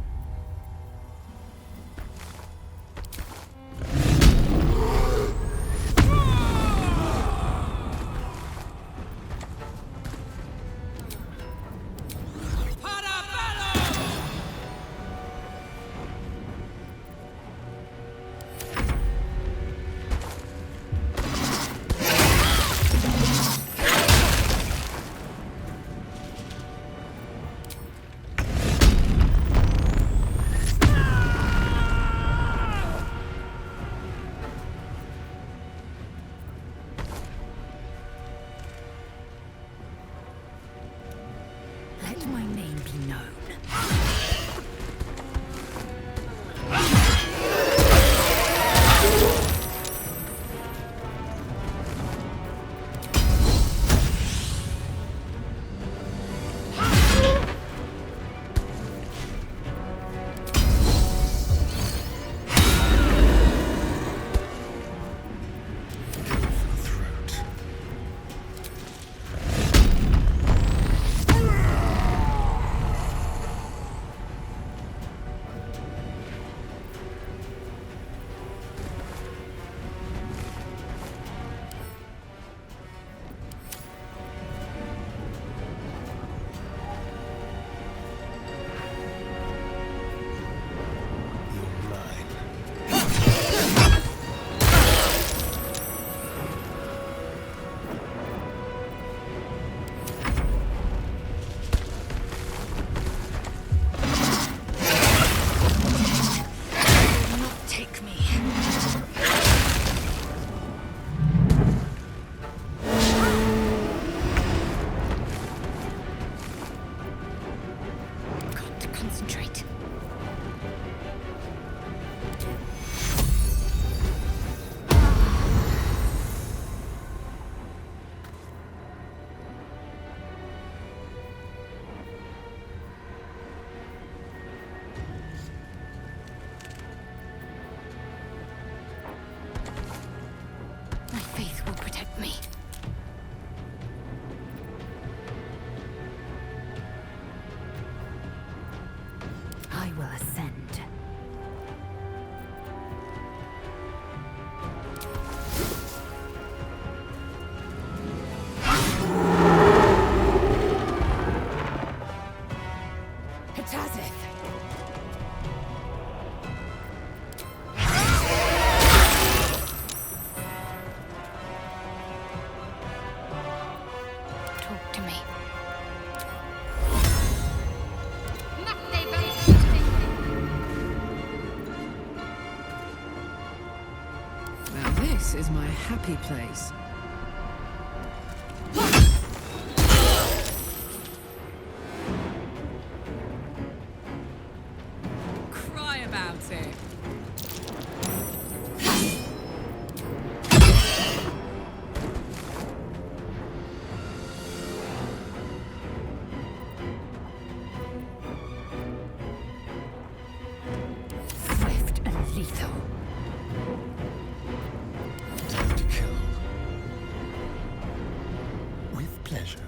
S1: is my happy place. Cry about it.
S14: Swift and lethal.
S16: Time to kill. With pleasure.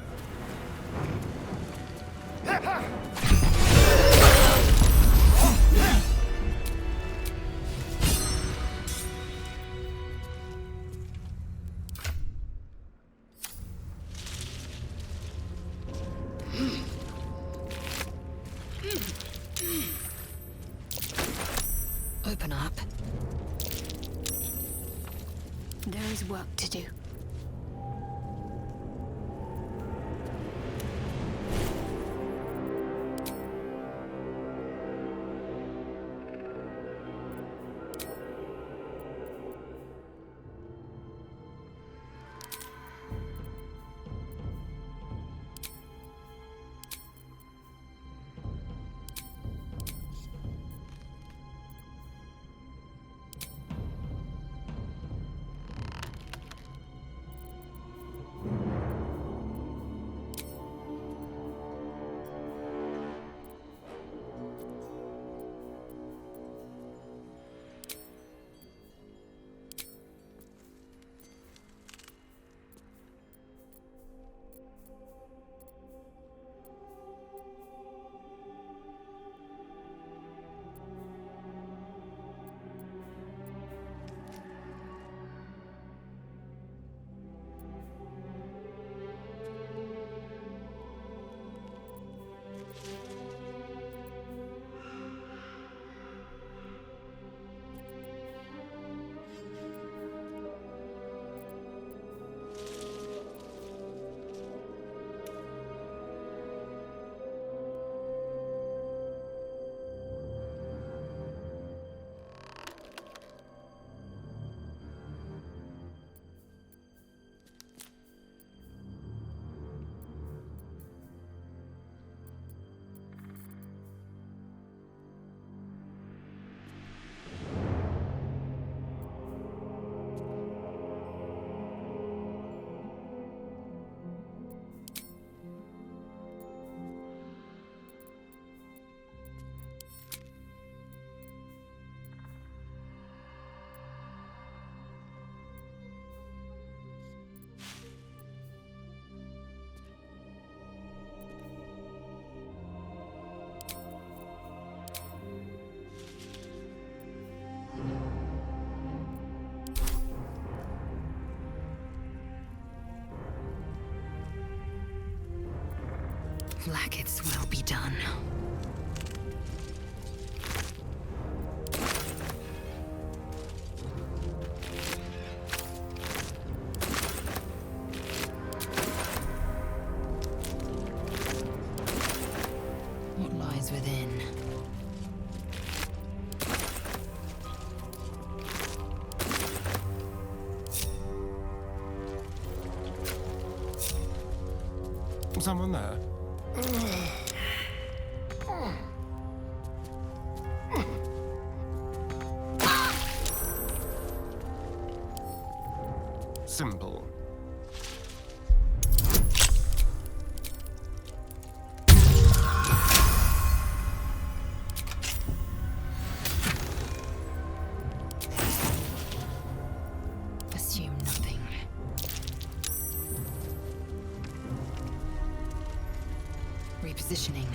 S14: Open up. There is work to do. Like its will be done.
S5: What lies within?
S12: Someone there? Simple.
S5: Assume nothing. Repositioning.